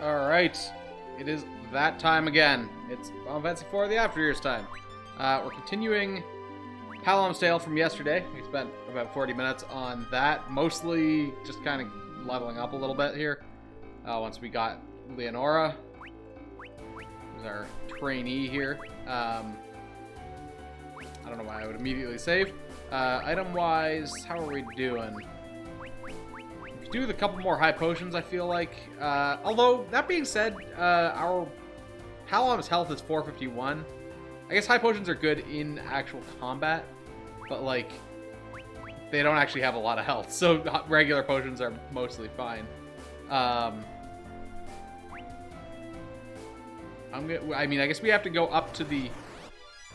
Alright, it is that time again. It's Final Fantasy IV the After Years time. We're continuing Hallam's Tale from yesterday. We spent about 40 minutes on that, mostly just kind of leveling up a little bit here. Once we got Leonora, who's our trainee here. I don't know why I would immediately save. Item-wise, how are we doing? We could do with a couple more high potions, I feel like. Although, that being said, our Hallam's health is 451. I guess high potions are good in actual combat, but, like, they don't actually have a lot of health, so regular potions are mostly fine. I mean, I guess we have to go up to the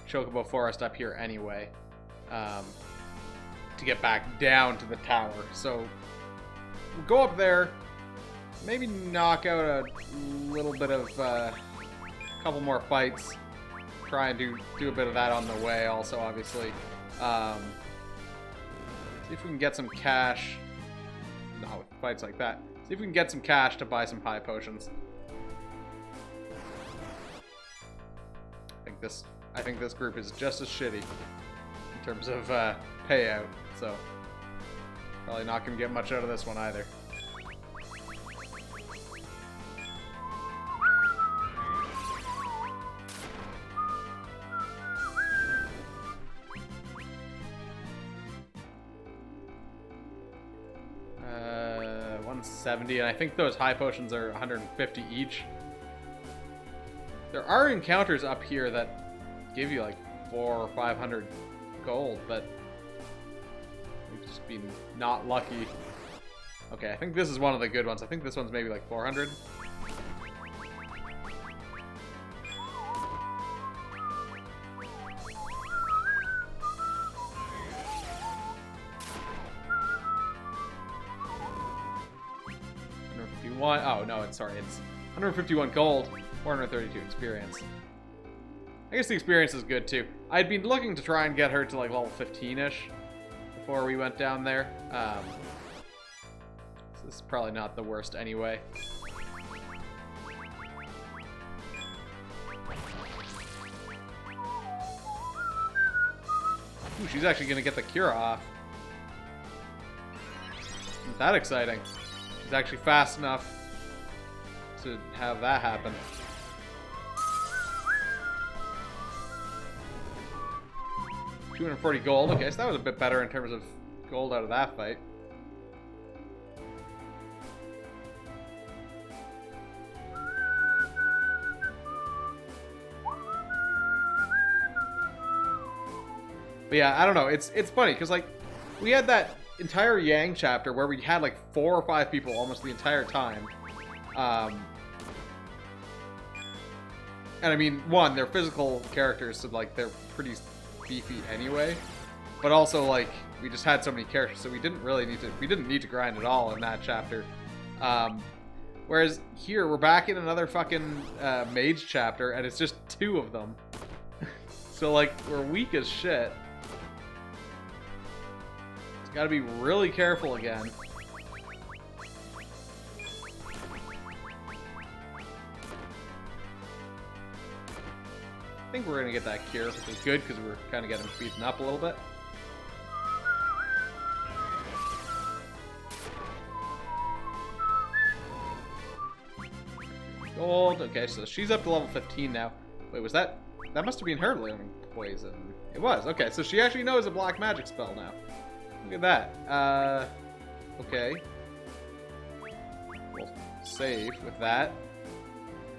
Chocobo Forest up here anyway, to get back down to the tower. So we'll go up there, maybe knock out a little bit of a couple more fights, try and do a bit of that on the way also, obviously. See if we can get some cash. Not with fights like that. See if we can get some cash to buy some high potions. I think this group is just as shitty in terms of payout, so probably not gonna get much out of this one either. Uh, 170, and I think those high potions are 150 each. There are encounters up here that give you like 400 or 500 gold, but we've just been not lucky. Okay, I think this is one of the good ones. I think this one's maybe like 400. Oh no, it's 151 gold. 432 experience. I guess the experience is good too. I'd been looking to try and get her to like level 15-ish before we went down there. So this is probably not the worst anyway. Ooh, she's actually gonna get the cure off. Isn't that exciting? She's actually fast enough to have that happen. 240 gold. Okay, so that was a bit better in terms of gold out of that fight. But yeah, I don't know. It's funny because like we had that entire Yang chapter where we had like 4 or 5 people almost the entire time. And I mean, one, they're physical characters, so like they're pretty beefy anyway, but also like we just had so many characters, so we didn't need to grind at all in that chapter. Whereas here we're back in another fucking mage chapter, and it's just 2 of them. So like we're weak as shit. Just gotta be really careful again. I think we're gonna get that cure, which is good because we're kind of getting beaten up a little bit. Gold. Okay, so she's up to level 15 now. Wait, was that? That must have been her learning poison. It was. Okay, so she actually knows a black magic spell now. Look at that. Okay. We'll save with that.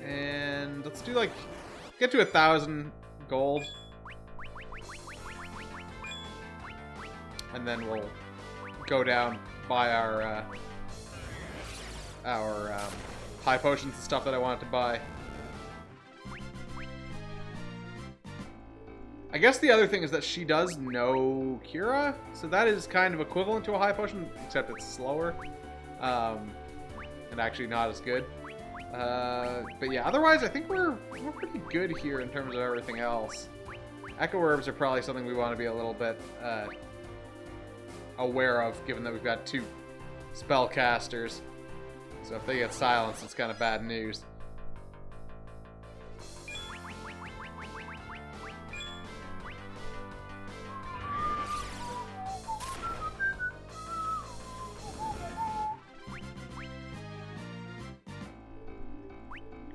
And let's do like... Get to 1,000 gold. And then we'll go down, buy our high potions and stuff that I wanted to buy. I guess the other thing is that she does know Cura, so that is kind of equivalent to a high potion, except it's slower. And actually not as good. But yeah, otherwise I think we're pretty good here in terms of everything else. Echo Herbs are probably something we want to be a little bit aware of, given that we've got 2 spellcasters. So if they get silenced, it's kind of bad news.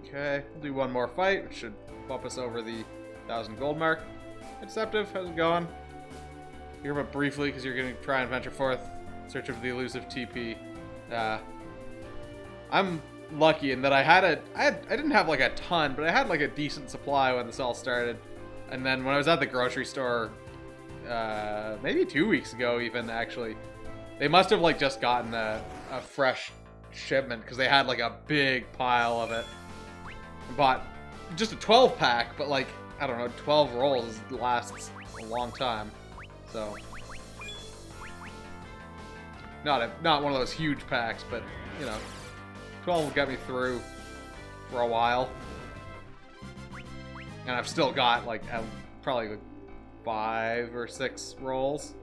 Okay, we'll do one more fight, which should bump us over the 1,000 gold mark. Hey, Deceptive, how's it going? Here but briefly, because you're going to try and venture forth in search of the elusive TP. I'm lucky in that I didn't have like a ton, but I had like a decent supply when this all started. And then when I was at the grocery store, maybe 2 weeks ago even, actually, they must have like just gotten a fresh shipment because they had like a big pile of it. I bought just a 12 pack, but like, I don't know, 12 rolls lasts a long time. So, not one of those huge packs, but you know, 12 will get me through for a while. And I've still got like probably like 5 or 6 rolls.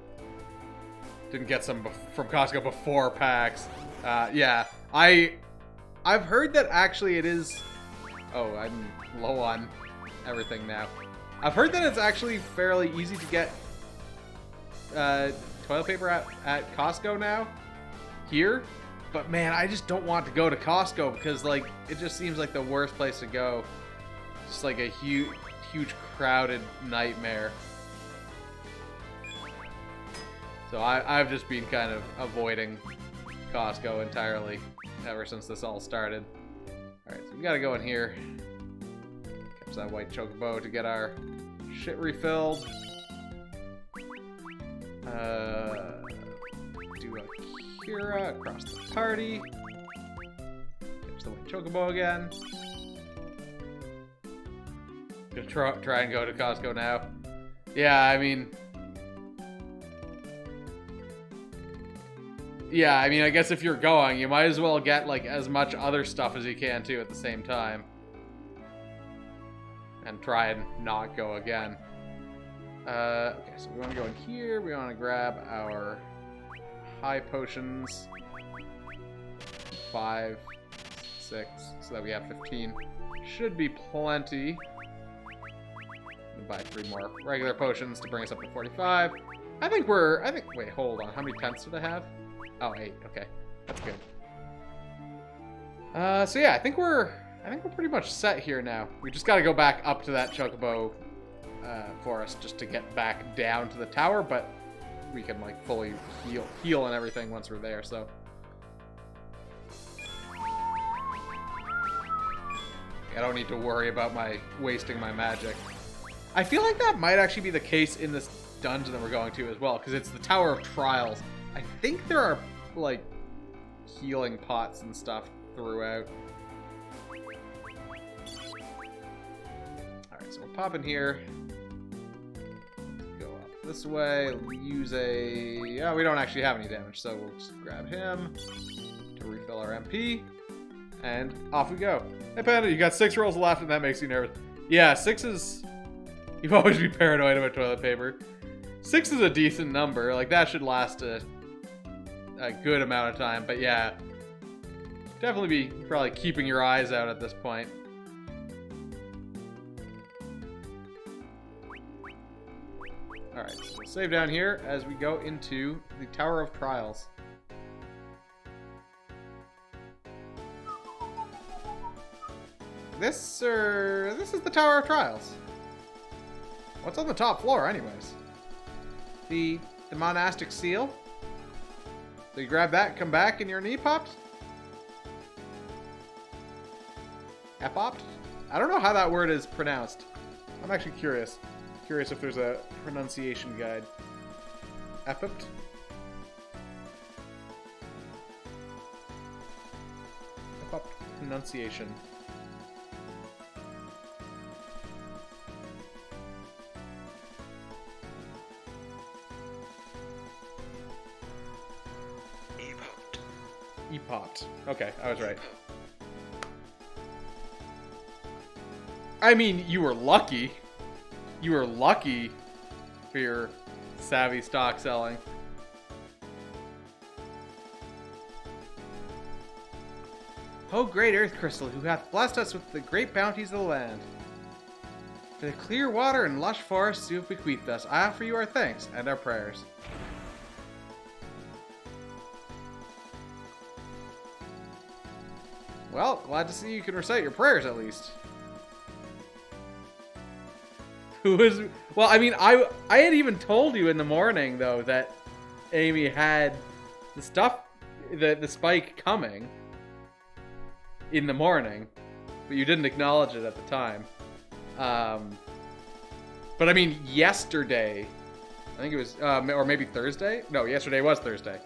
Didn't get some from Costco before packs. Yeah, I've heard that actually it is. Oh, I'm low on everything now. I've heard that it's actually fairly easy to get toilet paper at Costco now, here. But man, I just don't want to go to Costco because like it just seems like the worst place to go. Just like a huge crowded nightmare. So I've just been kind of avoiding Costco entirely ever since this all started. Alright, so we gotta go in here. Catch that white chocobo to get our shit refilled. Do a Kira across the party. Catch the white chocobo again. Gonna try and go to Costco now. Yeah, I mean... Yeah, I mean, I guess if you're going, you might as well get, like, as much other stuff as you can, too, at the same time. And try and not go again. Okay, so we want to go in here. We want to grab our high potions. 5, 6, so that we have 15. Should be plenty. We'll buy 3 more regular potions to bring us up to 45. Wait, hold on. How many tenths did I have? Oh, 8. Okay, that's good. So yeah, I think we're pretty much set here now. We just got to go back up to that chocobo forest just to get back down to the tower, but we can like fully heal and everything once we're there. So I don't need to worry about wasting my magic. I feel like that might actually be the case in this dungeon that we're going to as well, because it's the Tower of Trials. I think there are, like, healing pots and stuff throughout. Alright, so we'll pop in here. Go up this way. Use a... Yeah, we don't actually have any damage, so we'll just grab him to refill our MP. And off we go. Hey, Panda, you got 6 rolls left, and that makes you nervous. Yeah, 6 is... You've always been paranoid about toilet paper. 6 is a decent number. Like, that should last a good amount of time. But yeah, definitely be probably keeping your eyes out at this point. Alright, so we'll save down here as we go into the Tower of Trials. This is the Tower of Trials. What's on the top floor, anyways? The monastic seal. So you grab that, come back, and your knee popped? Epopt? I don't know how that word is pronounced. I'm actually curious. Curious if there's a pronunciation guide. Epopt? Epopt pronunciation. Epopt. Okay, I was right. I mean, you were lucky. You were lucky for your savvy stock selling. O great earth crystal, who hath blessed us with the great bounties of the land. For the clear water and lush forests you have bequeathed us, I offer you our thanks and our prayers. Well, glad to see you can recite your prayers at least. Who is... Well, I mean, I had even told you in the morning, though, that Amy had the stuff, the spike coming in the morning, but you didn't acknowledge it at the time. But I mean, yesterday, I think it was, or maybe Thursday? No, yesterday was Thursday.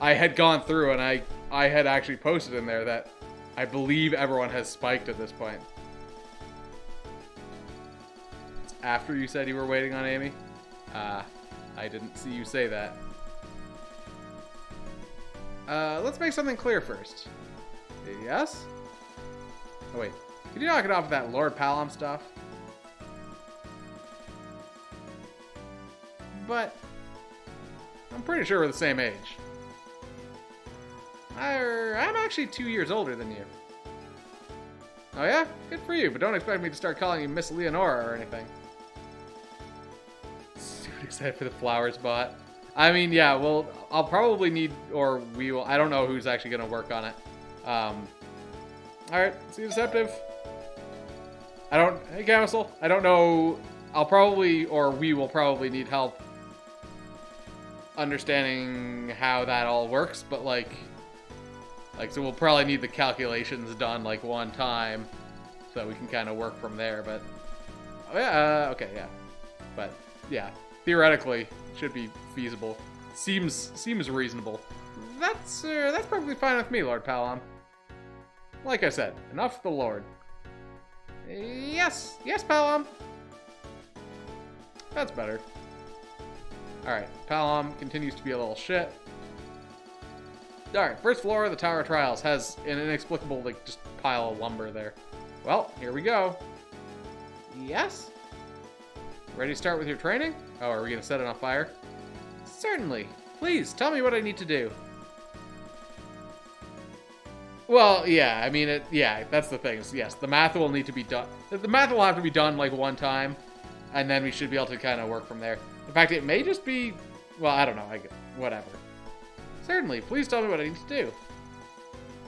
I had gone through and I had actually posted in there that I believe everyone has spiked at this point. After you said you were waiting on Amy? I didn't see you say that. Let's make something clear first. Yes? Oh wait, can you knock it off with that Lord Palom stuff? But I'm pretty sure we're the same age. I'm actually 2 years older than you. Oh yeah? Good for you, but don't expect me to start calling you Miss Leonora or anything. Super excited for the flowers bot. I mean, yeah, well, I'll probably need, or we will, I don't know who's actually going to work on it. Alright, see you deceptive. Hey Council, I don't know, I'll probably, or we will probably need help understanding how that all works, but like, so we'll probably need the calculations done like one time so that we can kind of work from there, but, oh yeah, okay, yeah. But, yeah, theoretically, it should be feasible. Seems reasonable. That's perfectly fine with me, Lord Palom. Like I said, enough with the Lord. Yes, Palom. That's better. Alright, Palom continues to be a little shit. Alright, first floor of the Tower of Trials has an inexplicable, like, just pile of lumber there. Well, here we go. Yes? Ready to start with your training? Oh, are we going to set it on fire? Certainly. Please, tell me what I need to do. Well, yeah, I mean, yeah, that's the thing. Yes, the math will need to be done. The math will have to be done, like, one time, and then we should be able to kind of work from there. In fact, it may just be, well, I don't know, whatever. Certainly, please tell me what I need to do.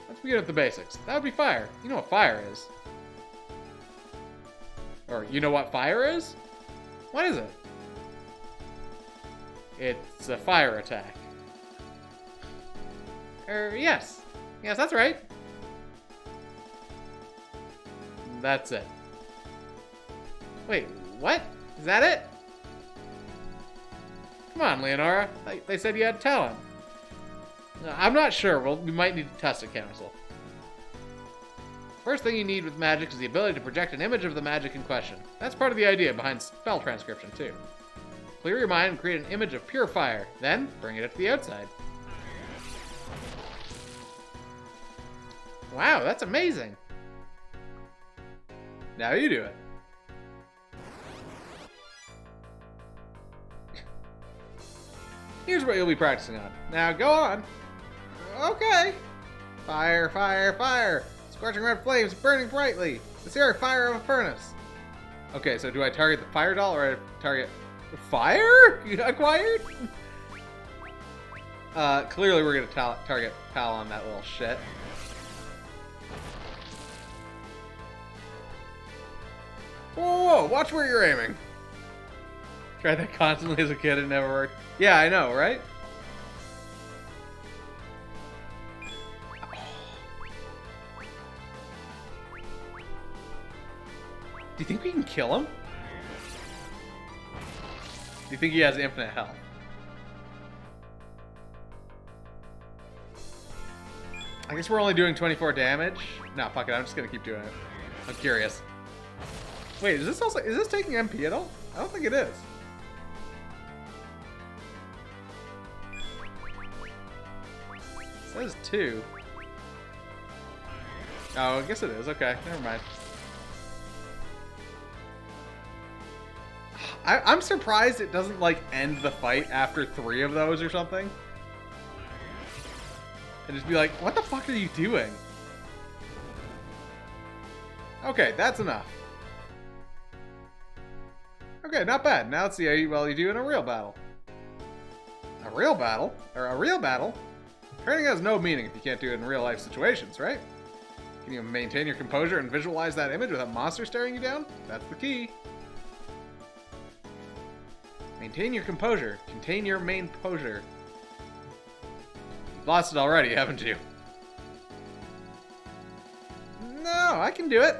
Let's begin with the basics. That would be fire. You know what fire is. Or, you know what fire is? What is it? It's a fire attack. Yes. Yes, that's right. That's it. Wait, what? Is that it? Come on, Leonora. They said you had talent. I'm not sure. Well, we might need to test it, Council. First thing you need with magic is the ability to project an image of the magic in question. That's part of the idea behind spell transcription, too. Clear your mind and create an image of pure fire. Then, bring it up to the outside. Wow, that's amazing. Now you do it. Here's what you'll be practicing on. Now go on. Okay. Fire, fire, fire. Scorching red flames burning brightly. The searing fire of a furnace. Okay, so do I target the fire doll or I target fire? You acquired? Clearly we're gonna target Pal on that little shit. Whoa, watch where you're aiming. Tried that constantly as a kid, it never worked. Yeah, I know, right? Do you think we can kill him? Do you think he has infinite health? I guess we're only doing 24 damage. No, fuck it, I'm just gonna keep doing it. I'm curious. Wait, is this taking MP at all? I don't think it is. It says 2. Oh, I guess it is. Okay, never mind. I'm surprised it doesn't, like, end the fight after 3 of those or something. And just be like, what the fuck are you doing? Okay, that's enough. Okay, not bad. Now let's see how well you do in a real battle. A real battle? Or a real battle? Training has no meaning if you can't do it in real life situations, right? Can you maintain your composure and visualize that image with a monster staring you down? That's the key. Maintain your composure. Contain your main posure. You've lost it already, haven't you? No, I can do it.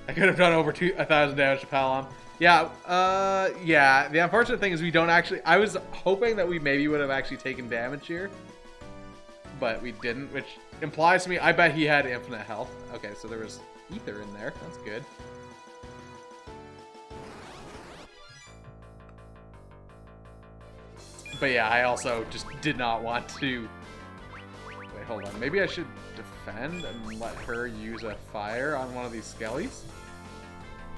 I could have done over 1,000 damage to Palom. Yeah, yeah. The unfortunate thing is we don't actually... I was hoping that we maybe would have actually taken damage here. But we didn't, which implies to me, I bet he had infinite health. Okay, so there was ether in there. That's good. But yeah, I also just did not want to... Wait, hold on. Maybe I should defend and let her use a fire on one of these skellies?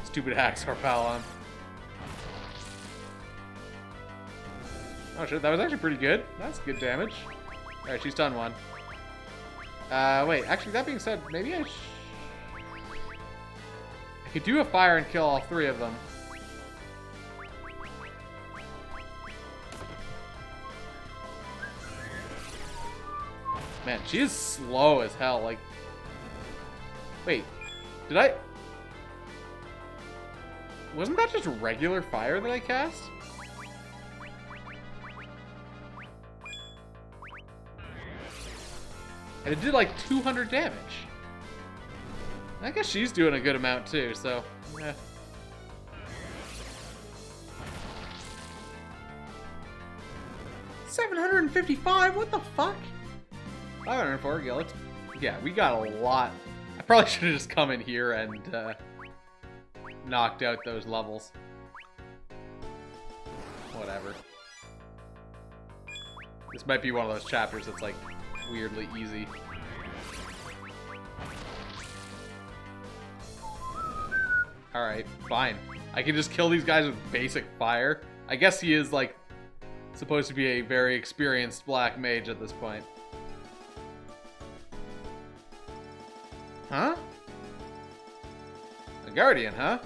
Stupid Hacksaw Palom. Oh shit, that was actually pretty good. That's good damage. Alright, she's done one. Wait, actually, that being said, maybe I could do a fire and kill all three of them. Man, she is slow as hell, like... Wait, did I... Wasn't that just regular fire that I cast? And it did like 200 damage. I guess she's doing a good amount too, so... Eh. $755? What the fuck? 504 gillets. Yeah, we got a lot. I probably should have just come in here and knocked out those levels. Whatever. This might be one of those chapters that's like weirdly easy. Alright, fine. I can just kill these guys with basic fire. I guess he is like supposed to be a very experienced black mage at this point. Huh? A guardian, huh?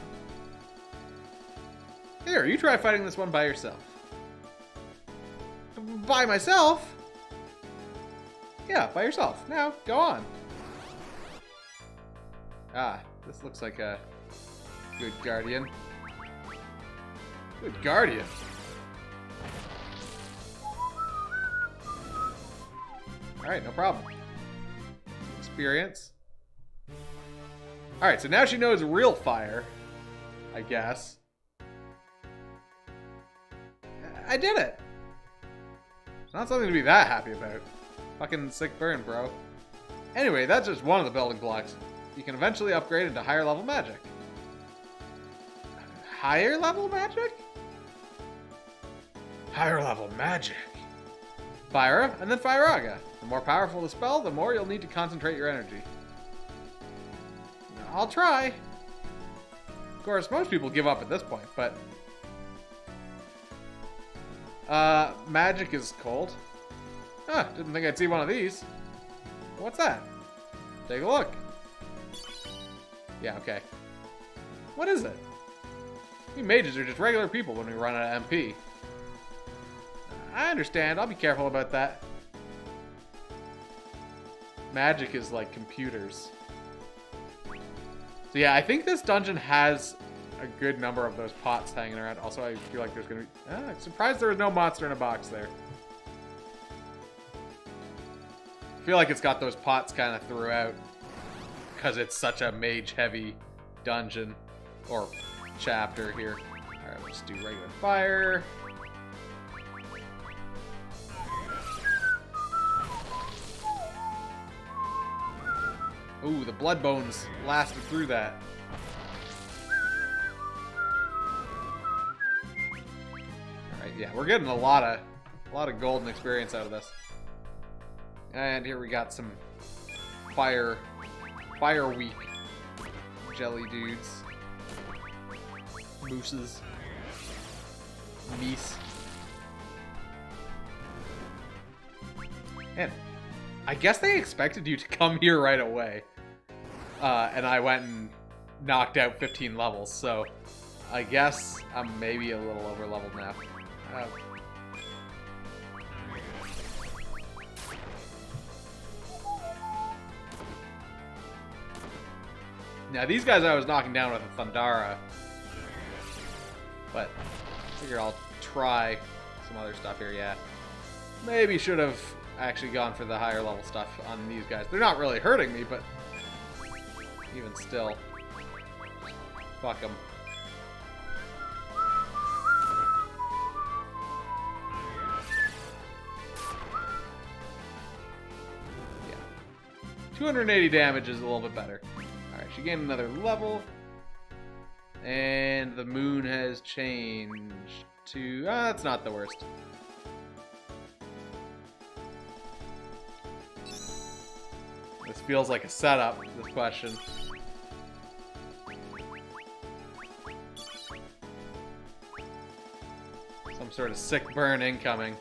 Here, you try fighting this one by yourself. By myself? Yeah, by yourself. Now, go on. Ah, this looks like a good guardian. Good guardian. Alright, no problem. Experience. Alright, so now she knows real fire, I guess. I did it! It's not something to be that happy about. Fucking sick burn, bro. Anyway, that's just one of the building blocks. You can eventually upgrade into higher level magic. Higher level magic? Higher level magic. Fyra, and then Fyraga. The more powerful the spell, the more you'll need to concentrate your energy. I'll try. Of course, most people give up at this point, but... magic is cold. Huh, didn't think I'd see one of these. What's that? Take a look. Yeah, okay. What is it? We mages are just regular people when we run out of MP. I understand, I'll be careful about that. Magic is like computers. So yeah, I think this dungeon has a good number of those pots hanging around. Also, I feel like there's gonna be... I'm surprised there was no monster in a box there. I feel like it's got those pots kind of throughout because it's such a mage-heavy dungeon or chapter here. Alright, let's do regular fire. Ooh, the blood bones lasted through that. Alright, yeah, we're getting a lot of golden experience out of this. And here we got some fire weak jelly dudes. Mooses. Meese. And I guess they expected you to come here right away. And I went and knocked out 15 levels, so I guess I'm maybe a little over leveled now. Now these guys I was knocking down with a Thundara, but I figure I'll try some other stuff here. Yeah, maybe should have actually gone for the higher level stuff on these guys. They're not really hurting me, but even still, fuck them. Yeah, 280 damage is a little bit better. Alright, she gained another level. And the moon has changed to... that's not the worst. This feels like a setup, this question. Some sort of sick burn incoming.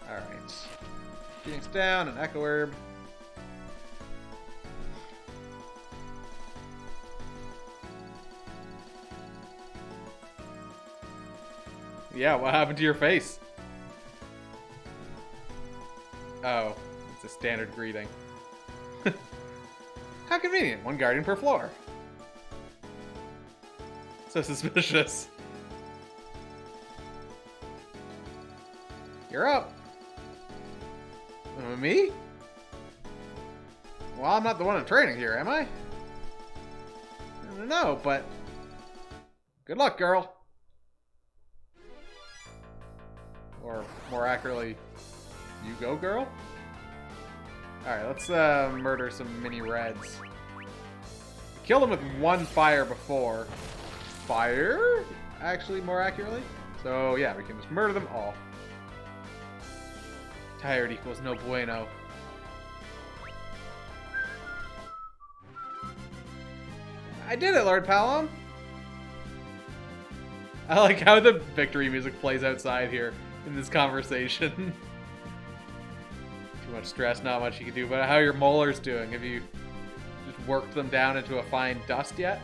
Alright. Phoenix down, an Echo Herb. Yeah, what happened to your face? Oh, it's a standard greeting. How convenient, one guardian per floor. So suspicious. You're up. Me? Well, I'm not the one in training here, am I? I don't know, but good luck, girl. Or more accurately, you go, girl? Alright, let's murder some mini reds. Killed them with one fire before. Fire? Actually, more accurately. So, yeah, we can just murder them all. Tired equals no bueno. I did it, Lord Palom! I like how the victory music plays outside here in this conversation. Too much stress, not much you can do. But how are your molars doing? Have you just worked them down into a fine dust yet?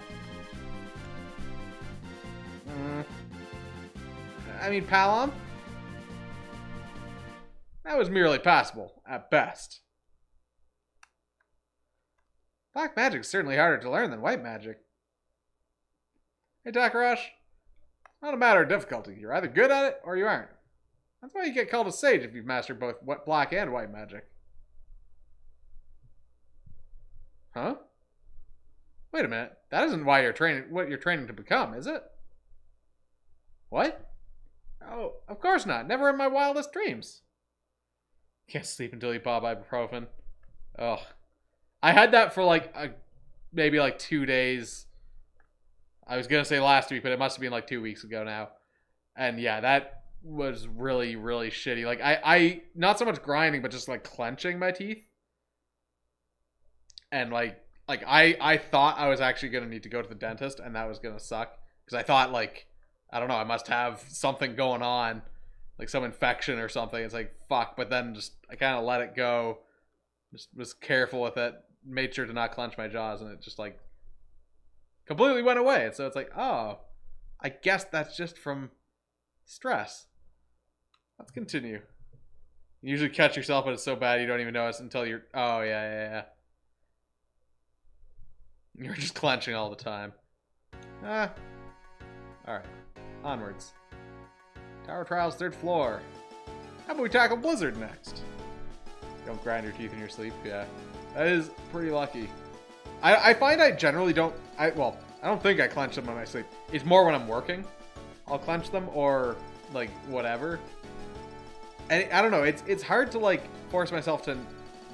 I mean, Palom? That was merely passable, at best. Black magic is certainly harder to learn than white magic. Hey, Takarash. Not a matter of difficulty. You're either good at it, or you aren't. That's why you get called a sage if you've mastered both black and white magic. Huh? Wait a minute. That isn't why you're training, what you're training to become, is it? What? Oh, of course not. Never in my wildest dreams. Can't sleep until you pop ibuprofen. Ugh. I had that for like maybe like 2 days. I was gonna say last week, but it must have been like 2 weeks ago now. And yeah, that was really, really shitty. Like I not so much grinding, but just like clenching my teeth. And like I thought I was actually gonna need to go to the dentist, and that was gonna suck. Because I thought like, I don't know, I must have something going on. Like some infection or something. It's like, fuck. But then just, I kind of let it go. Just was careful with it. Made sure to not clench my jaws. And it just like completely went away. And so it's like, oh, I guess that's just from stress. Let's continue. You usually catch yourself, but it's so bad you don't even notice until you're, oh, yeah. You're just clenching all the time. Alright. Onwards. Tower Trials, 3rd floor. How about we tackle Blizzard next? Don't grind your teeth in your sleep. Yeah, that is pretty lucky. I find I generally don't. I don't think I clench them when I sleep. It's more when I'm working. I'll clench them or like whatever. And I don't know. It's hard to like force myself to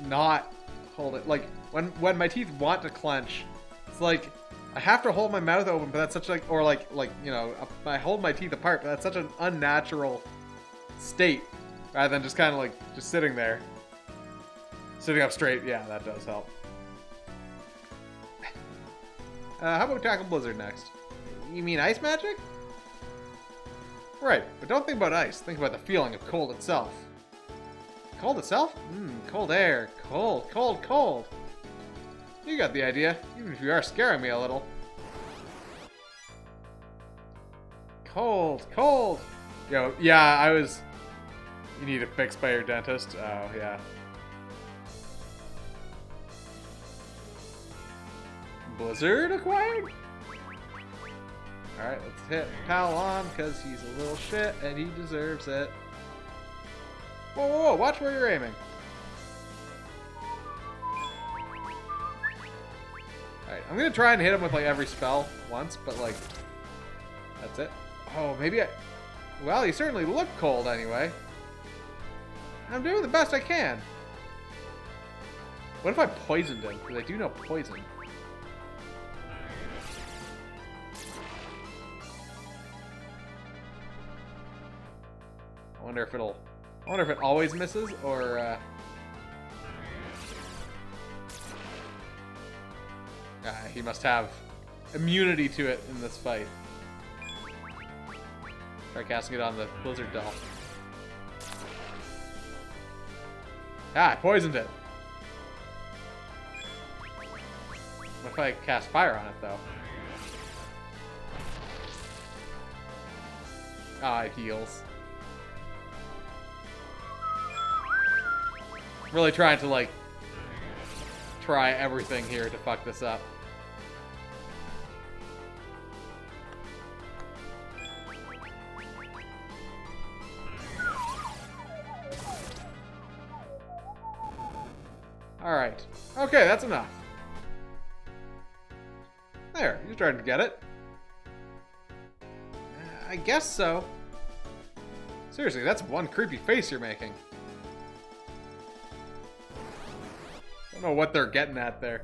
not hold it. Like when my teeth want to clench, it's like I have to hold my mouth open, but that's such like, or like you know, I hold my teeth apart, but that's such an unnatural state, rather than just kind of like just sitting there, sitting up straight. Yeah, that does help. How about we tackle Blizzard next? You mean ice magic? Right, but don't think about ice. Think about the feeling of cold itself. Cold itself? Cold air. Cold, cold, cold. You got the idea, even if you are scaring me a little. Cold, cold. Yo, yeah, I was... You need a fix by your dentist? Oh, yeah. Blizzard acquired? Alright, let's hit Palon, because he's a little shit, and he deserves it. Whoa, whoa, whoa, watch where you're aiming. Alright, I'm gonna try and hit him with, like, every spell once, but, like, that's it. Oh, maybe I... Well, he certainly looked cold anyway. I'm doing the best I can. What if I poisoned him? Because I do know poison. I wonder if it'll... I wonder if it always misses, or, he must have immunity to it in this fight. Try casting it on the Blizzard doll. Ah, I poisoned it. What if I cast fire on it, though? Ah, it heals. Really trying to, like, try everything here to fuck this up. Alright. Okay, that's enough. There, you're starting to get it. I guess so. Seriously, that's one creepy face you're making. Don't know what they're getting at there.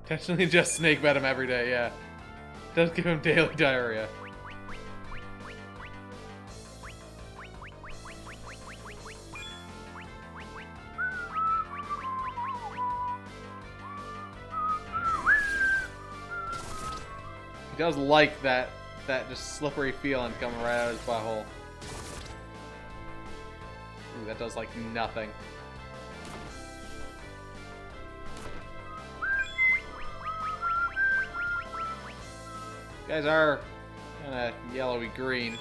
Intentionally just snake bed him every day, yeah. Does give him daily diarrhea. He does like that just slippery feeling coming right out of his butthole. Ooh, that does like nothing. You guys are kind of yellowy green.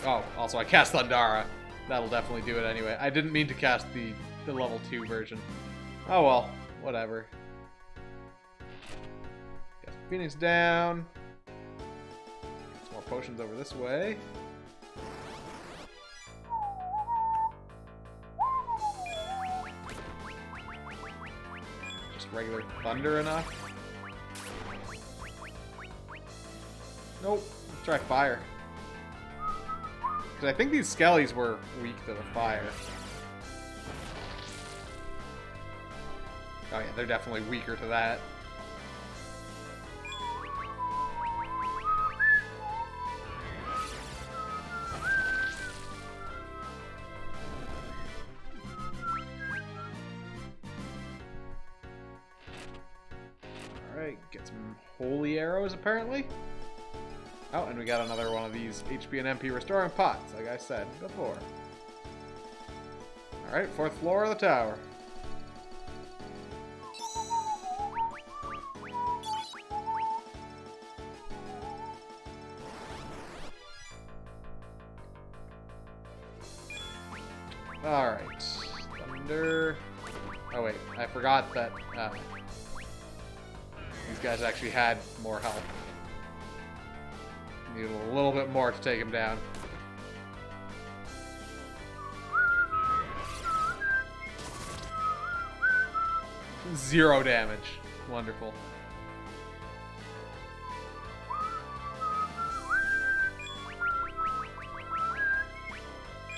Oh, also I cast Thundara. That'll definitely do it anyway. I didn't mean to cast the level 2 version. Oh well, whatever. Got Phoenix down. Some more potions over this way. Regular thunder enough? Nope. Let's try fire. Because I think these skellies were weak to the fire. Oh yeah, they're definitely weaker to that. Get some holy arrows, apparently. Oh, and we got another one of these HP and MP restoring pots, like I said before. Alright, 4th floor of the tower. Alright. Thunder. Oh wait, I forgot that these guys actually had more health. Needed a little bit more to take him down. Zero damage. Wonderful.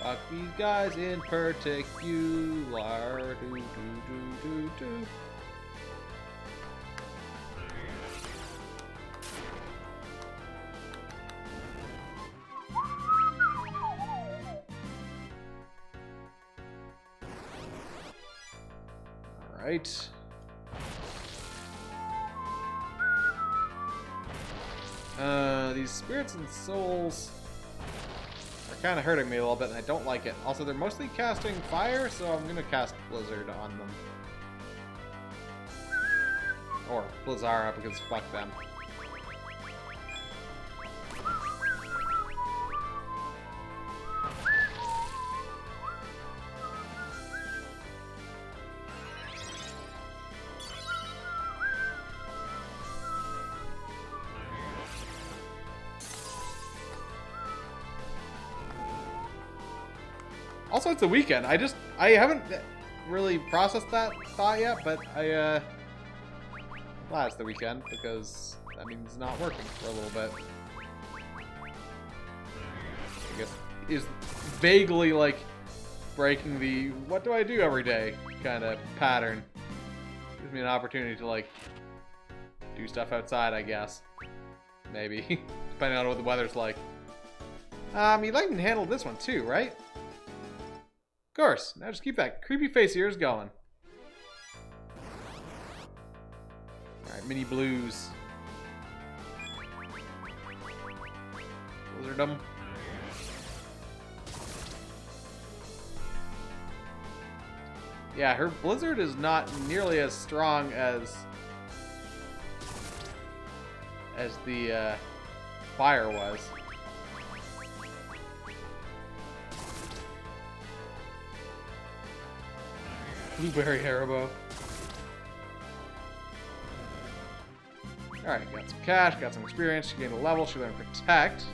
Fuck these guys in particular. Do, do, do, do, do. Right. these spirits and souls are kind of hurting me a little bit, and I don't like it. Also, they're mostly casting fire, so I'm going to cast Blizzard on them. Or Blizzara, because fuck them. Also, it's the weekend. I haven't really processed that thought yet, but glad it's the weekend, because that means not working for a little bit. I guess is vaguely like breaking the what do I do every day kind of pattern. Gives me an opportunity to like do stuff outside, I guess. Maybe. Depending on what the weather's like. You'd like me to handle this one too, right? Of course. Now just keep that creepy face of yours going. Alright, mini blues. Blizzard 'em. Yeah, her Blizzard is not nearly as strong as the fire was. Blueberry Haribo. Alright, got some cash, got some experience, she gained a level, she learned Protect.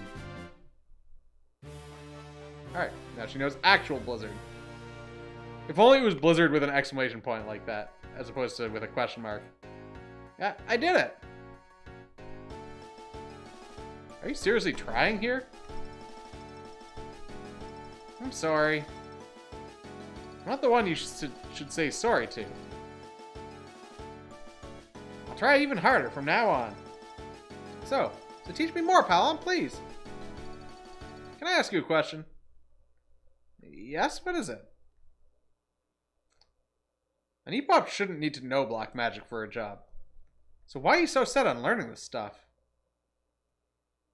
Alright, now she knows actual Blizzard. If only it was Blizzard with an exclamation point like that, as opposed to with a question mark. Yeah, I did it! Are you seriously trying here? I'm sorry. I'm not the one you should say sorry to. I'll try even harder from now on. So teach me more, Palom, please. Can I ask you a question? Yes, what is it? An Epop shouldn't need to know black magic for a job. So why are you so set on learning this stuff?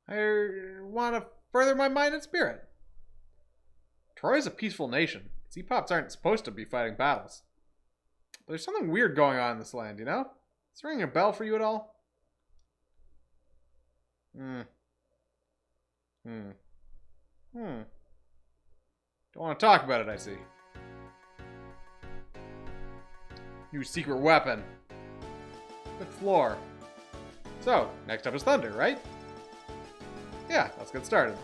I want to further my mind and spirit. Troy's a peaceful nation. Epops aren't supposed to be fighting battles. But there's something weird going on in this land, you know? Is it ringing a bell for you at all? Don't want to talk about it, I see. New secret weapon. Fifth floor. So, next up is Thunder, right? Yeah, let's get started.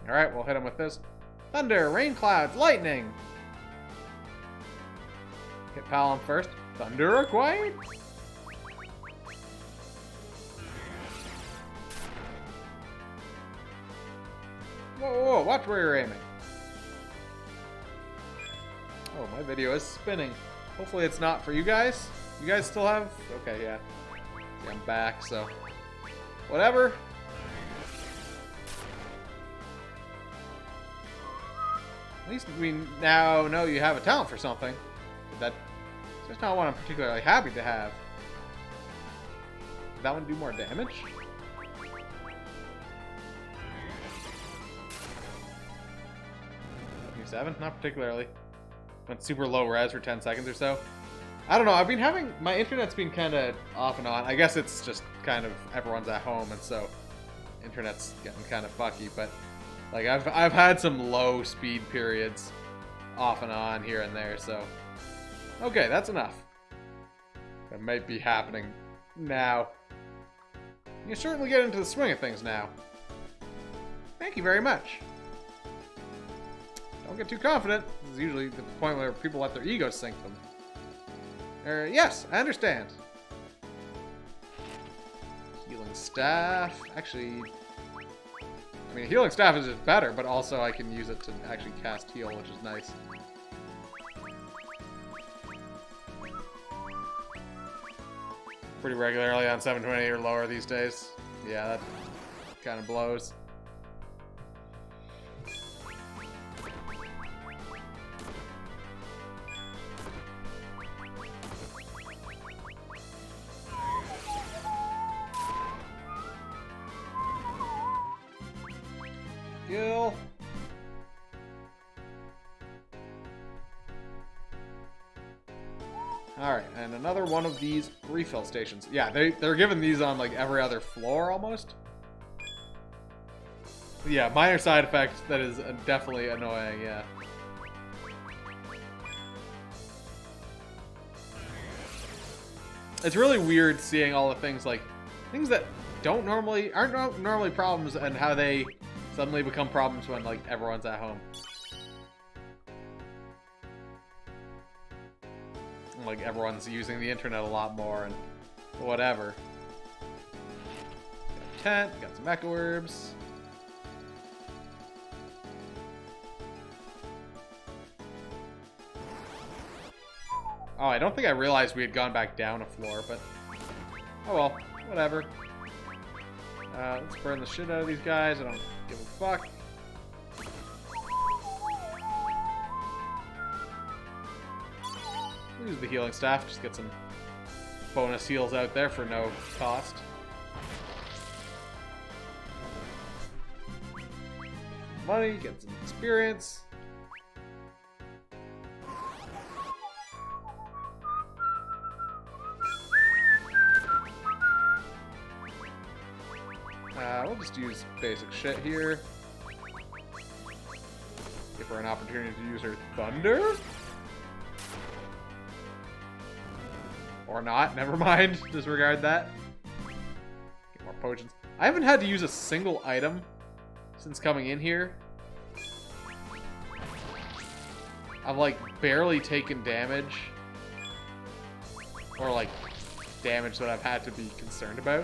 Alright, we'll hit him with this. Thunder, rain clouds, lightning. Hit Palom first. Thunder acquired? Whoa, whoa, watch where you're aiming. Oh, my video is spinning. Hopefully it's not for you guys. You guys still have... Okay, yeah. See, I'm back, so... Whatever. At least we now know you have a talent for something. That's just not one I'm particularly happy to have. Did that one do more damage? 7? Not particularly. Went super low res for 10 seconds or so. I don't know, I've been having... My internet's been kind of off and on. I guess it's just kind of everyone's at home, and so... Internet's getting kind of fucky, but... Like, I've had some low speed periods off and on here and there, so... Okay, that's enough. That might be happening now. You certainly get into the swing of things now. Thank you very much. Don't get too confident. This is usually the point where people let their egos sink them. Yes, I understand. Healing staff. Actually... I mean, healing staff is just better, but also I can use it to actually cast heal, which is nice. Pretty regularly on 720 or lower these days. Yeah, that kind of blows. Skill. Alright, and another one of these refill stations. Yeah, they're giving these on like every other floor almost. Yeah, minor side effect that is definitely annoying, yeah. It's really weird seeing all the things that aren't normally problems and how they suddenly become problems when like everyone's at home. Like everyone's using the internet a lot more and whatever. Got a tent, got some echo herbs. Oh, I don't think I realized we had gone back down a floor, but oh well, whatever. Let's burn the shit out of these guys. I don't give a fuck. Use the healing staff, just get some bonus heals out there for no cost. Money, get some experience. We'll just use basic shit here. Give her an opportunity to use her thunder. Or not, never mind. Disregard that. Get more potions. I haven't had to use a single item since coming in here. I've like barely taken damage. Or like damage that I've had to be concerned about.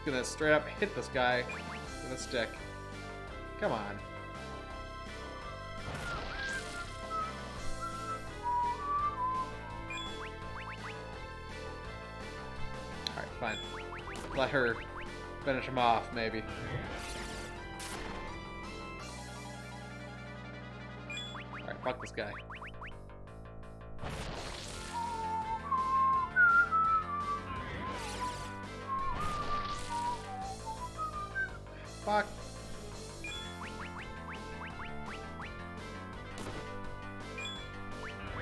Gonna straight up hit this guy with a stick. Come on. Alright, fine. Let her finish him off, maybe. Alright, fuck this guy. Fuck.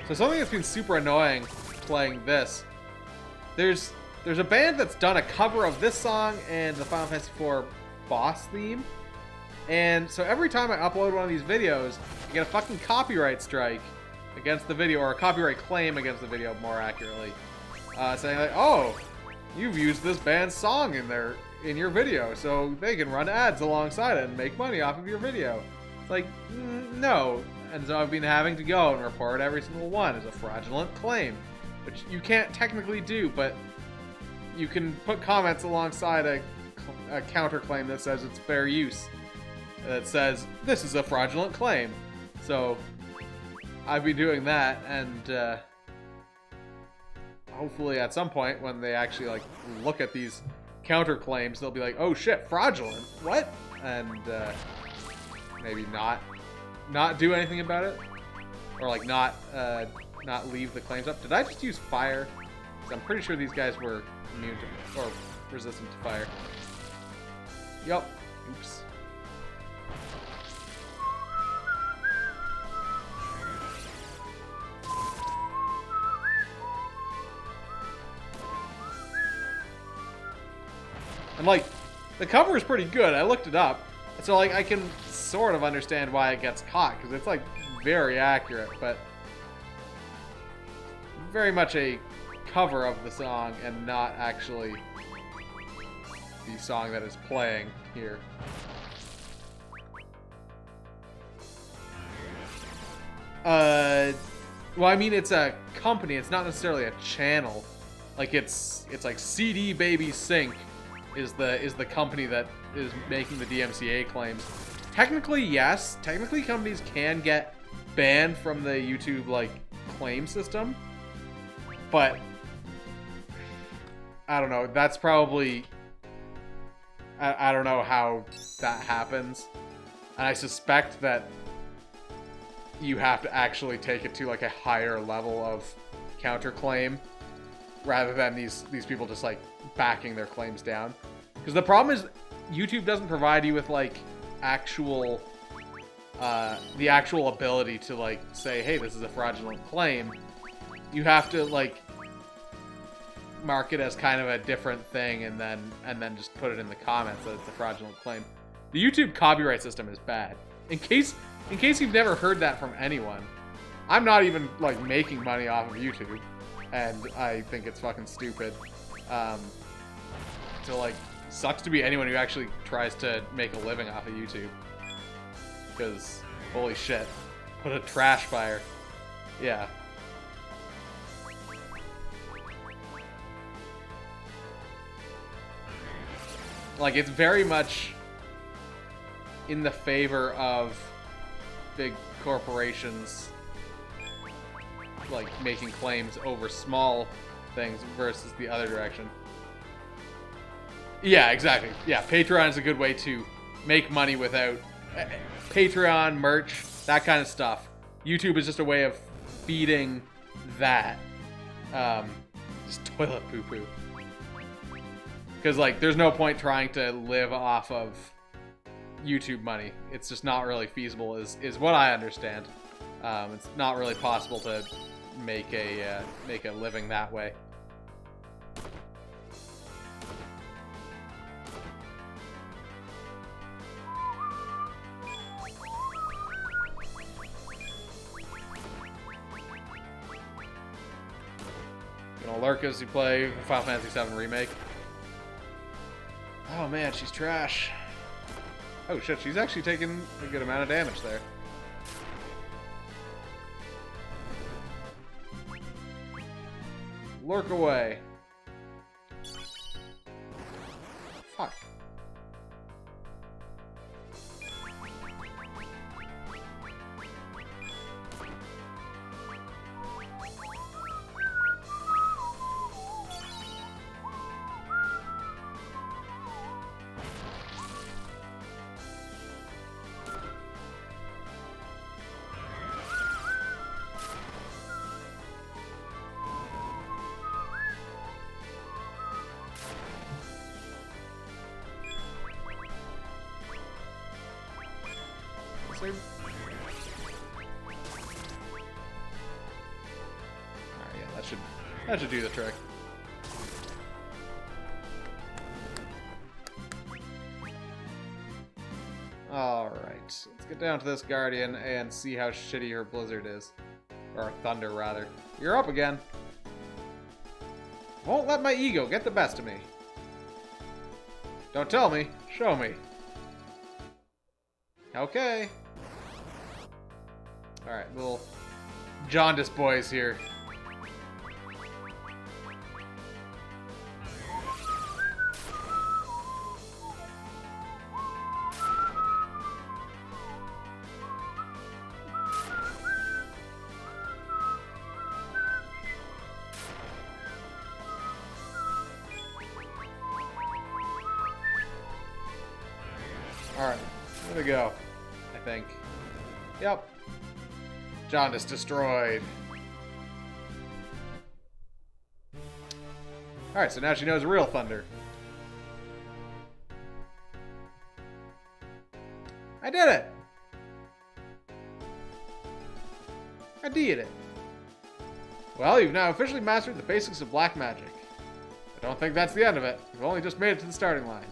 So something that's been super annoying playing this. There's a band that's done a cover of this song and the Final Fantasy IV boss theme. And so every time I upload one of these videos, I get a fucking copyright strike against the video, or a copyright claim against the video, more accurately. Saying like, oh, you've used this band's song in your video, so they can run ads alongside it and make money off of your video. It's like, no. And so I've been having to go and report every single one as a fraudulent claim, which you can't technically do, but you can put comments alongside a counterclaim that says it's fair use. That says, this is a fraudulent claim. So I've been doing that, and hopefully at some point when they actually like look at these counterclaims, they'll be like, oh shit, fraudulent, what? And maybe not do anything about it, or like not leave the claims up. Did I just use fire? Because I'm pretty sure these guys were immune to, or resistant to fire. Yup. Oops. And like, the cover is pretty good. I looked it up. So like, I can sort of understand why it gets caught, because it's like very accurate, but very much a cover of the song and not actually the song that is playing here. Well, I mean, it's a company. It's not necessarily a channel. Like it's like CD Baby Sync is the company that is making the DMCA claims. Technically, yes. Technically, companies can get banned from the YouTube like claim system, but I don't know. That's probably I don't know how that happens. And I suspect that you have to actually take it to like a higher level of counterclaim rather than these people just like backing their claims down. Because the problem is YouTube doesn't provide you with like actual the actual ability to like say, hey, this is a fraudulent claim. You have to like mark it as kind of a different thing and then just put it in the comments that it's a fraudulent claim. The YouTube copyright system is bad. In case you've never heard that from anyone, I'm not even like making money off of YouTube, and I think it's fucking stupid. So like, sucks to be anyone who actually tries to make a living off of YouTube. Because holy shit, put a trash fire. Yeah. Like, it's very much in the favor of big corporations, like, making claims over small things versus the other direction. Yeah, exactly. Yeah, Patreon is a good way to make money without... Patreon, merch, that kind of stuff. YouTube is just a way of feeding that. Just toilet poo-poo. Because, like, there's no point trying to live off of YouTube money. It's just not really feasible, is what I understand. It's not really possible to make a living that way. You know, Lurkas, you play Final Fantasy VII Remake. Oh man, she's trash. Oh shit, she's actually taking a good amount of damage there. Lurk away. Fuck. Alright, yeah, that should do the trick. Alright, let's get down to this Guardian and see how shitty her Blizzard is. Or Thunder, rather. You're up again. Won't let my ego get the best of me. Don't tell me, show me. Okay. Alright, little jaundice boys here. Alright, there we go. I think. Yep. Jaundice destroyed. Alright, so now she knows real thunder. I did it! I did it. Well, you've now officially mastered the basics of black magic. I don't think that's the end of it. You've only just made it to the starting line.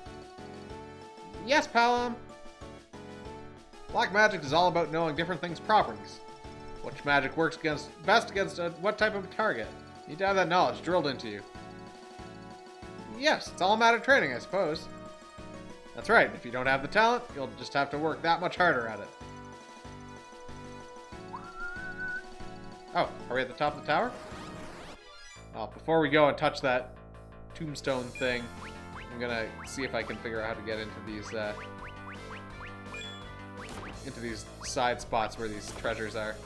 Yes, Palom! Black magic is all about knowing different things' properties. Which magic works best against what type of target. You need to have that knowledge drilled into you. Yes, it's all a matter of training, I suppose. That's right, if you don't have the talent, you'll just have to work that much harder at it. Oh, are we at the top of the tower? Well, before we go and touch that tombstone thing, I'm gonna see if I can figure out how to get into these side spots where these treasures are.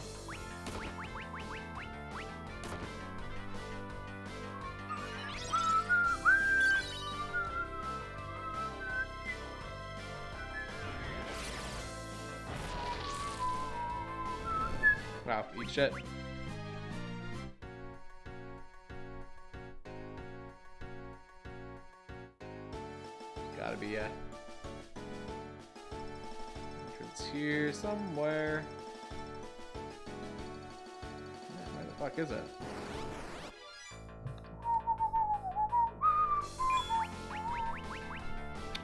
Wow, eat shit. Gotta be a entrance here somewhere. Yeah, where the fuck is it?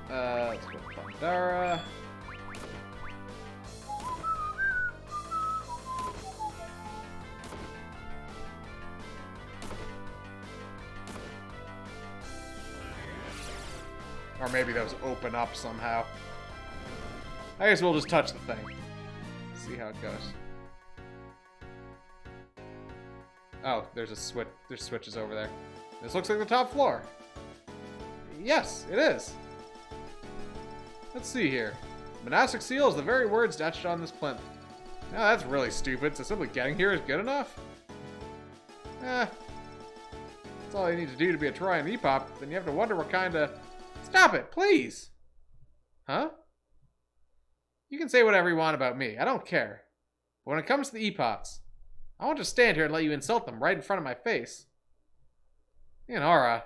Let's go to Pandara. Or maybe those open up somehow. I guess we'll just touch the thing. See how it goes. Oh, there's a switch. There's switches over there. This looks like the top floor. Yes, it is. Let's see here. Monastic seal is the very words etched on this plinth. Now that's really stupid, so simply getting here is good enough? That's all you need to do to be a Troyan Epop, then you have to wonder what kind of... Stop it, please! Huh? You can say whatever you want about me, I don't care. But when it comes to the Epops, I won't just stand here and let you insult them right in front of my face. Aura.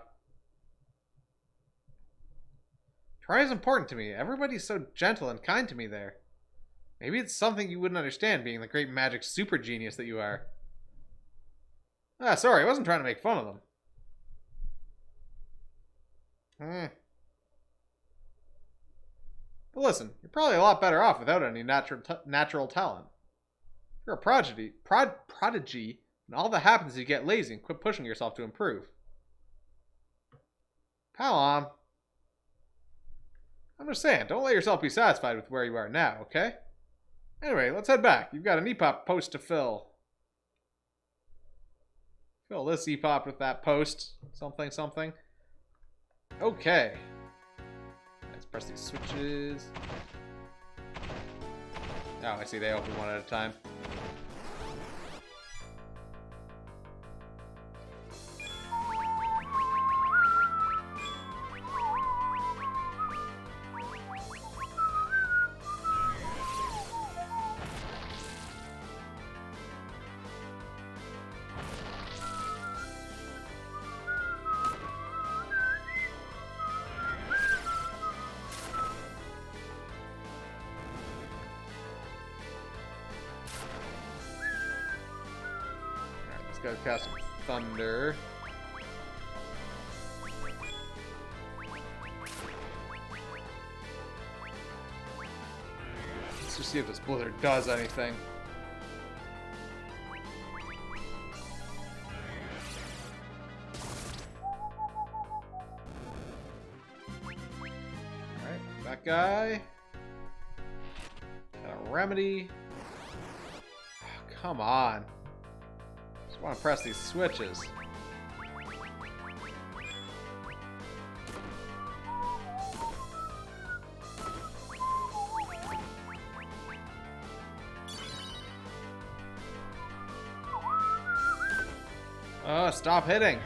Troy is important to me. Everybody's so gentle and kind to me there. Maybe it's something you wouldn't understand, being the great magic super genius that you are. Ah, sorry, I wasn't trying to make fun of them. But listen, you're probably a lot better off without any natural talent. If you're a prodigy, and all that happens is you get lazy and quit pushing yourself to improve. Palom. I'm just saying, don't let yourself be satisfied with where you are now, okay? Anyway, let's head back. You've got an Epop post to fill. Fill this Epop with that post. Something, something. Okay. Let's press these switches. Oh, I see they open one at a time. Gotta cast some thunder. Let's just see if this blizzard does anything. Alright, that guy. Got a remedy. Oh, come on. I want to press these switches. Oh, stop hitting.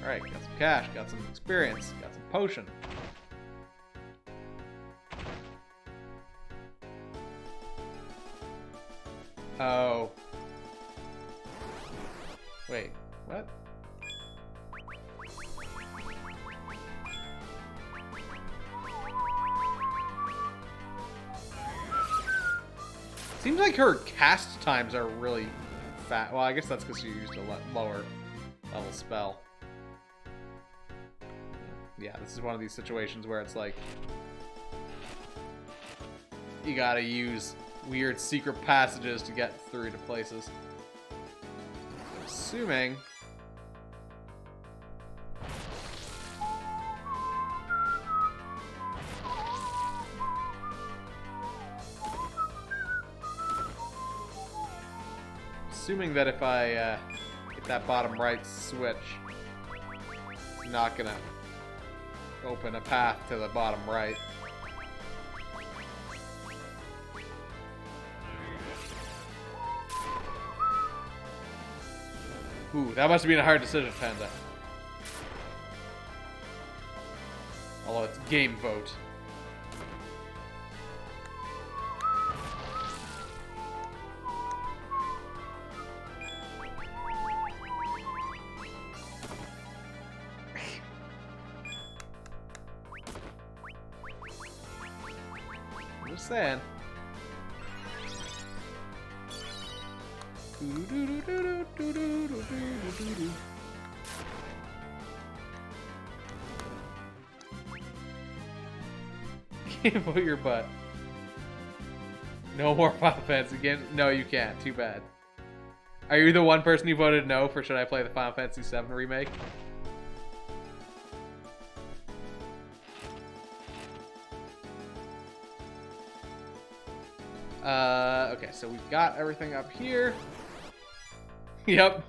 Alright, got some cash, got some experience, got some potion. Oh. Wait, what? Seems like her cast times are really fast. Well, I guess that's because she used a lower level spell. Yeah, this is one of these situations where it's like you gotta use weird secret passages to get through to places. I'm assuming. Assuming that if I hit that bottom right switch, it's not gonna open a path to the bottom right. Ooh, that must have been a hard decision, Panda. Although it's game vote. Just saying. Can't put your butt. No more Final Fantasy games. No, you can't. Too bad. Are you the one person who voted no for should I play the Final Fantasy VII remake? Okay, so we've got everything up here. Yep.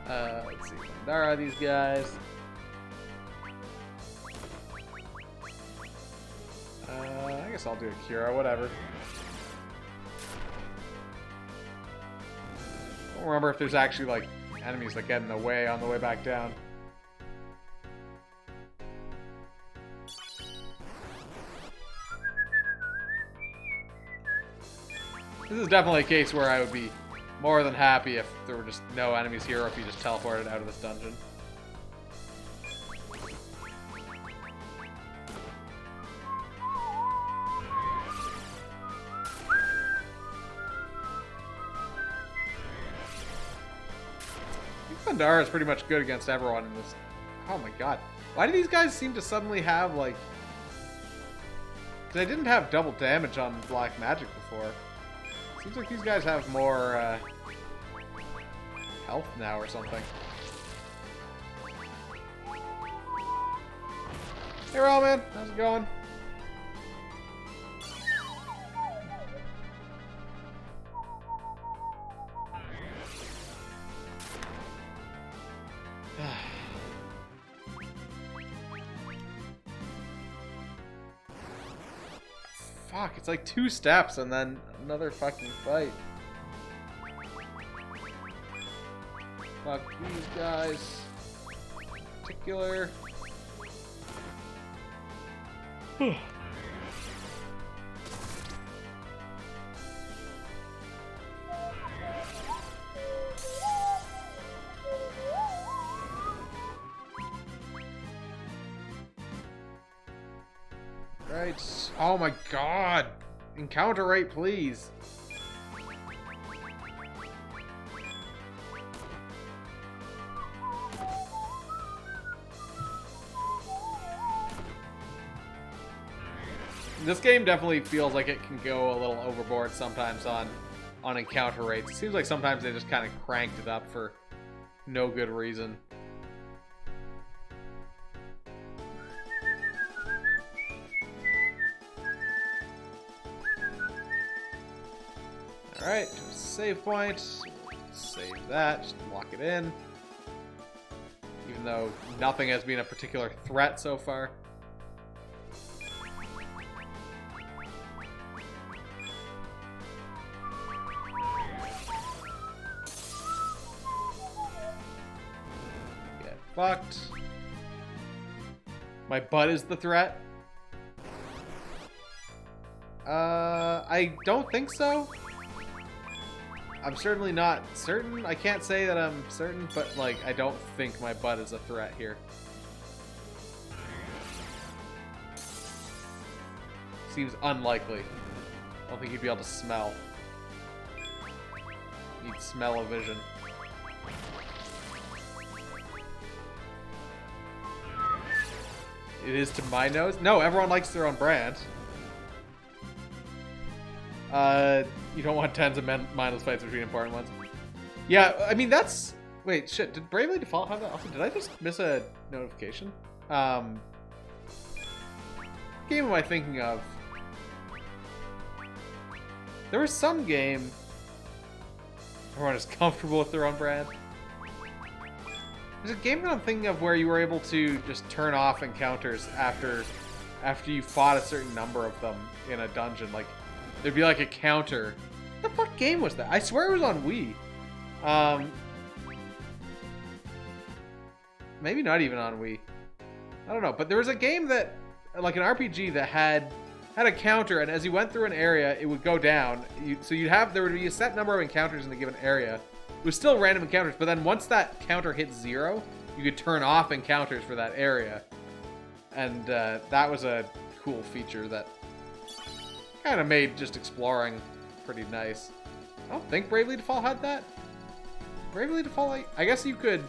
Let's see. Pandara, these guys. I guess I'll do a Kira, whatever. I don't remember if there's actually, like, enemies that get in the way on the way back down. This is definitely a case where I would be more than happy if there were just no enemies here or if you just teleported out of this dungeon. Pandara is pretty much good against everyone in this. Oh my god. Why do these guys seem to suddenly have, like... Because I didn't have double damage on Black Magic before. Seems like these guys have more, health now or something. Hey, Roman. How's it going? Fuck, it's like 2 steps and then another fucking fight. Fuck these guys. In particular. Right. Oh my god. Encounter rate, please. This game definitely feels like it can go a little overboard sometimes on encounter rates. It seems like sometimes they just kind of cranked it up for no good reason. Alright, to a save point. Save that, just lock it in. Even though nothing has been a particular threat so far. Get fucked. My butt is the threat? I don't think so. I'm certainly not certain. I can't say that I'm certain, but, like, I don't think my butt is a threat here. Seems unlikely. I don't think you'd be able to smell. Need smell-o-vision. It is to my nose? No, everyone likes their own brand. You don't want tens of mindless fights between important ones. Yeah, I mean, that's... Wait, shit, did Bravely Default have that? Also, did I just miss a notification? What game am I thinking of? There was some game... Everyone is comfortable with their own brand. There's a game that I'm thinking of where you were able to just turn off encounters after you fought a certain number of them in a dungeon. Like, there'd be like a counter. What the fuck game was that? I swear it was on Wii. Maybe not even on Wii. I don't know. But there was a game that, like an RPG that had a counter, and as you went through an area, it would go down. There would be a set number of encounters in a given area. It was still random encounters, but then once that counter hit 0, you could turn off encounters for that area. And that was a cool feature that kind of made just exploring pretty nice. I don't think Bravely Default had that. Bravely Default, I guess you could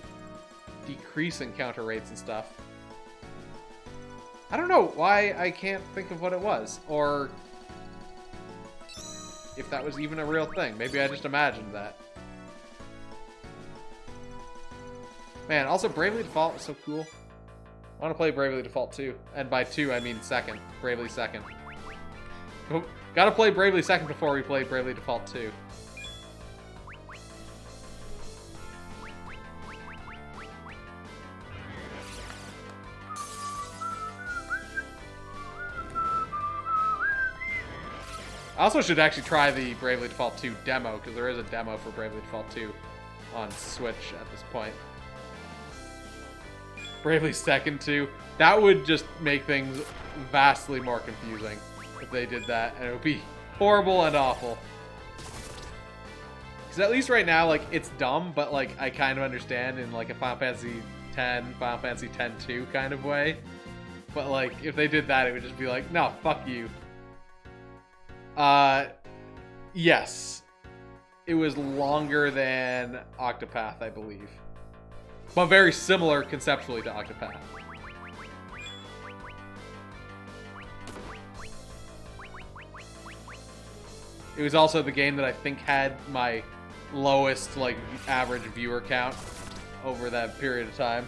decrease encounter rates and stuff. I don't know why I can't think of what it was, or if that was even a real thing. Maybe I just imagined that. Man, also Bravely Default was so cool. I want to play Bravely Default 2. And by 2, I mean second. Bravely second. Gotta play Bravely second before we play Bravely Default 2. I also should actually try the Bravely Default 2 demo, because there is a demo for Bravely Default 2 on Switch at this point. Bravely Second 2. That would just make things vastly more confusing if they did that, and it would be horrible and awful. Because at least right now, like, it's dumb, but, like, I kind of understand in, like, a Final Fantasy X, Final Fantasy X-2 kind of way. But, like, if they did that, it would just be like, no, fuck you. Yes. It was longer than Octopath, I believe. But very similar conceptually to Octopath. It was also the game that I think had my lowest, like, average viewer count over that period of time.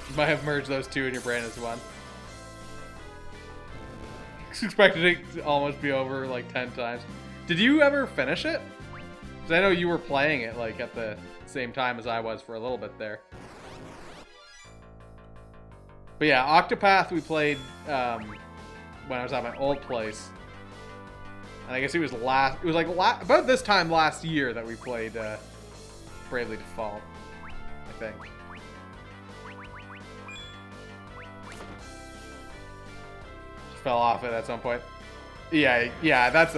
You might have merged those two in your brain as one. Expected it to almost be over like 10 times. Did you ever finish it? Because I know you were playing it like at the same time as I was for a little bit there. But yeah, Octopath we played when I was at my old place. And I guess it was like about this time last year that we played Bravely Default, I think. Fell off it at some point. Yeah,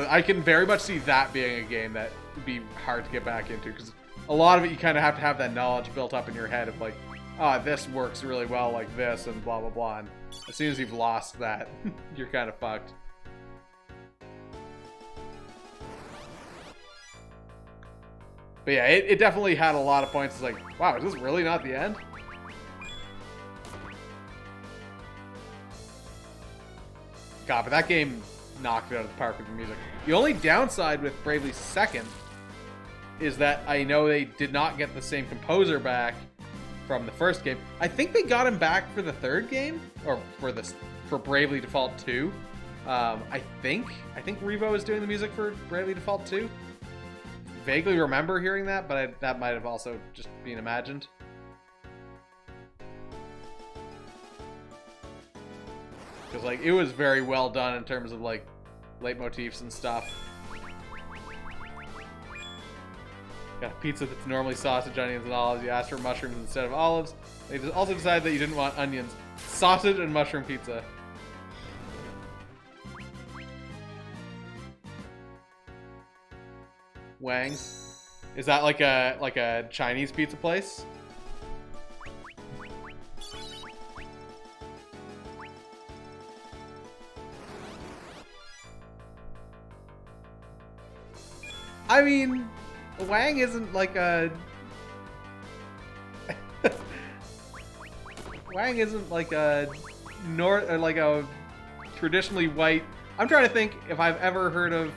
I can very much see that being a game that would be hard to get back into, because a lot of it you kind of have to have that knowledge built up in your head of like, oh, this works really well like this and blah blah blah, and as soon as you've lost that, you're kind of fucked. But yeah, it definitely had a lot of points. It's like, wow, is this really not the end? God, but that game knocked it out of the park with the music. The only downside with Bravely Second is that I know they did not get the same composer back from the first game. I think they got him back for the third game, or for Bravely Default 2. I think Revo is doing the music for Bravely Default 2. Vaguely remember hearing that, but that might have also just been imagined. Because, like, it was very well done in terms of, like, leitmotifs and stuff. Got a pizza that's normally sausage, onions, and olives. You asked for mushrooms instead of olives. They also decided that you didn't want onions. Sausage and mushroom pizza. Wang's. Is that like a Chinese pizza place? I mean, Wang isn't like a... Wang isn't like a traditionally white... I'm trying to think if I've ever heard of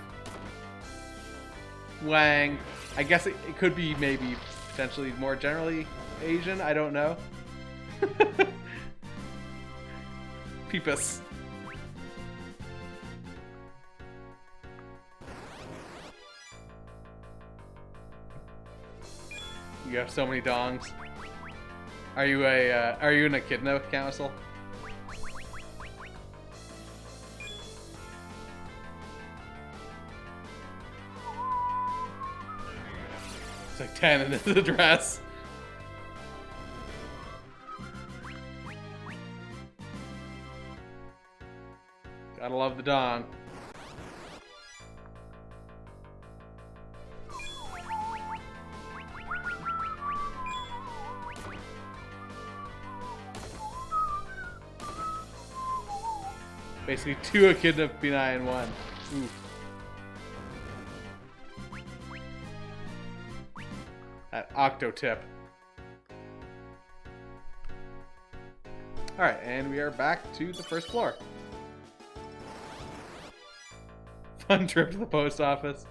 Wang. I guess it could be maybe potentially more generally Asian. I don't know. Peepus. You have so many dongs. Are you an Echidna council? It's like 10 in his address. Gotta love the dong. Basically 2 Echidna Peni in 1. Oof. That Octotip. Alright, and we are back to the first floor. Fun trip to the post office.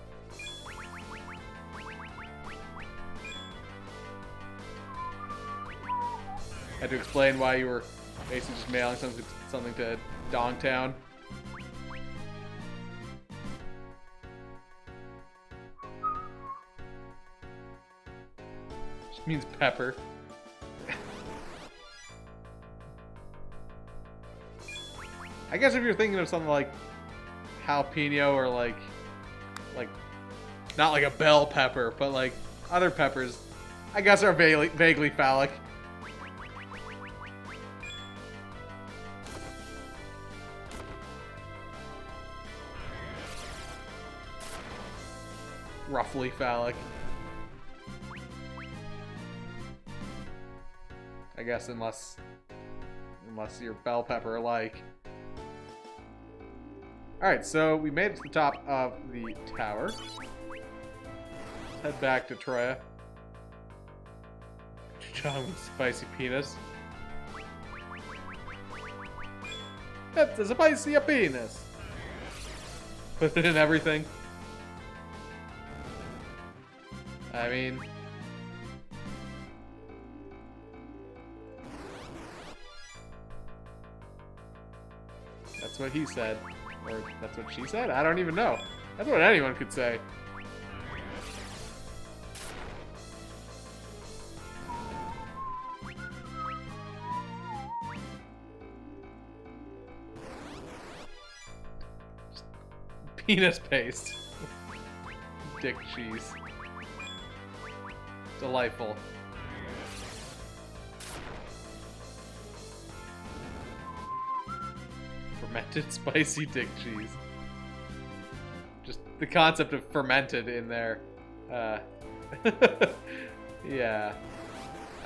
Had to explain why you were basically just mailing something to Dongtown. Just means pepper. I guess if you're thinking of something like jalapeno or like not like a bell pepper, but like other peppers, I guess are vaguely phallic. Roughly phallic. I guess unless you're bell pepper like. Alright, so we made it to the top of the tower. Let's head back to Troya. Chong with spicy penis. That's a spicy penis. Put it in everything. I mean... that's what he said. Or that's what she said? I don't even know. That's what anyone could say. Penis paste. Dick cheese. Delightful. Fermented spicy dick cheese. Just the concept of fermented in there. Yeah.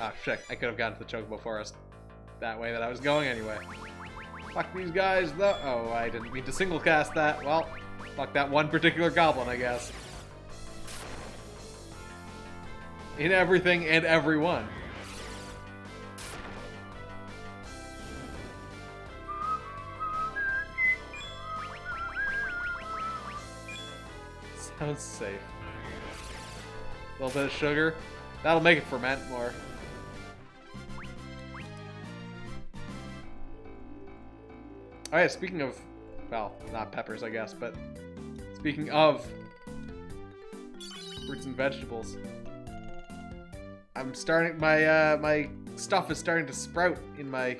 Oh shit, I could have gotten to the Chocobo Forest that way that I was going anyway. Fuck these guys though. Oh, I didn't mean to single cast that. Well, fuck that one particular goblin, I guess. In everything and everyone. Sounds safe. A little bit of sugar. That'll make it ferment more. Oh yeah, speaking of, well, not peppers, I guess, but speaking of fruits and vegetables, I'm starting, my stuff is starting to sprout in my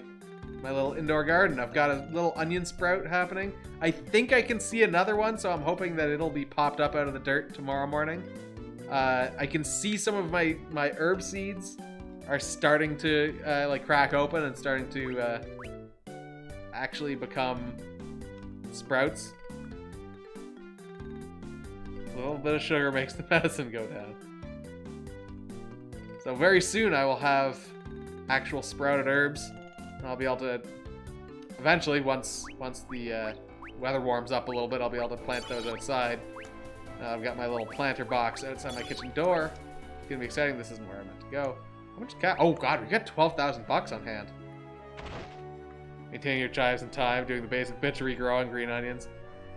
little indoor garden. I've got a little onion sprout happening. I think I can see another one, so I'm hoping that it'll be popped up out of the dirt tomorrow morning. I can see some of my herb seeds are starting to like crack open and starting to actually become sprouts. A little bit of sugar makes the medicine go down. So very soon I will have actual sprouted herbs. And I'll be able to, eventually, once the weather warms up a little bit, I'll be able to plant those outside. I've got my little planter box outside my kitchen door. It's gonna be exciting. This isn't where I meant to go. How much cash? Oh god, we got 12,000 bucks on hand. Maintaining your chives in time, doing the basic bit to regrowing green onions.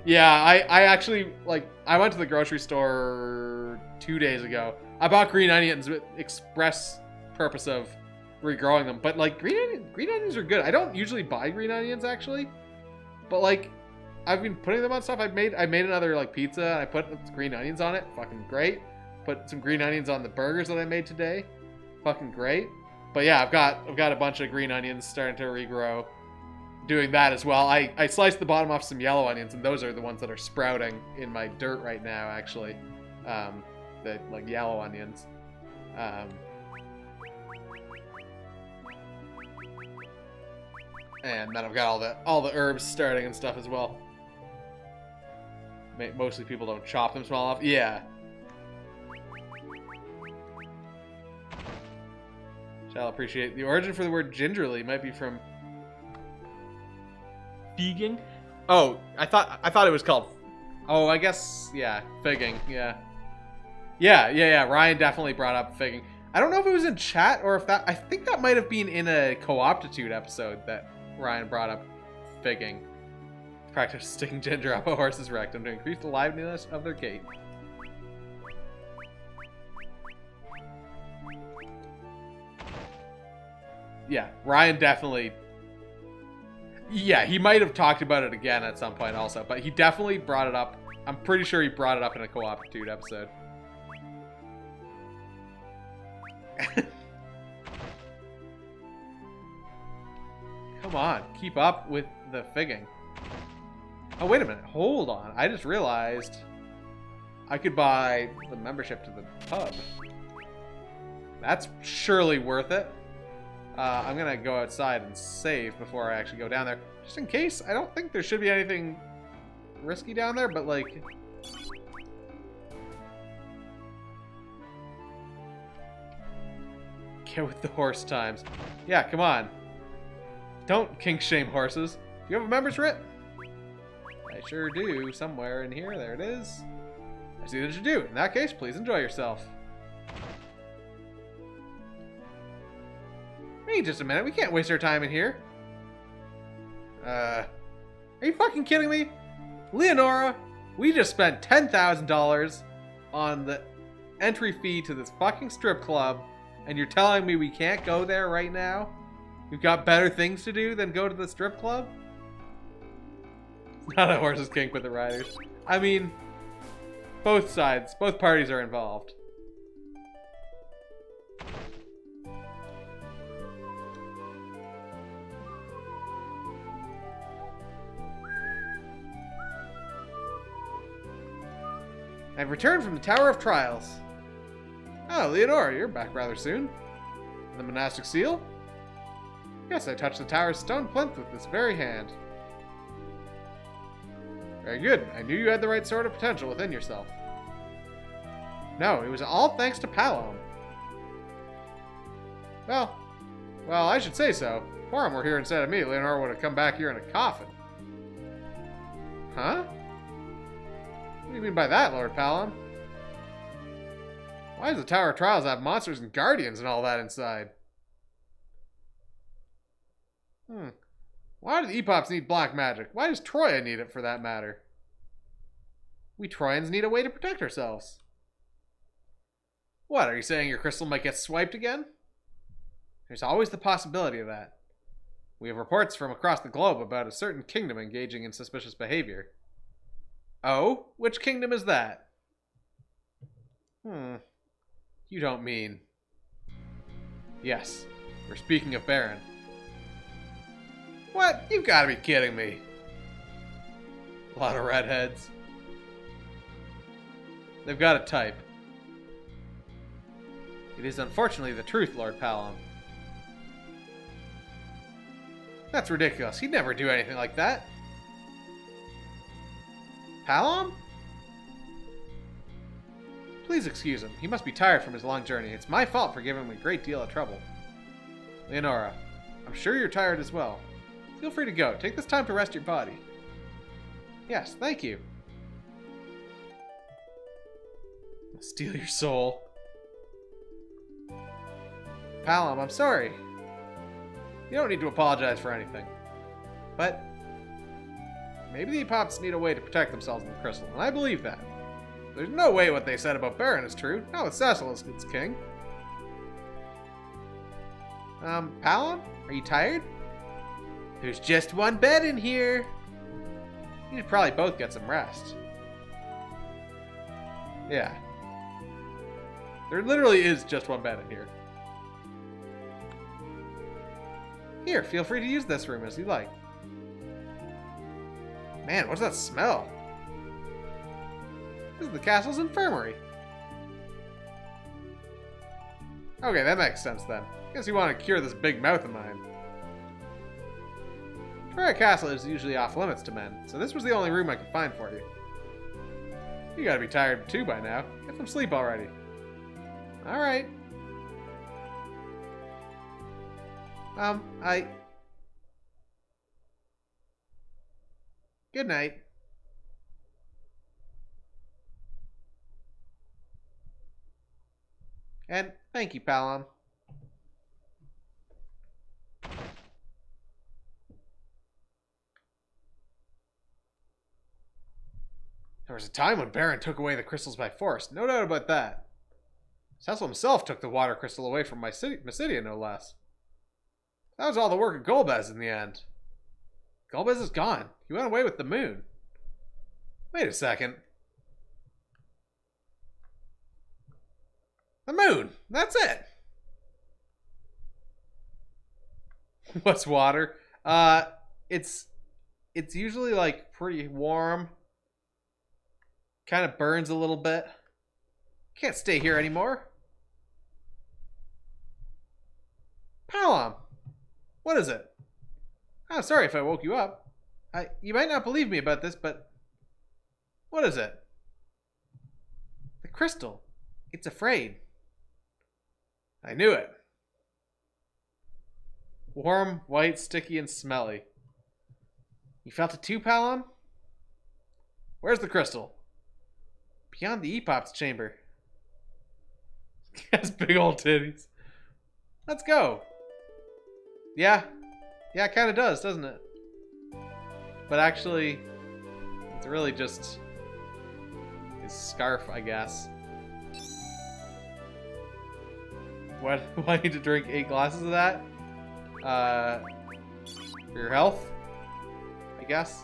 Yeah, I actually, like, I went to the grocery store 2 days ago. I bought green onions with express purpose of regrowing them, but like green onions are good. I don't usually buy green onions actually, but like I've been putting them on stuff. I made another like pizza and I put green onions on it. Fucking great. Put some green onions on the burgers that I made today. Fucking great. But yeah, I've got a bunch of green onions starting to regrow. Doing that as well. I sliced the bottom off some yellow onions, and those are the ones that are sprouting in my dirt right now actually. The like yellow onions. And then I've got all the herbs starting and stuff as well. Mostly people don't chop them small enough. Yeah. Shall appreciate the origin for the word gingerly might be from vegan. Oh, I thought it was called... Oh, I guess, yeah, figging, yeah. Yeah, Ryan definitely brought up figging. I don't know if it was in chat or if that... I think that might have been in a Co-optitude episode that Ryan brought up figging. Practice sticking ginger up a horse's rectum to increase the liveliness of their gait. Yeah, Ryan definitely... Yeah, he might have talked about it again at some point also, but he definitely brought it up. I'm pretty sure he brought it up in a Co-optitude episode. Come on, keep up with the figging. Oh, wait a minute. Hold on. I just realized I could buy the membership to the pub. That's surely worth it. I'm going to go outside and save before I actually go down there. Just in case. I don't think there should be anything risky down there, but like... Get with the horse times. Yeah, come on. Don't kink shame horses. Do you have a member's writ? I sure do. Somewhere in here. There it is. I see that you do. In that case, please enjoy yourself. Wait just a minute. We can't waste our time in here. Are you fucking kidding me? Leonora, we just spent $10,000 on the entry fee to this fucking strip club, and you're telling me we can't go there right now? We've got better things to do than go to the strip club? It's not a horse's kink with the riders. I mean, both sides, both parties are involved. I've returned from the Tower of Trials. Oh, Leonora, you're back rather soon. The monastic seal? Yes, I touched the tower's stone plinth with this very hand. Very good. I knew you had the right sort of potential within yourself. No, it was all thanks to Palom. Well, I should say so. If Porum were here instead of me, Leonora would have come back here in a coffin. Huh? What do you mean by that, Lord Palom? Why does the Tower of Trials have monsters and guardians and all that inside? Why do the Epops need black magic? Why does Troya need it, for that matter? We Troyans need a way to protect ourselves. What, are you saying your crystal might get swiped again? There's always the possibility of that. We have reports from across the globe about a certain kingdom engaging in suspicious behavior. Oh? Which kingdom is that? You don't mean... Yes, we're speaking of Baron. What? You've got to be kidding me. A lot of redheads. They've got a type. It is unfortunately the truth, Lord Palom. That's ridiculous. He'd never do anything like that. Palom? Please excuse him. He must be tired from his long journey. It's my fault for giving him a great deal of trouble. Leonora, I'm sure you're tired as well. Feel free to go. Take this time to rest your body. Yes, thank you. I'll steal your soul. Palom, I'm sorry. You don't need to apologize for anything. But maybe the Epops need a way to protect themselves in the crystal, and I believe that. There's no way what they said about Baron is true. Not with Cecil as its king. Palom? Are you tired? There's just one bed in here. You should probably both get some rest. Yeah. There literally is just one bed in here. Here, feel free to use this room as you like. Man, what's that smell? This is the castle's infirmary. Okay, that makes sense then. Guess you want to cure this big mouth of mine. Troya Castle is usually off limits to men, so this was the only room I could find for you. You gotta be tired too by now. Get some sleep already. Alright. Good night. And thank you, Palom. There was a time when Baron took away the crystals by force. No doubt about that. Cecil himself took the water crystal away from Mysidia, no less. That was all the work of Golbez in the end. Golbez is gone. He went away with the moon. Wait a second. The moon. That's it. What's water? It's usually like pretty warm. Kind of burns a little bit. Can't stay here anymore. Palom, what is it? I'm sorry if I woke you up. You might not believe me about this, but what is it? The crystal. It's afraid. I knew it. Warm, white, sticky, and smelly. You felt it too, Palom? Where's the crystal? Beyond the Epop's chamber. Has big old titties. Let's go. Yeah. Yeah, it kind of does, doesn't it? But actually, it's really just his scarf, I guess. What? Why need to drink 8 glasses of that? For your health, I guess.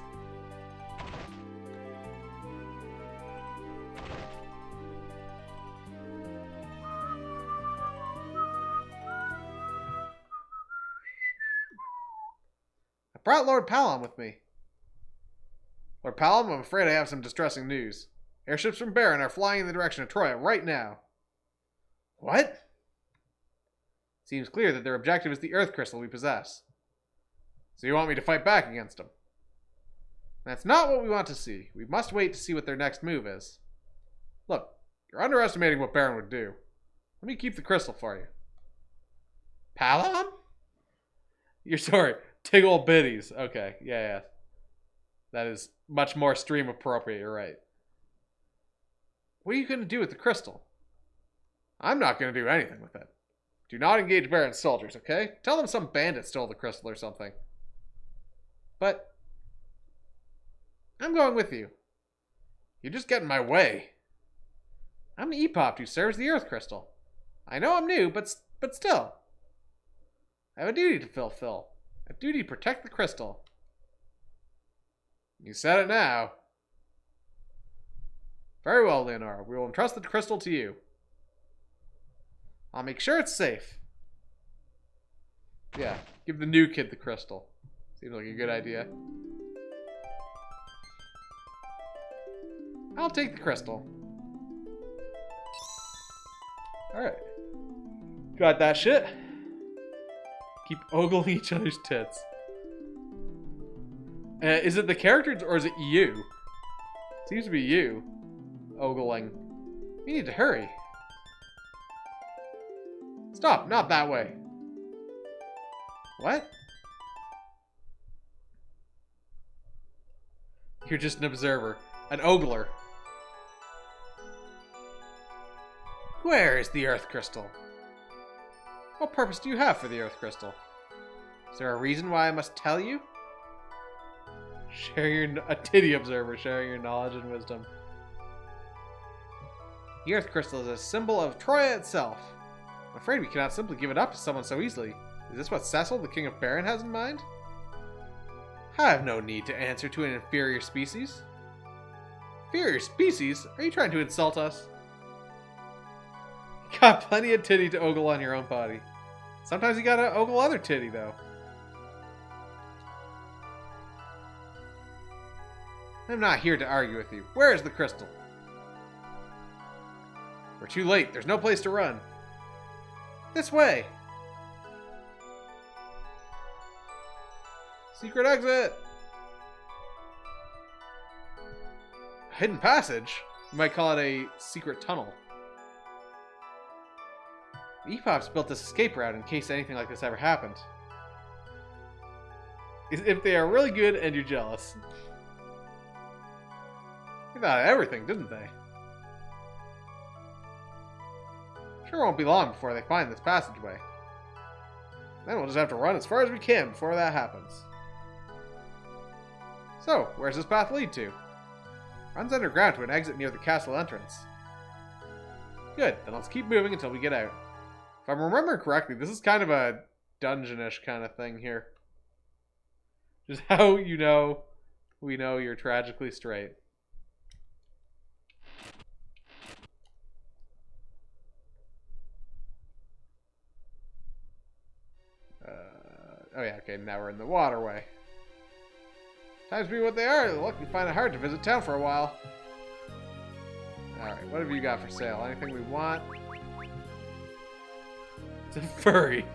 I brought Lord Palom with me. Lord Palom, I'm afraid I have some distressing news. Airships from Baron are flying in the direction of Troya right now. What? Seems clear that their objective is the Earth Crystal we possess. So you want me to fight back against them? That's not what we want to see. We must wait to see what their next move is. Look, you're underestimating what Baron would do. Let me keep the crystal for you. Palom? You're sorry. Tiggle Biddies. Okay, yeah. That is much more stream appropriate, you're right. What are you going to do with the crystal? I'm not going to do anything with it. Do not engage Baron's soldiers, okay? Tell them some bandit stole the crystal or something. But I'm going with you. You just get in my way. I'm the Epop who serves the Earth Crystal. I know I'm new, but still. I have a duty to fulfill. A duty to protect the crystal. You said it now. Very well, Leonora. We will entrust the crystal to you. I'll make sure it's safe. Yeah, give the new kid the crystal. Seems like a good idea. I'll take the crystal. Alright. Got that shit. Keep ogling each other's tits. Is it the characters or is it you? Seems to be you. Ogling. We need to hurry. Stop, not that way. What? You're just an observer. An ogler. Where is the Earth Crystal? What purpose do you have for the Earth Crystal? Is there a reason why I must tell you? A titty observer sharing your knowledge and wisdom. The Earth Crystal is a symbol of Troya itself. I'm afraid we cannot simply give it up to someone so easily. Is this what Cecil, the King of Baron, has in mind? I have no need to answer to an inferior species. Inferior species? Are you trying to insult us? You got plenty of titty to ogle on your own body. Sometimes you gotta ogle other titty, though. I'm not here to argue with you. Where is the crystal? We're too late. There's no place to run. This way. Secret exit. A hidden passage? You might call it a secret tunnel. The Epop's built this escape route in case anything like this ever happened. If they are really good and you're jealous. They thought of everything, didn't they? Sure won't be long before they find this passageway. Then we'll just have to run as far as we can before that happens. So, where's this path lead to? Runs underground to an exit near the castle entrance. Good, then let's keep moving until we get out. If I'm remembering correctly, this is kind of a dungeon-ish kind of thing here. Just how we know you're tragically straight. Oh yeah, okay, now we're in the waterway. Times be what they are, look, we find it hard to visit town for a while. Alright, what have you got for sale? Anything we want? It's a furry.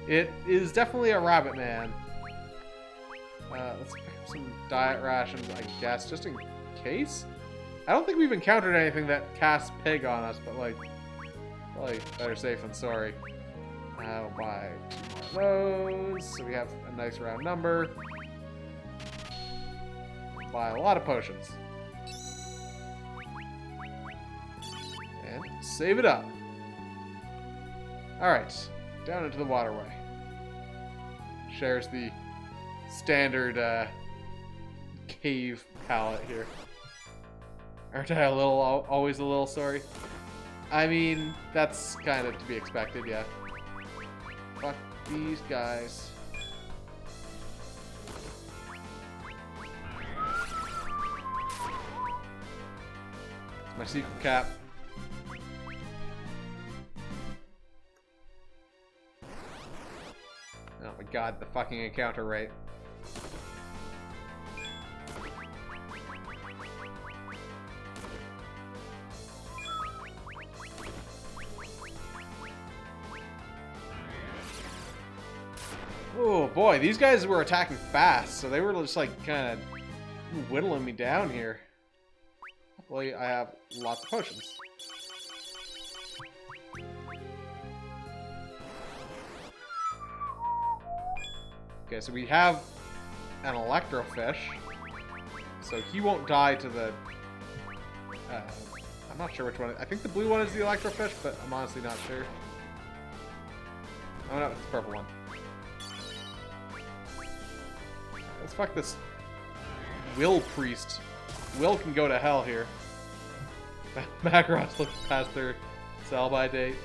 It is definitely a rabbit man. Let's pick up some diet rations, I guess, just in case? I don't think we've encountered anything that casts pig on us, but like, probably better safe than sorry. I'll buy 2 more of those, so we have a nice round number. Buy a lot of potions. And save it up. Alright, down into the waterway. Shares the standard cave palette here. Aren't I always a little sorry? I mean, that's kind of to be expected, yeah. Fuck these guys. It's my secret cap. Oh my god, the fucking encounter rate. Oh boy, these guys were attacking fast, so they were just like kind of whittling me down here. Hopefully I have lots of potions. Okay, so we have an electrofish, so he won't die to the... I'm not sure which one. I think the blue one is the electrofish, but I'm honestly not sure. Oh no, it's the purple one. Let's fuck this Will priest. Will can go to hell here. Macross looked past their sell-by date.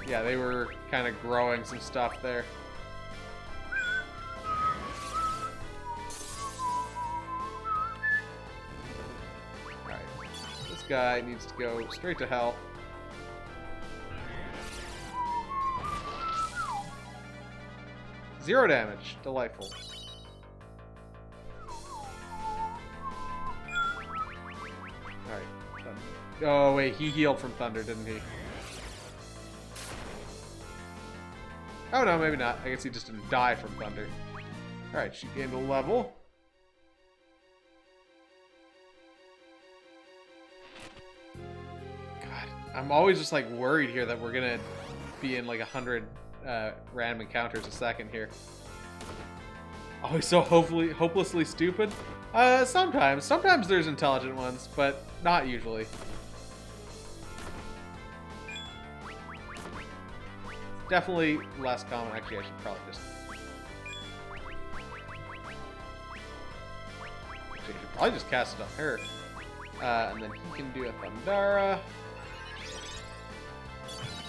Yeah, they were kind of growing some stuff there. Alright. This guy needs to go straight to hell. Zero damage. Delightful. Alright. Oh, wait. He healed from thunder, didn't he? Oh, no, maybe not. I guess he just didn't die from thunder. Alright, she gained a level. God, I'm always just, like, worried here that we're gonna be in, like, 100... random encounters a second here. Always so hopelessly stupid. Sometimes there's intelligent ones, but not usually. Definitely less common. Actually, I should probably just. Actually, I should probably just cast it on her, and then he can do a Thundara.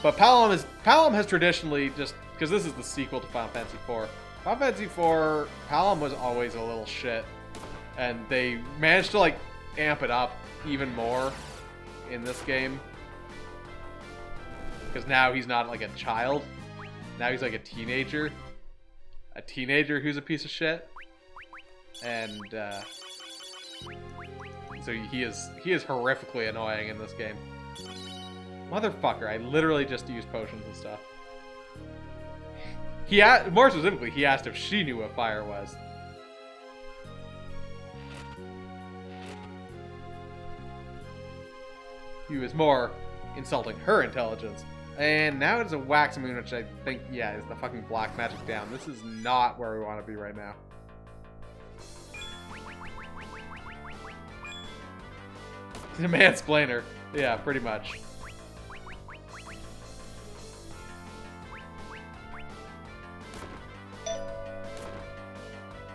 But Palom has traditionally, just because this is the sequel to Final Fantasy IV. Final Fantasy IV, Palom was always a little shit, and they managed to like amp it up even more in this game. Because now he's not like a child. Now he's like a teenager. A teenager who's a piece of shit. And so he is horrifically annoying in this game. Motherfucker, I literally just used potions and stuff. More specifically, he asked if she knew what fire was. He was more insulting her intelligence. And now it's a wax moon, which I think, yeah, is the fucking black magic down. This is not where we want to be right now. The mansplainer. Yeah, pretty much.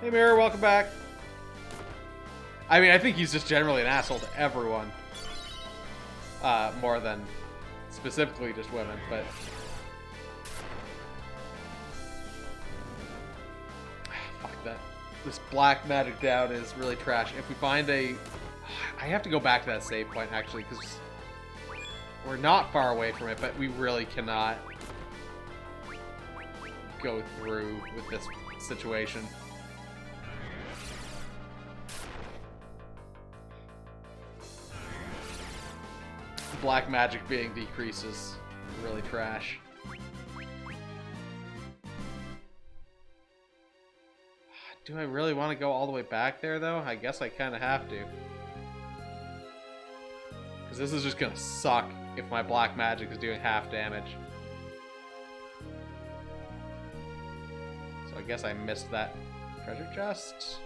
Hey Mirror, welcome back. I mean, I think he's just generally an asshole to everyone. More than specifically just women, but... Fuck that. This black magic down is really trash. If we find a... I have to go back to that save point, actually, because we're not far away from it, but we really cannot go through with this situation. Black magic being decreased is really trash. Do I really want to go all the way back there, though? I guess I kind of have to. Because this is just going to suck if my black magic is doing half damage. So I guess I missed that treasure chest.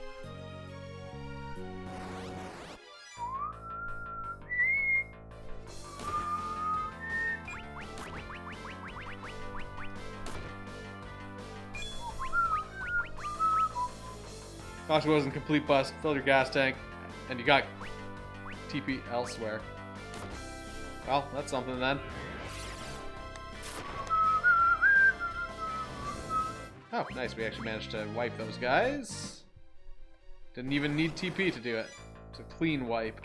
Caution wasn't complete bust. Filled your gas tank, and you got TP elsewhere. Well, that's something then. Oh, nice. We actually managed to wipe those guys. Didn't even need TP to do it. It's a clean wipe.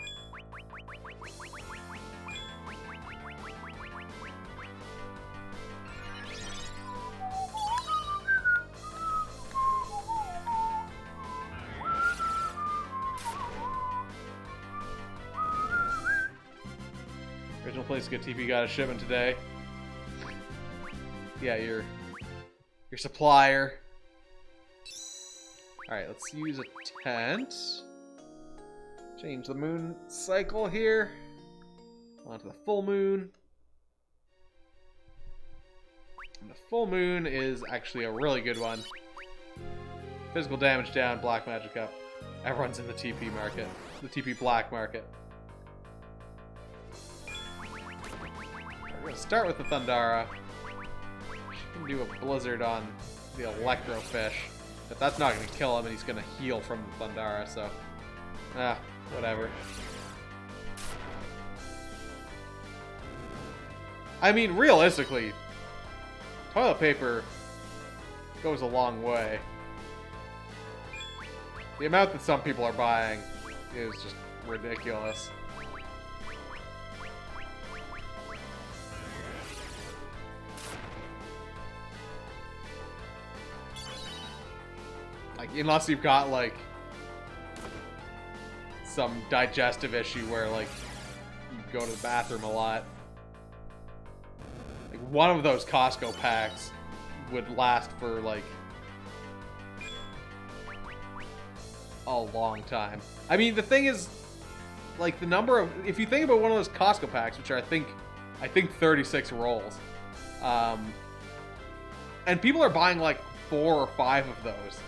Original place to get TP got a shipment today. Yeah, your supplier. Alright, let's use a tent. Change the moon cycle here. Onto the full moon. And the full moon is actually a really good one. Physical damage down, black magic up. Everyone's in the TP market. The TP black market. We're gonna start with the Thundara. She can do a blizzard on the Electro Fish. But that's not gonna kill him, and he's gonna heal from the Thundara, so... whatever. I mean, realistically, toilet paper goes a long way. The amount that some people are buying is just ridiculous. Like, unless you've got, like, some digestive issue where, like, you go to the bathroom a lot. Like, one of those Costco packs would last for, like, a long time. I mean, the thing is, like, the number of... If you think about one of those Costco packs, which are, I think 36 rolls, and people are buying, like, 4 or 5 of those.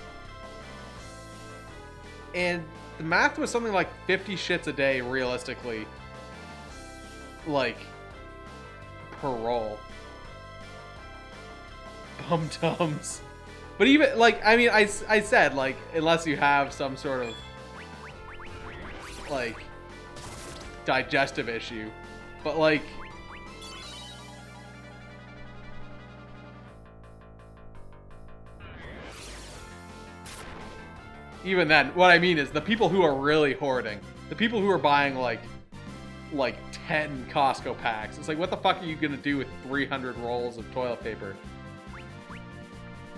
And the math was something like 50 shits a day, realistically, like, per roll. Bum-tums. But even, like, I mean, I said, like, unless you have some sort of, like, digestive issue. But, like... Even then, what I mean is the people who are really hoarding, the people who are buying like 10 Costco packs, it's like, what the fuck are you gonna do with 300 rolls of toilet paper?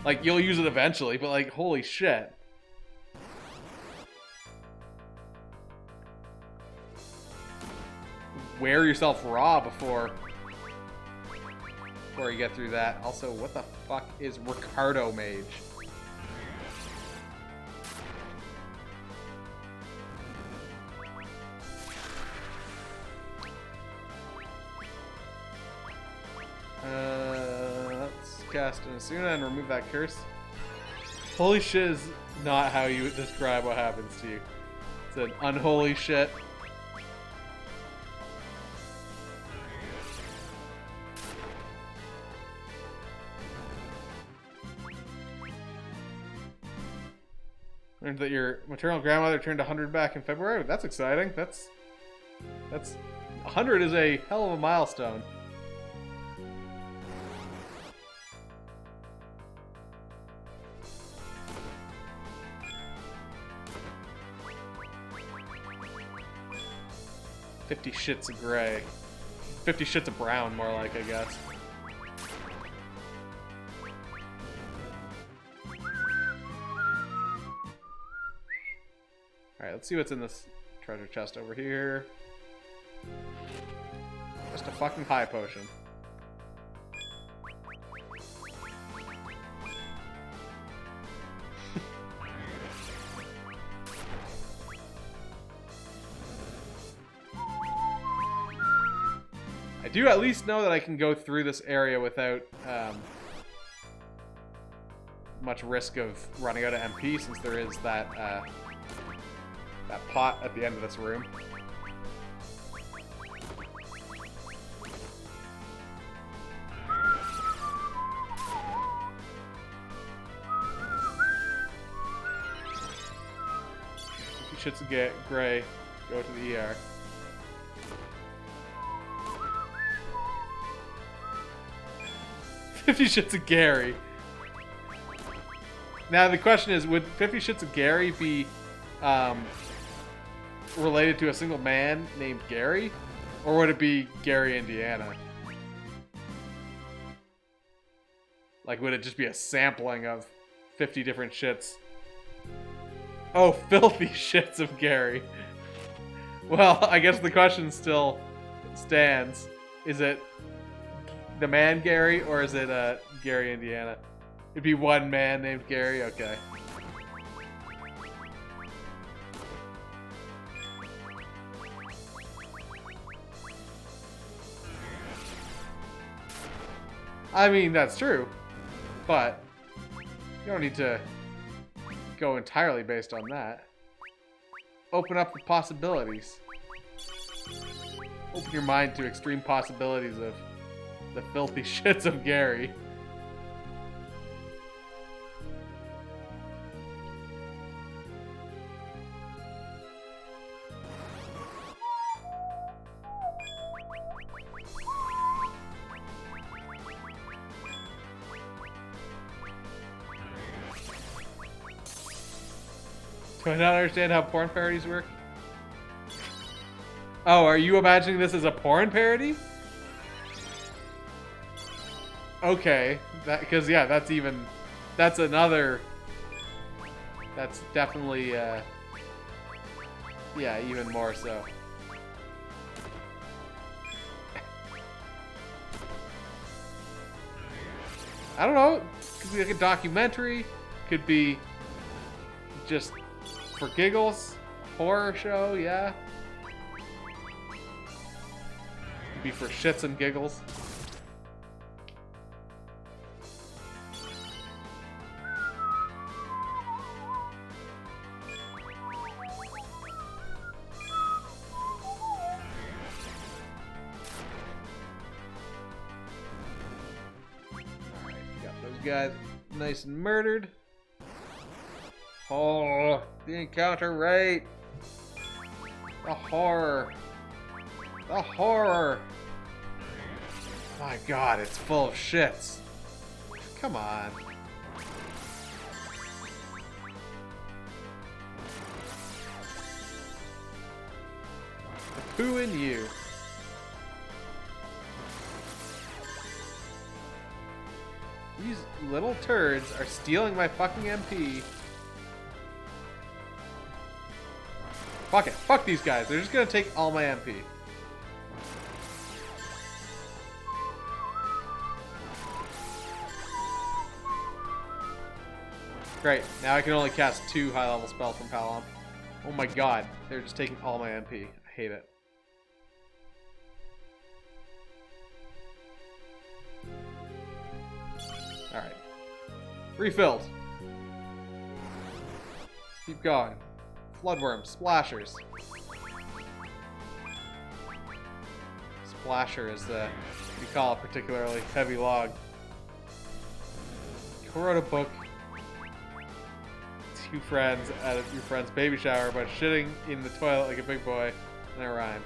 Like, you'll use it eventually, but like, holy shit. Wear yourself raw before you get through that. Also, what the fuck is Ricardo Mage? Let's cast an Asuna and remove that curse. Holy shit is not how you would describe what happens to you. It's an unholy shit. Learned that your maternal grandmother turned 100 back in February. That's exciting. That's 100 is a hell of a milestone. $50 shits of gray. 50 shits of brown, more like, I guess. Alright, let's see what's in this treasure chest over here. Just a fucking high potion. I do at least know that I can go through this area without much risk of running out of MP, since there is that that pot at the end of this room. If you should get gray, go to the ER. $50 shits of Gary. Now the question is, would 50 shits of Gary be related to a single man named Gary? Or would it be Gary, Indiana? Like, would it just be a sampling of 50 different shits? Oh, filthy shits of Gary. Well, I guess the question still stands. Is it the man Gary, or is it Gary, Indiana? It'd be one man named Gary? Okay. I mean, that's true, but you don't need to go entirely based on that. Open up the possibilities. Open your mind to extreme possibilities of the filthy shits of Gary. Do I not understand how porn parodies work? Oh, are you imagining this as a porn parody? Okay, because yeah, that's another, that's definitely, yeah, even more so. I don't know, could be like a documentary, could be just for giggles, horror show, yeah. Could be for shits and giggles. Guys nice and murdered. Oh, the encounter rate. The horror. The horror. My god, it's full of shits. Come on. The poo in you. These little turds are stealing my fucking MP. Fuck it. Fuck these guys. They're just gonna take all my MP. Great. Now I can only cast 2 high-level spells from Palom. Oh my god. They're just taking all my MP. I hate it. Alright. Refilled. Keep going. Floodworms. Splashers. Splasher is what we call a particularly heavy log. Corota book. two friends at your friend's baby shower by shitting in the toilet like a big boy, and it rhymed.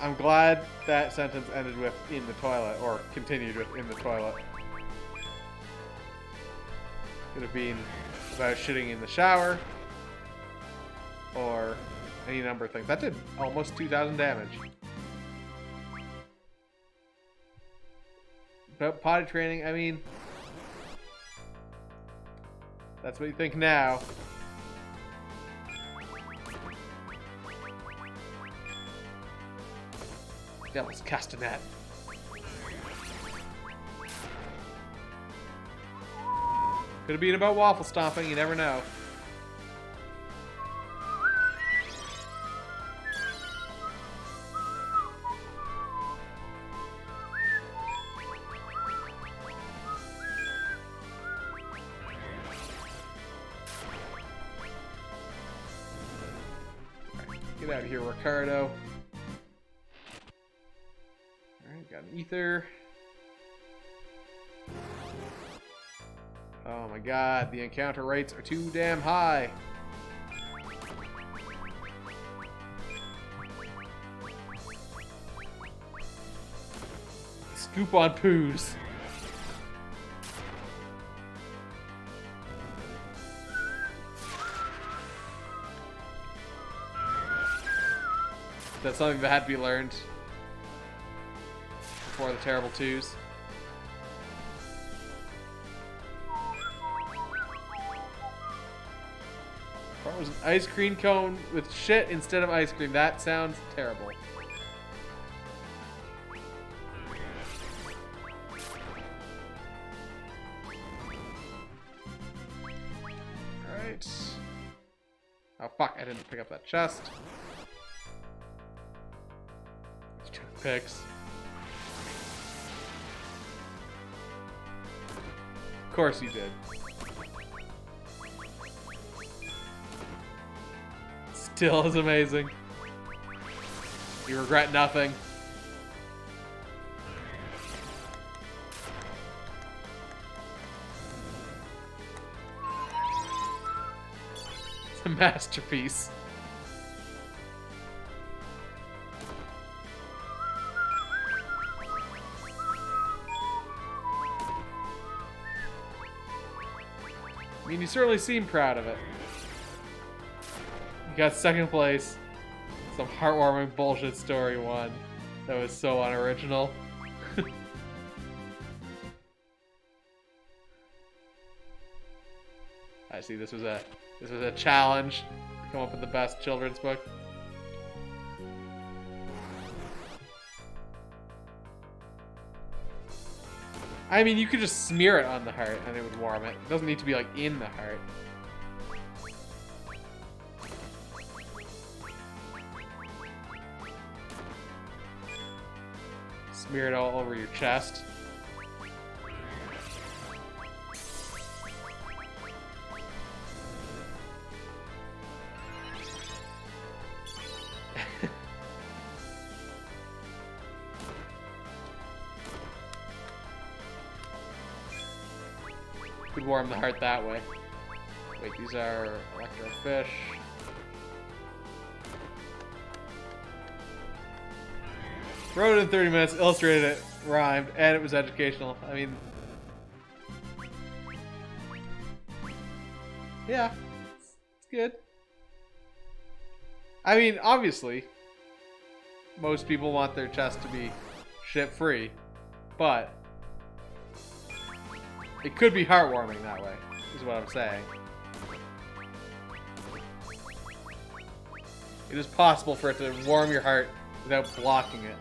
I'm glad that sentence ended with in the toilet, or continued with in the toilet. Could have been about shitting in the shower, or any number of things. That did almost 2,000 damage. About potty training, I mean, that's what you think now. Devil's castanet. Could have been about waffle stomping, you never know. Get out of here, Ricardo. Alright, got an ether. Oh my god, the encounter rates are too damn high. Scoop on poos. That's something that had to be learned before the terrible twos. What was an ice cream cone with shit instead of ice cream? That sounds terrible. Alright. Oh fuck, I didn't pick up that chest. Picks. Of course you did. Still is amazing. You regret nothing. It's a masterpiece. I mean, you certainly seem proud of it. You got second place. Some heartwarming bullshit story won. That was so unoriginal. I see. This was a challenge to come up with the best children's book. I mean, you could just smear it on the heart and it would warm it. It doesn't need to be like in the heart. Smear it all over your chest. Could warm the heart that way. Wait, these are electro fish. Wrote it in 30 minutes, illustrated it, rhymed, and it was educational. I mean, yeah, it's good. I mean, obviously, most people want their chest to be shit-free, but it could be heartwarming that way, is what I'm saying. It is possible for it to warm your heart without blocking it.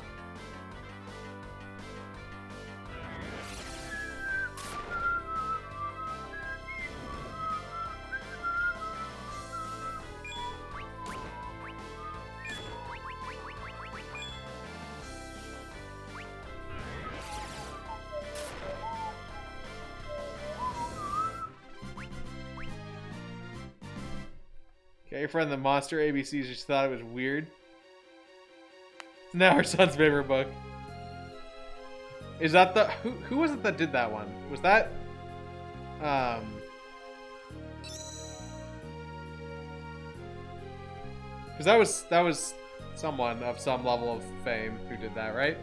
Okay, your friend the Monster ABCs just thought it was weird. It's now her son's favorite book. Is that the... Who was it that did that one? Was that... Because that was someone of some level of fame who did that, right?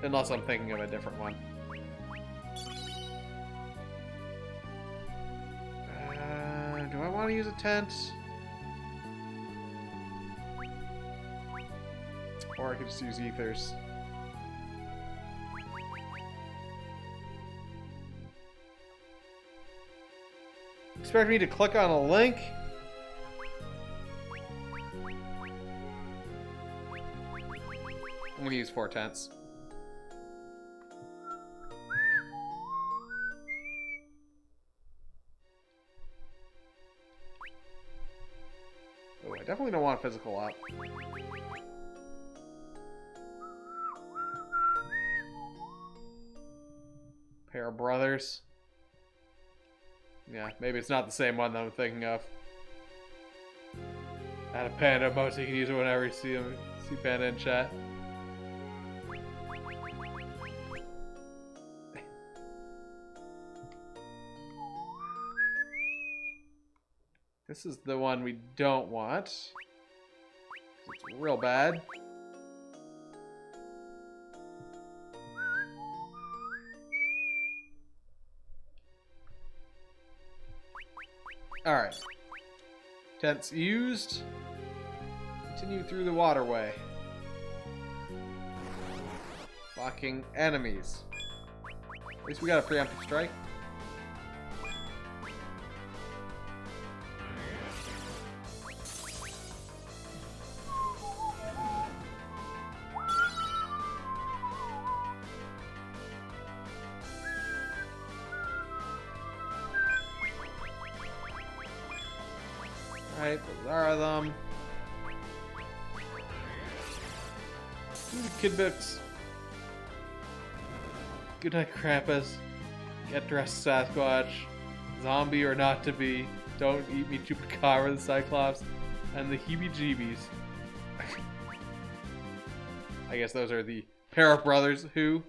Unless I'm thinking of a different one. Do I want to use a tent? Or I could just use ethers. Expect me to click on a link? I'm gonna use 4 tents. Oh, I definitely don't want physical up. Pair of brothers. Yeah, maybe it's not the same one that I'm thinking of. Add a panda emote so you can use it whenever you see him. See panda in chat. This is the one we don't want. It's real bad. Alright. Tents used. Continue through the waterway. Blocking enemies. At least we got a preemptive strike. Alright, those are them. Kid books. Good night, Krampus. Get dressed, Sasquatch. Zombie or not to be. Don't eat me, Chupacabra, the Cyclops, and the heebie-jeebies. I guess those are the pair of brothers who.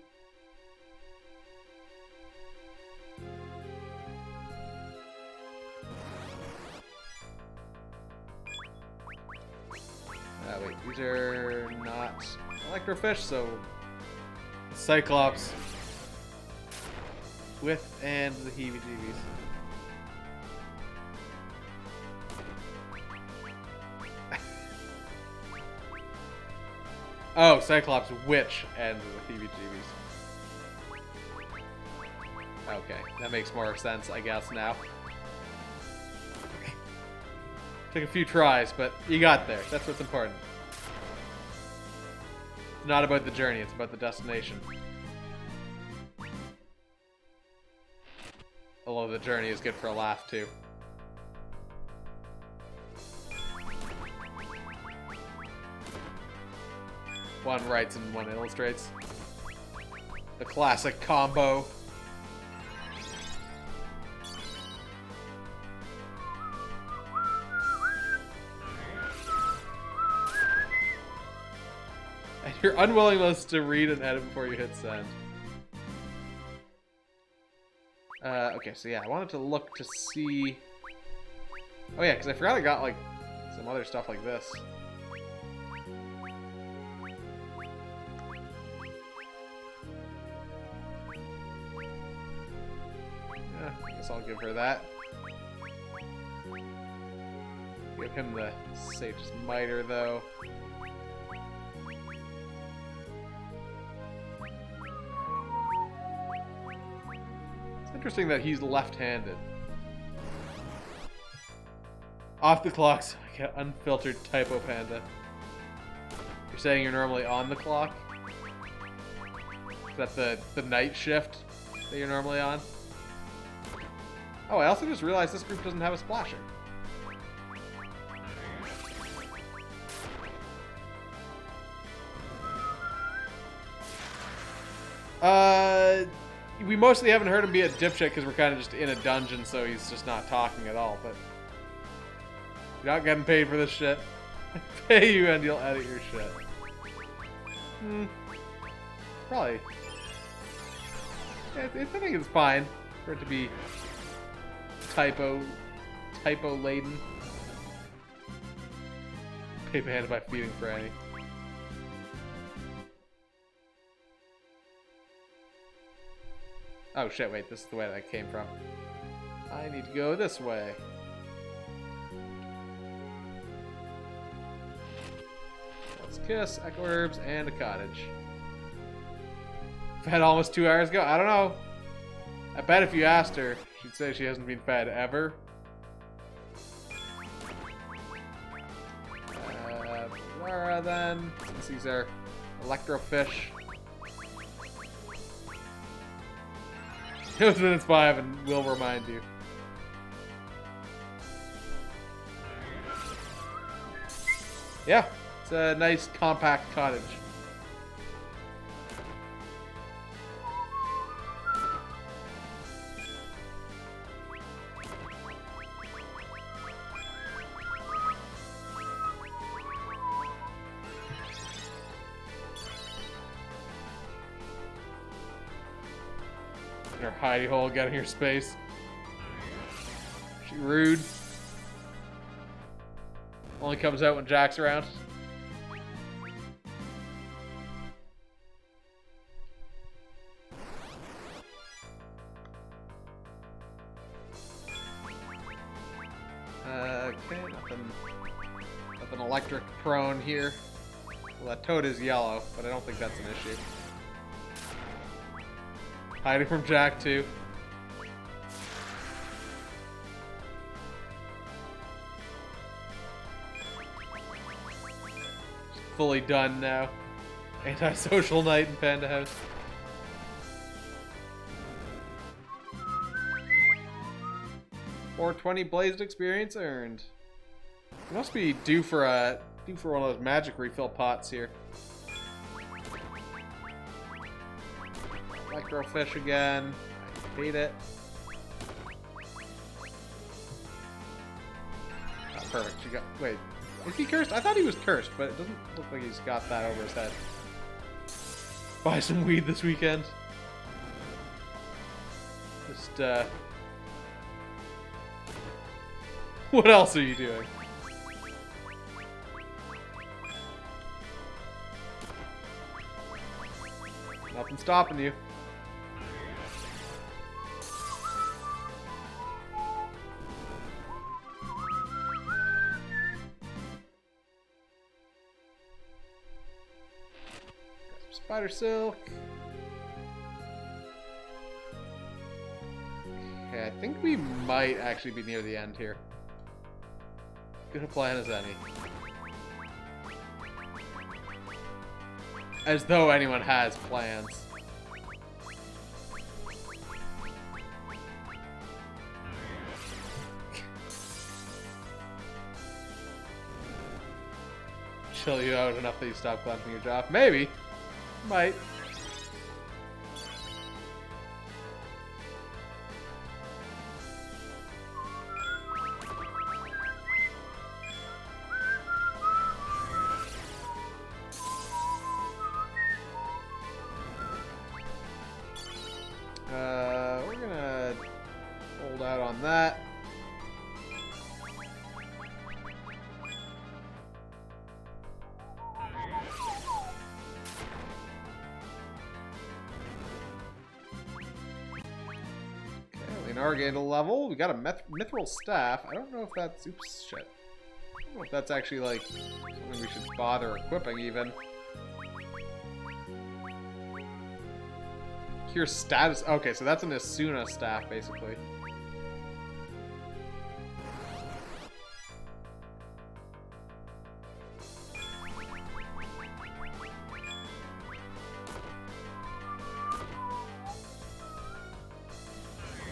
Wait, these are not electrofish, so Cyclops with and the heebie-jeebies. Oh, Cyclops witch and the heebie-jeebies. Okay, that makes more sense, I guess, now. Took a few tries, but you got there. That's what's important. It's not about the journey, it's about the destination. Although the journey is good for a laugh, too. One writes and one illustrates. The classic combo. And your unwillingness to read and edit before you hit send. Okay, so yeah, I wanted to look to see... Oh yeah, because I forgot I got, like, some other stuff like this. Yeah, I guess I'll give her that. Give him the Sage's Miter, though. Interesting that he's left-handed. Off the clock, so I get unfiltered typo panda. You're saying you're normally on the clock? Is that the night shift that you're normally on? Oh, I also just realized this group doesn't have a splasher. We mostly haven't heard him be a dipshit because we're kind of just in a dungeon, so he's just not talking at all, but... You're not getting paid for this shit. I pay you and you'll edit your shit. Probably I think it's fine for it to be typo laden. Paper handed by feeding Franny. Oh shit, wait, this is the way that came from. I need to go this way. Let's kiss, echo herbs, and a cottage. Fed almost 2 hours ago? I don't know. I bet if you asked her, she'd say she hasn't been fed ever. Lara then. Since these are electrofish. It was minutes 5 and we'll remind you. Yeah, it's a nice compact cottage. In her hidey hole, getting her space. She rude. Only comes out when Jack's around. Okay, nothing electric prone here. Well, that toad is yellow, but I don't think that's an issue. Hiding from Jack, too. Fully done now. Antisocial night in Panda House. $420 blazed experience earned. You must be due for one of those magic refill pots here. Electrofish again. I hate it. Oh, perfect. She got. Wait. Is he cursed? I thought he was cursed, but it doesn't look like he's got that over his head. Buy some weed this weekend. Just, what else are you doing? Nothing stopping you. Spider silk. Okay, I think we might actually be near the end here. Good a plan as any. As though anyone has plans. Chill you out enough that you stop clenching your jaw. Maybe. Might. We're gonna hold out on that. Gained a level. We got a mithril staff. I don't know if that's... Oops, shit. I don't know if that's actually, like, something we should bother equipping, even. Cure status... Okay, so that's an Asuna staff, basically.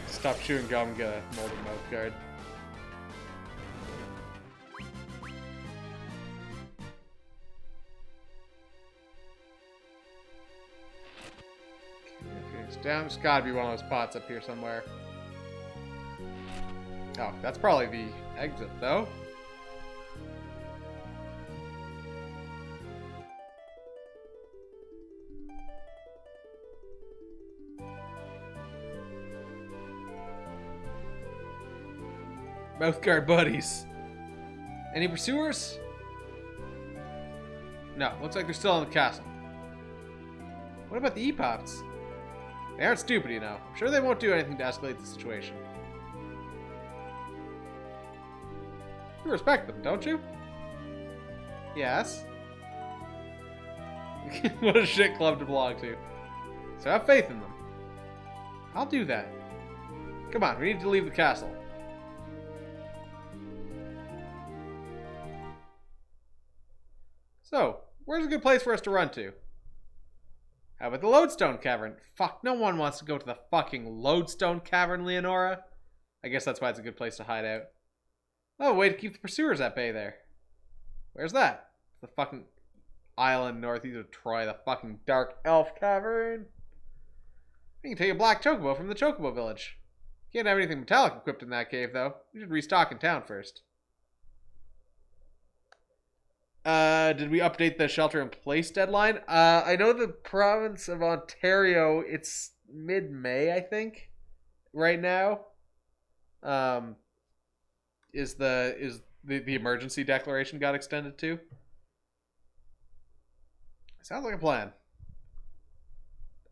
Stop chewing gum and get a molded mouth guard. Okay, it's down. There's gotta be one of those pots up here somewhere. Oh, that's probably the exit, though. Mouthguard buddies. Any pursuers? No, looks like they're still in the castle. What about the Epops? They aren't stupid, you know. I'm sure they won't do anything to escalate the situation. You respect them, don't you? Yes. What a shit club to belong to. So have faith in them. I'll do that. Come on, we need to leave the castle. So, where's a good place for us to run to? How about the Lodestone Cavern? Fuck, no one wants to go to the fucking Lodestone Cavern, Leonora. I guess that's why it's a good place to hide out. Oh, way to keep the pursuers at bay there. Where's that? The fucking island northeast of Troy, the fucking Dark Elf Cavern. You can take a black chocobo from the Chocobo Village. Can't have anything metallic equipped in that cave, though. We should restock in town first. Did we update the shelter in place deadline? I know the province of Ontario, it's mid-May, I think, right now. Is the emergency declaration got extended to? Sounds like a plan.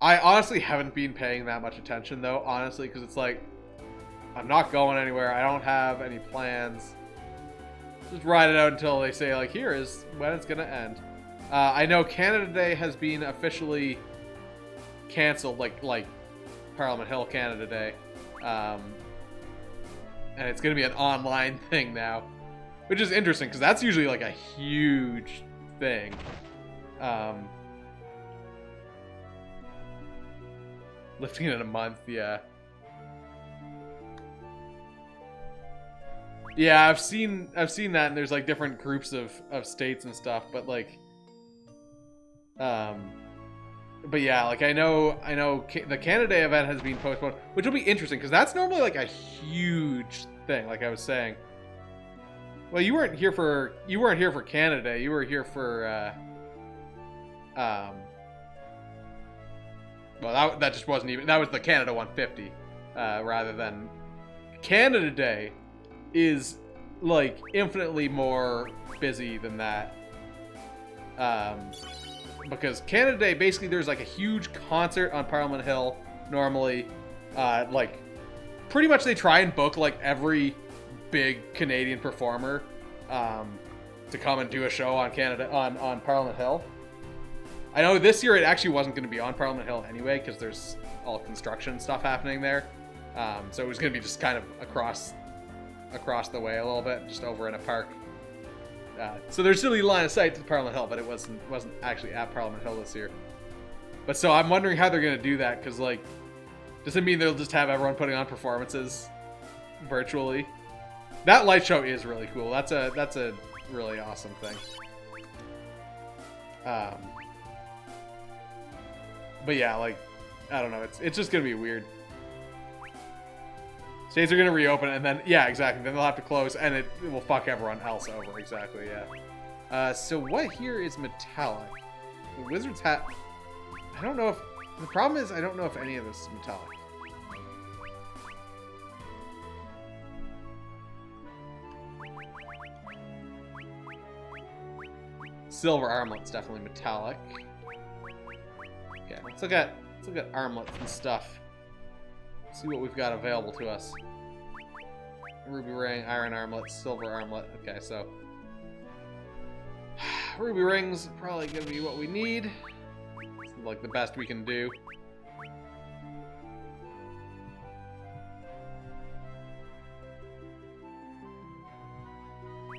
I honestly haven't been paying that much attention, though, honestly, because it's like, I'm not going anywhere. I don't have any plans. Just ride it out until they say, like, here is when it's going to end. I know Canada Day has been officially canceled, like Parliament Hill Canada Day. And it's going to be an online thing now, which is interesting, because that's usually, like, a huge thing. Lifting it in a month, yeah. Yeah, I've seen that, and there's like different groups of states and stuff, but like, but yeah, like I know the Canada Day event has been postponed, which will be interesting because that's normally like a huge thing. Like I was saying, well, you weren't here for Canada Day. You were here for well, that just wasn't even, that was the Canada 150 rather than Canada Day. Is like infinitely more busy than that, because Canada Day, basically there's like a huge concert on Parliament Hill normally, like pretty much they try and book like every big Canadian performer to come and do a show on on Parliament Hill. I know this year it actually wasn't going to be on Parliament Hill anyway because there's all construction stuff happening there, so it was going to be just kind of across the way a little bit, just over in a park. So there's still a line of sight to Parliament Hill, but it wasn't actually at Parliament Hill this year. But so I'm wondering how they're gonna do that, because like, does it mean they'll just have everyone putting on performances virtually? That light show is really cool. That's a really awesome thing. But yeah, like, I don't know. It's just gonna be weird. States are going to reopen, and then, yeah, exactly. Then they'll have to close, and it will fuck everyone else over. Exactly, yeah. So what here is metallic? The wizard's hat. I don't know if... The problem is, I don't know if any of this is metallic. Silver armlet's definitely metallic. Okay, let's look at armlets and stuff. See what we've got available to us. Ruby ring, iron armlet, silver armlet. Okay, so ruby rings probably gonna be what we need. It's like the best we can do.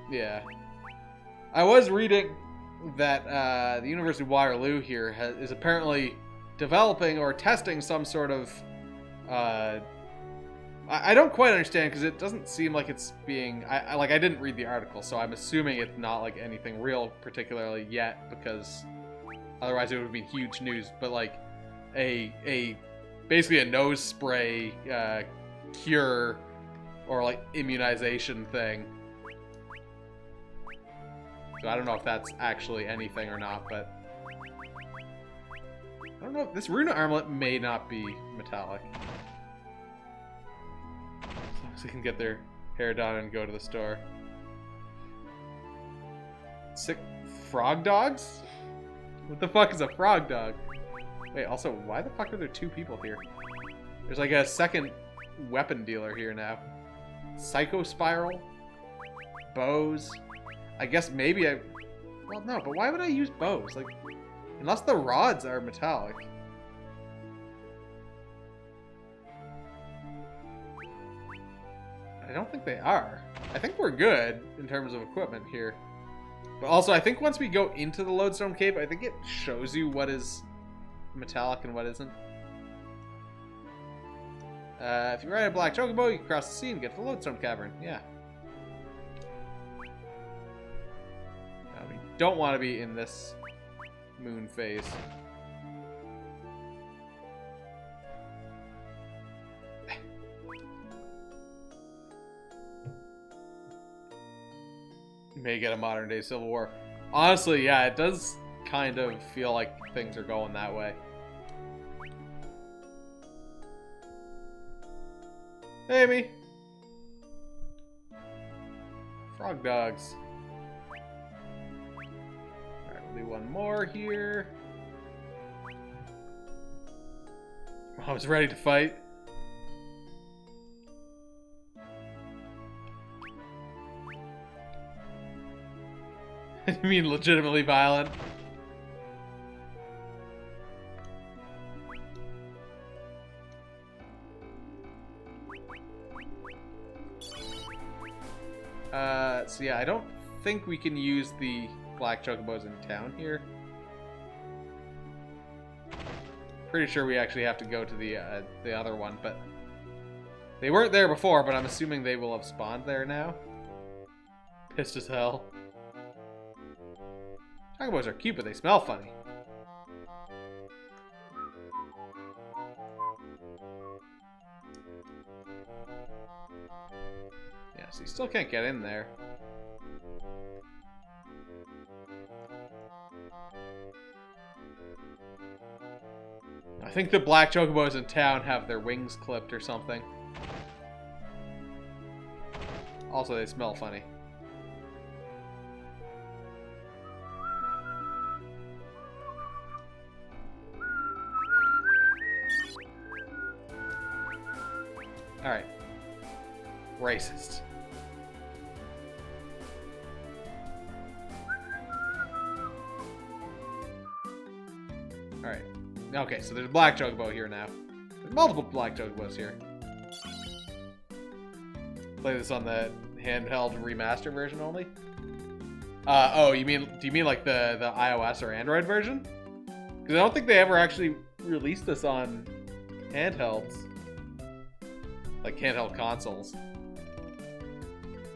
Yeah. I was reading that the University of Waterloo here is apparently developing or testing some sort of I don't quite understand, because it doesn't seem like it's being... I didn't read the article, so I'm assuming it's not like anything real particularly yet, because otherwise it would have been huge news. But like basically a nose spray cure or like immunization thing. So I don't know if that's actually anything or not, but I don't know. This runa armlet may not be metallic. As long as we can get their hair done and go to the store. Sick frog dogs? What the fuck is a frog dog? Wait, also, why the fuck are there 2 people here? There's like a second weapon dealer here now. Psycho Spiral? Bows? I guess maybe I... Well, no, but why would I use bows? Like, unless the rods are metallic. I don't think they are. I think we're good in terms of equipment here. But also, I think once we go into the Lodestone Cave, I think it shows you what is metallic and what isn't. If you ride a black chocobo, you can cross the sea and get to the Lodestone Cavern. Yeah. We don't want to be in this moon phase. May get a modern day civil war. Honestly, yeah, it does kind of feel like things are going that way. Hey, Amy. Frog dogs. Alright, we'll do one more here. Mom's ready to fight. You mean legitimately violent? So yeah, I don't think we can use the black chocobos in town here. Pretty sure we actually have to go to the other one, but they weren't there before, but I'm assuming they will have spawned there now. Pissed as hell. Chocobos are cute, but they smell funny. Yeah, so you still can't get in there. I think the black chocobos in town have their wings clipped or something. Also, they smell funny. Alright. Racist. Alright. Okay, so there's a black chocobo here now. There's multiple black chocobos here. Play this on the handheld remaster version only? Oh, do you mean like the iOS or Android version? Because I don't think they ever actually released this on handhelds. Like handheld consoles.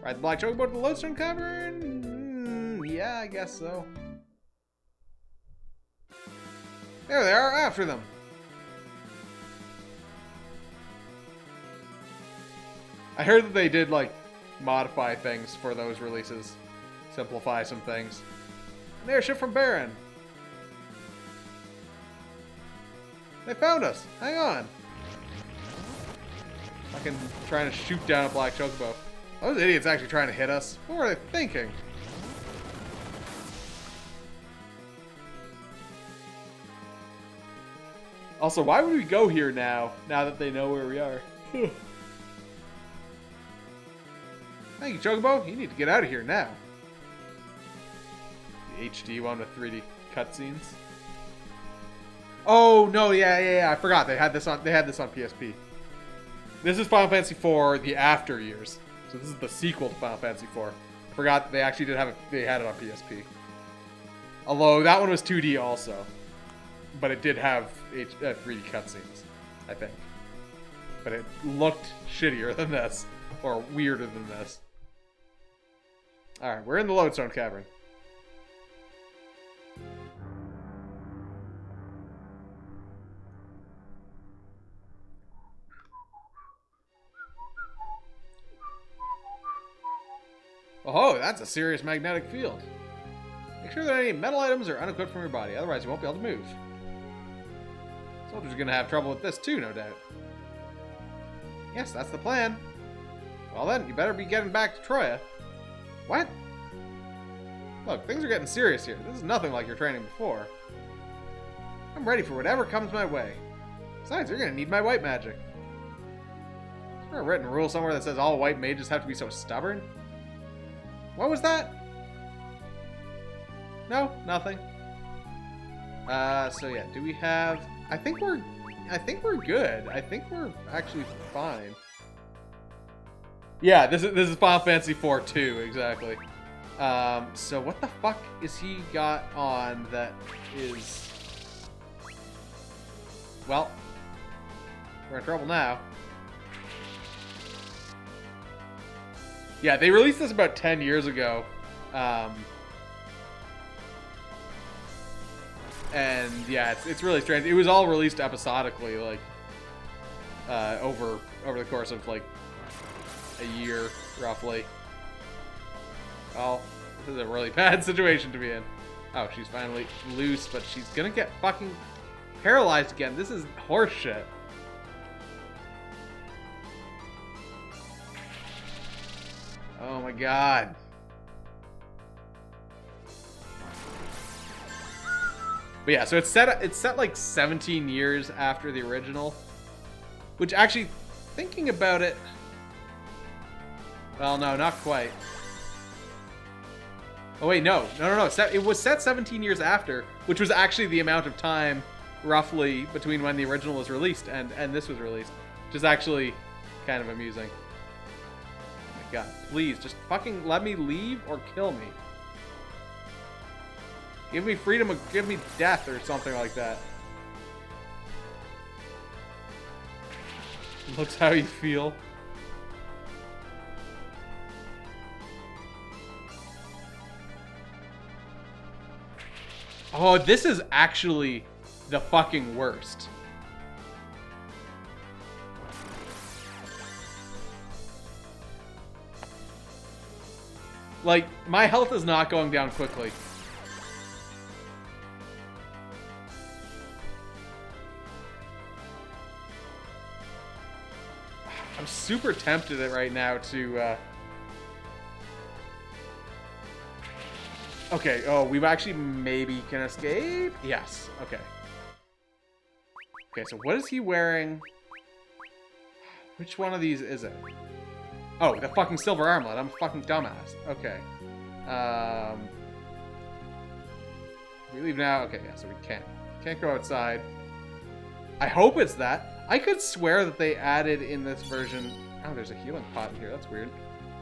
Ride the black chocobo to the Lodestone Cavern? Yeah, I guess so. There they are, after them. I heard that they did, like, modify things for those releases. Simplify some things. And they're shipped from Baron. They found us. Hang on. Fucking trying to shoot down a black chocobo. Those idiots actually trying to hit us. What were they thinking? Also, why would we go here now that they know where we are? Thank you, Chocobo. You need to get out of here now. The HD one with 3D cutscenes. Oh no, yeah. I forgot they had this on PSP. This is Final Fantasy IV: The After Years. So this is the sequel to Final Fantasy IV. I forgot they actually had it on PSP. Although that one was 2D also. But it did have 3D cutscenes, I think. But it looked shittier than this. Or weirder than this. Alright, we're in the Lodestone Cavern. Oh, that's a serious magnetic field. Make sure that any metal items are unequipped from your body, otherwise you won't be able to move. Soldiers are going to have trouble with this too, no doubt. Yes, that's the plan. Well then, you better be getting back to Troya. What? Look, things are getting serious here. This is nothing like your training before. I'm ready for whatever comes my way. Besides, you're gonna need my white magic. Is there a written rule somewhere that says all white mages have to be so stubborn? What was that? No, nothing. So yeah, do we have... I think we're good. I think we're actually fine. Yeah, this is Final Fantasy IV too, exactly. So what the fuck is he got on that is... Well, we're in trouble now. Yeah, they released this about 10 years ago. And yeah, it's really strange. It was all released episodically, like over the course of like a year, roughly. Well, this is a really bad situation to be in. Oh, she's finally loose, but she's gonna get fucking paralyzed again. This is horseshit. Oh my god. But yeah, so it's set like 17 years after the original, which actually, thinking about it, well, no, not quite. Oh wait, no. It was set 17 years after, which was actually the amount of time, roughly, between when the original was released and this was released, which is actually kind of amusing. Oh my god, please, just fucking let me leave or kill me. Give me freedom or give me death or something like that. Looks how you feel. Oh, this is actually the fucking worst. Like, my health is not going down quickly. I'm super tempted right now to, Okay, oh, we actually maybe can escape? Yes, okay. Okay, so what is he wearing? Which one of these is it? Oh, the fucking silver armlet. I'm a fucking dumbass. Okay. We leave now? Okay, yeah, so we can't go outside. I hope it's that. I could swear that they added in this version... Oh, there's a healing pot in here. That's weird.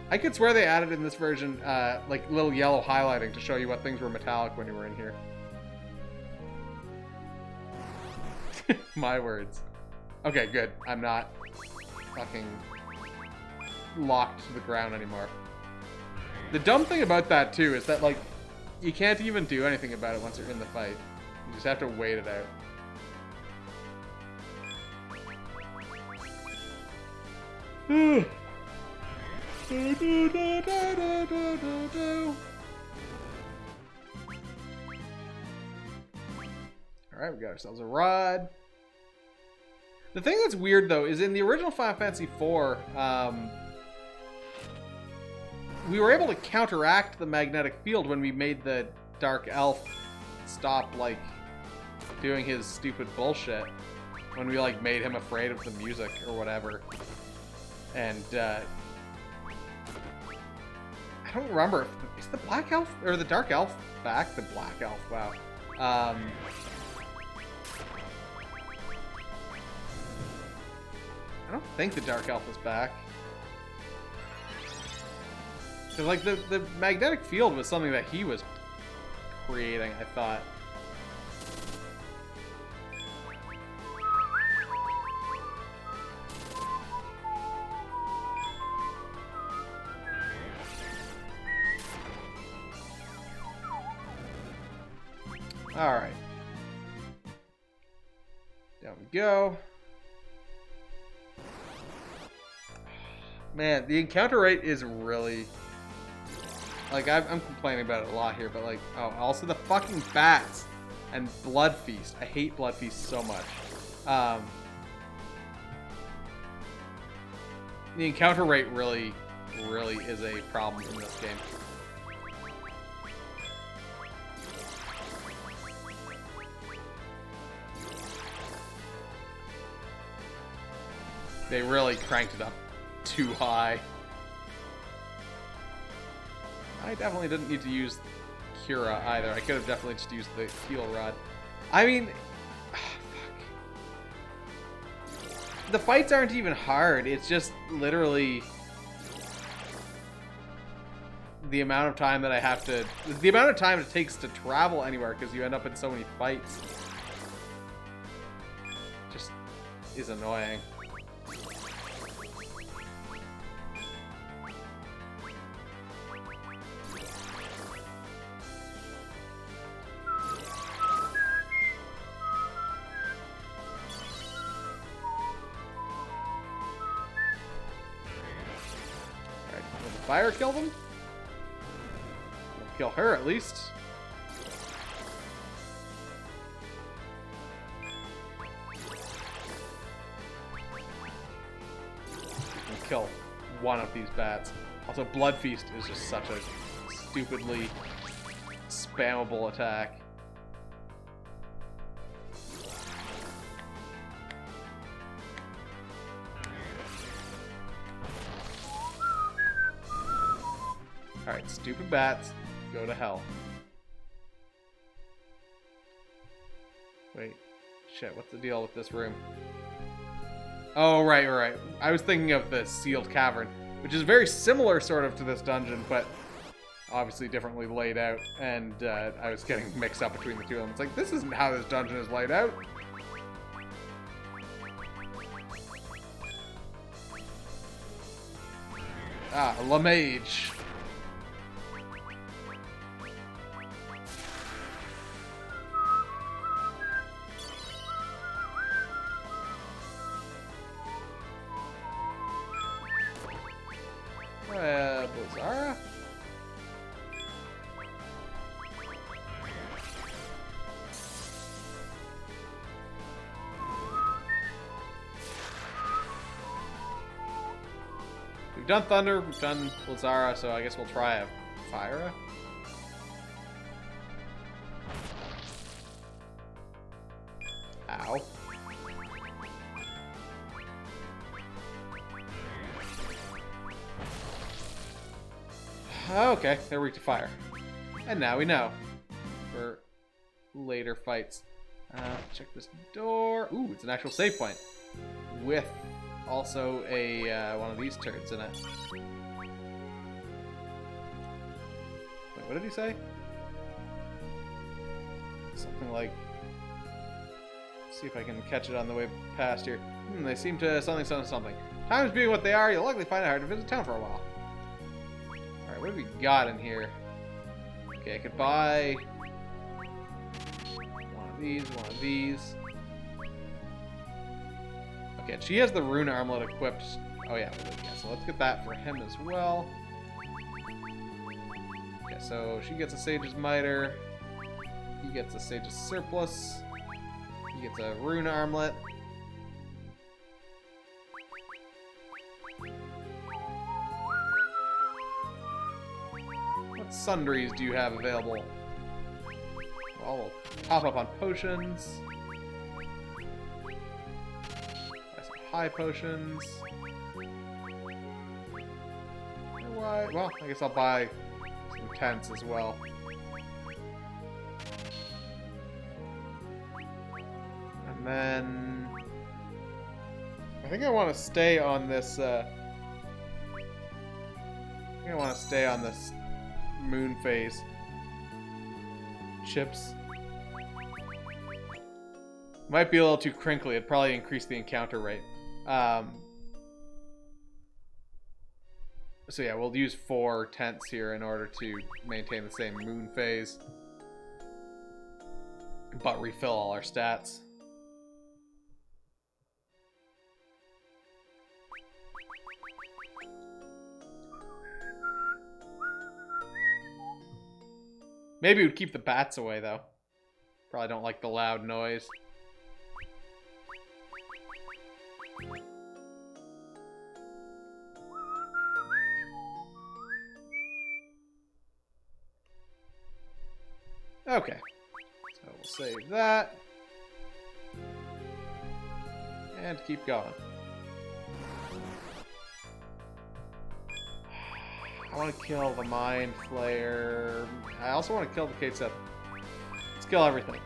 I could swear they added in this version, like, little yellow highlighting to show you what things were metallic when you were in here. My words. Okay, good. I'm not fucking locked to the ground anymore. The dumb thing about that, too, is that, like, you can't even do anything about it once you're in the fight. You just have to wait it out. Alright, we got ourselves a rod. The thing that's weird, though, is in the original Final Fantasy IV, we were able to counteract the magnetic field when we made the Dark Elf stop, like, doing his stupid bullshit. When we, like, made him afraid of the music or whatever. And, I don't remember if... Is the Black Elf... Or the Dark Elf back? The Black Elf, wow. I don't think the Dark Elf is back. Because, like, the magnetic field was something that he was creating, I thought. Alright. Down we go. Man, the encounter rate is really... Like, I'm complaining about it a lot here, but like... Oh, also the fucking bats and Blood Feast. I hate Blood Feast so much. The encounter rate really is a problem in this game. They really cranked it up too high. I definitely didn't need to use Cura either. I could have definitely just used the heal rod. I mean, fuck. The fights aren't even hard. It's just literally the amount of time that I have to... The amount of time it takes to travel anywhere because you end up in so many fights. Just is annoying. Fire kill them? We'll kill her at least. We can kill one of these bats. Also, Blood Feast is just such a stupidly spammable attack. Alright, stupid bats, go to hell. Wait, shit, what's the deal with this room? Oh, right. I was thinking of the sealed cavern, which is very similar sort of to this dungeon, but obviously differently laid out, and I was getting mixed up between the two of them. It's like, this isn't how this dungeon is laid out. Ah, La Mage. Blizzara? We've done Thunder, we've done Blizzara, so I guess we'll try a Fire. Ow. Okay, they're weak to fire. And now we know. For later fights. Check this door. Ooh, it's an actual save point. With also a one of these turrets in it. Wait, what did he say? Something like... See if I can catch it on the way past here. They seem to something. Times being what they are, you'll likely find it hard to visit town for a while. Alright, what have we got in here? Okay, I could buy one of these. Okay, and she has the rune armlet equipped. Oh yeah, so let's get that for him as well. Okay, so she gets a Sage's Mitre. He gets a Sage's Surplus. He gets a rune armlet. What sundries do you have available? Well, we'll top up on potions. Buy some high potions. Why? Well, I guess I'll buy some tents as well. And then I think I want to stay on this. I think I want to stay on this moon phase. Chips might be a little too crinkly. It'd probably increase the encounter rate. So yeah, we'll use 4 tents here in order to maintain the same moon phase, but refill all our stats. Maybe we'd keep the bats away, though. Probably don't like the loud noise. Okay. So we'll save that. And keep going. I want to kill the Mind Flayer. I also want to kill the K7. Let's kill everything.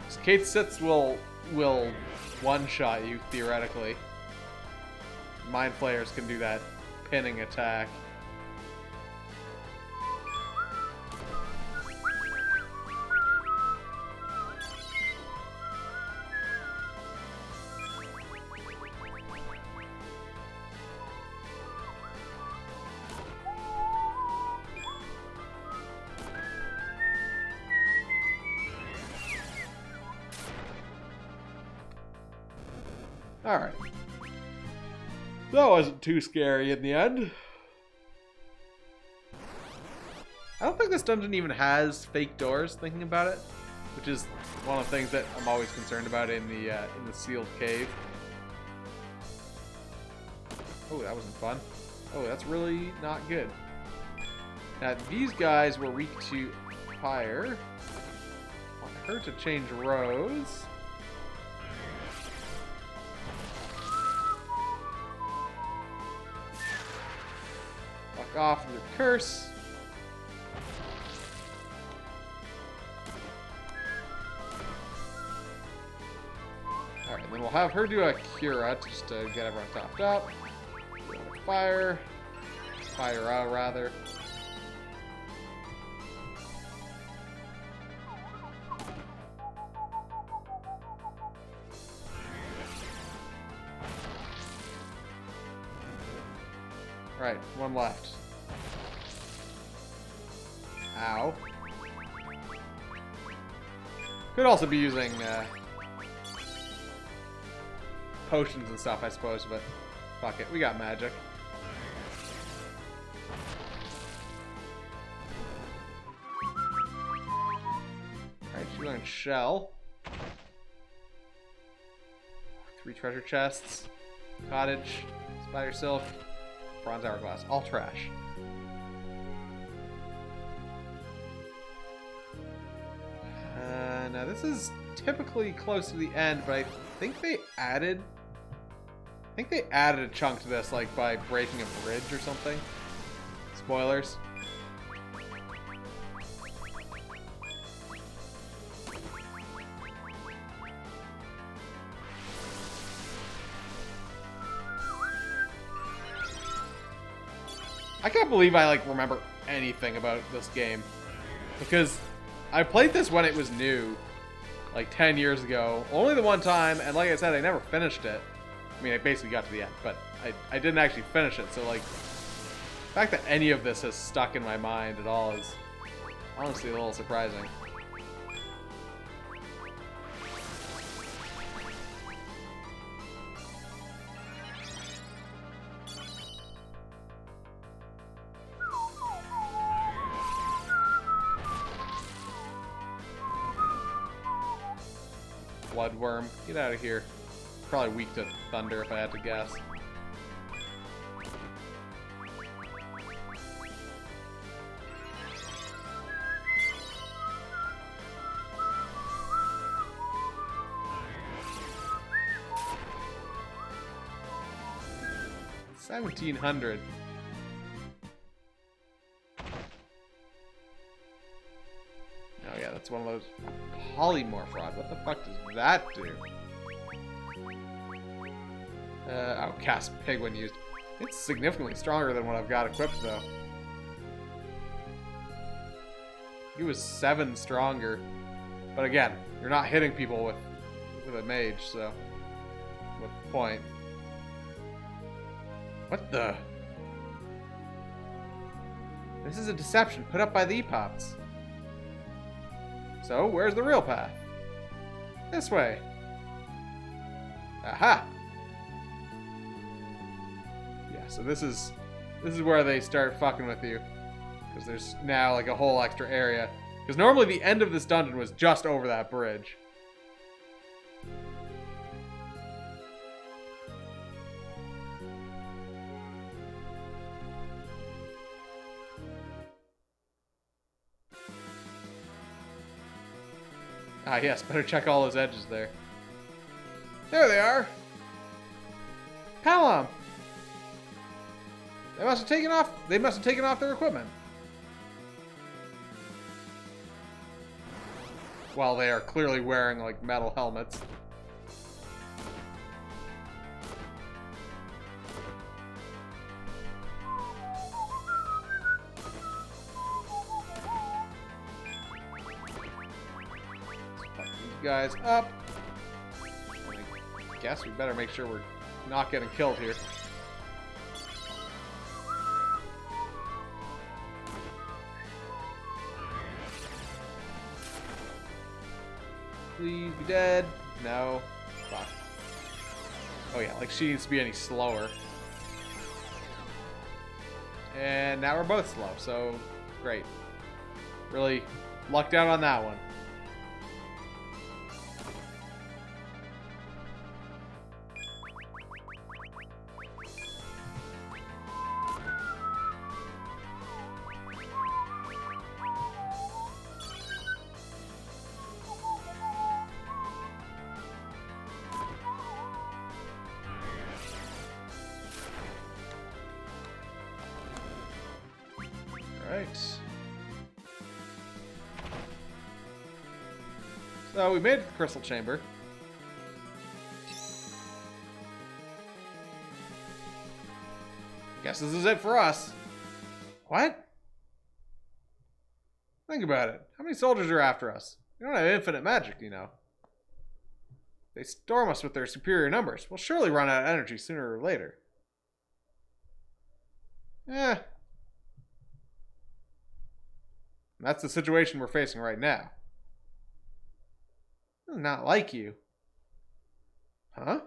So Kate Sits will one-shot you, theoretically. Mind Flayers can do that pinning attack. Alright. That wasn't too scary in the end. I don't think this dungeon even has fake doors, thinking about it. Which is one of the things that I'm always concerned about in the sealed cave. Oh, that wasn't fun. Oh, that's really not good. Now, these guys were weak to fire. I want her to change rows. Off the curse. Alright, then we'll have her do a Cura just to get everyone topped up. Fire. Fire out, rather. Alright, one left. Ow. Could also be using potions and stuff, I suppose, but fuck it, we got magic. Alright, she learned Shell. 3 treasure chests. Cottage. Spider Silk. Bronze Hourglass. All trash. Now this is typically close to the end, but I think they added a chunk to this, like by breaking a bridge or something. Spoilers. I can't believe I like remember anything about this game, because I played this when it was new, like 10 years ago. Only the one time, and like I said, I never finished it. I mean, I basically got to the end, but I didn't actually finish it, so like, the fact that any of this has stuck in my mind at all is honestly a little surprising. Bloodworm, get out of here. Probably weak to thunder if I had to guess. $1,700. Oh yeah, that's one of those polymorph rod. What the fuck does that do? Oh, cast pig when used. It's significantly stronger than what I've got equipped though. It was 7 stronger. But again, you're not hitting people with a mage, so what's the point? What the? This is a deception put up by the EPOPs. So, where's the real path? This way. Aha! Yeah, so this is where they start fucking with you. Because there's now like a whole extra area. Because normally the end of this dungeon was just over that bridge. Ah, yes, better check all those edges there. There they are! Palom! They must have taken off their equipment. While they are clearly wearing, like, metal helmets. Guys up. I guess we better make sure we're not getting killed here. Please be dead. No. Fuck. Oh yeah, like she needs to be any slower. And now we're both slow, so great. Really lucked out on that one. Right. So we made it to the crystal chamber. Guess this is it for us. What? Think about it. How many soldiers are after us? We don't have infinite magic, you know. They storm us with their superior numbers. We'll surely run out of energy sooner or later. Eh. That's the situation we're facing right now. Not like you. Huh?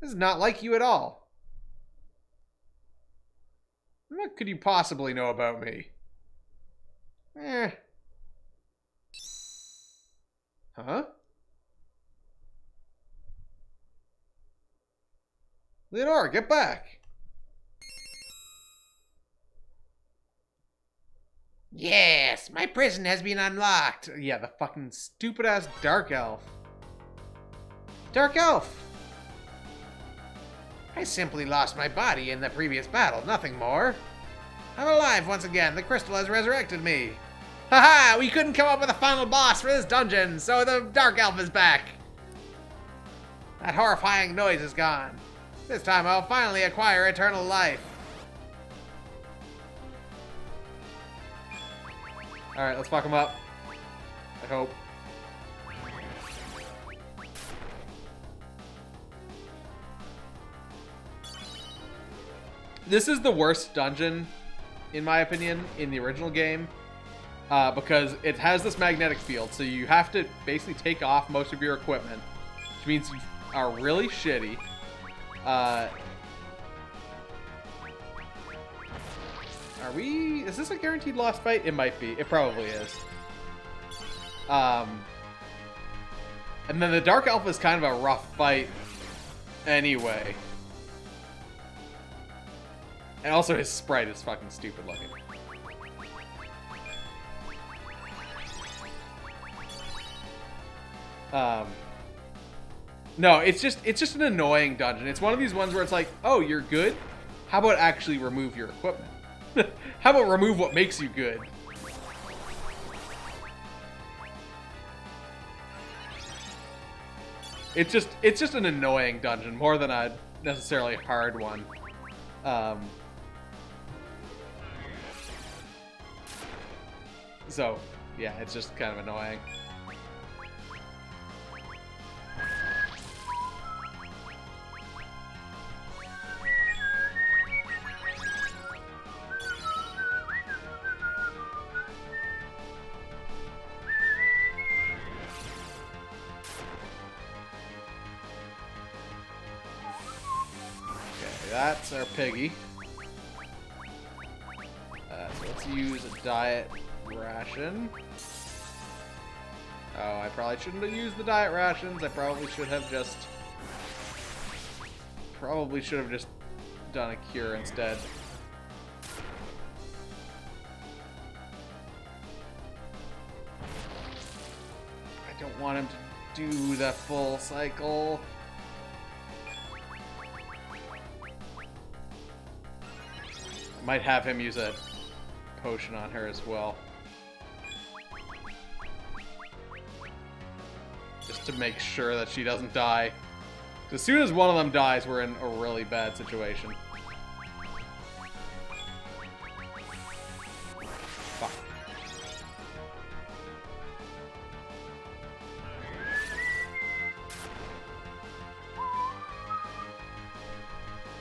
This is not like you at all. What could you possibly know about me? Eh. Huh? Leonora, get back! Yes, my prison has been unlocked. Yeah, the fucking stupid-ass Dark Elf. Dark Elf! I simply lost my body in the previous battle, nothing more. I'm alive once again. The crystal has resurrected me. Haha, we couldn't come up with a final boss for this dungeon, so the Dark Elf is back. That horrifying noise is gone. This time I'll finally acquire eternal life. Alright, let's fuck him up. I hope. This is the worst dungeon, in my opinion, in the original game. Because it has this magnetic field, so you have to basically take off most of your equipment. Which means you are really shitty. Are we... Is this a guaranteed lost fight? It might be. It probably is. And then the Dark Elf is kind of a rough fight anyway. And also his sprite is fucking stupid looking. No, it's just an annoying dungeon. It's one of these ones where it's like, oh, you're good? How about actually remove your equipment? How about remove what makes you good? It's just an annoying dungeon more than a necessarily hard one. So, yeah, it's just kind of annoying. That's our piggy. So let's use a diet ration. Oh, I probably shouldn't have used the diet rations. I probably should have just done a cure instead. don't want him to do the full cycle. I might have him use a potion on her as well. Just to make sure that she doesn't die. As soon as one of them dies, we're in a really bad situation. Fuck.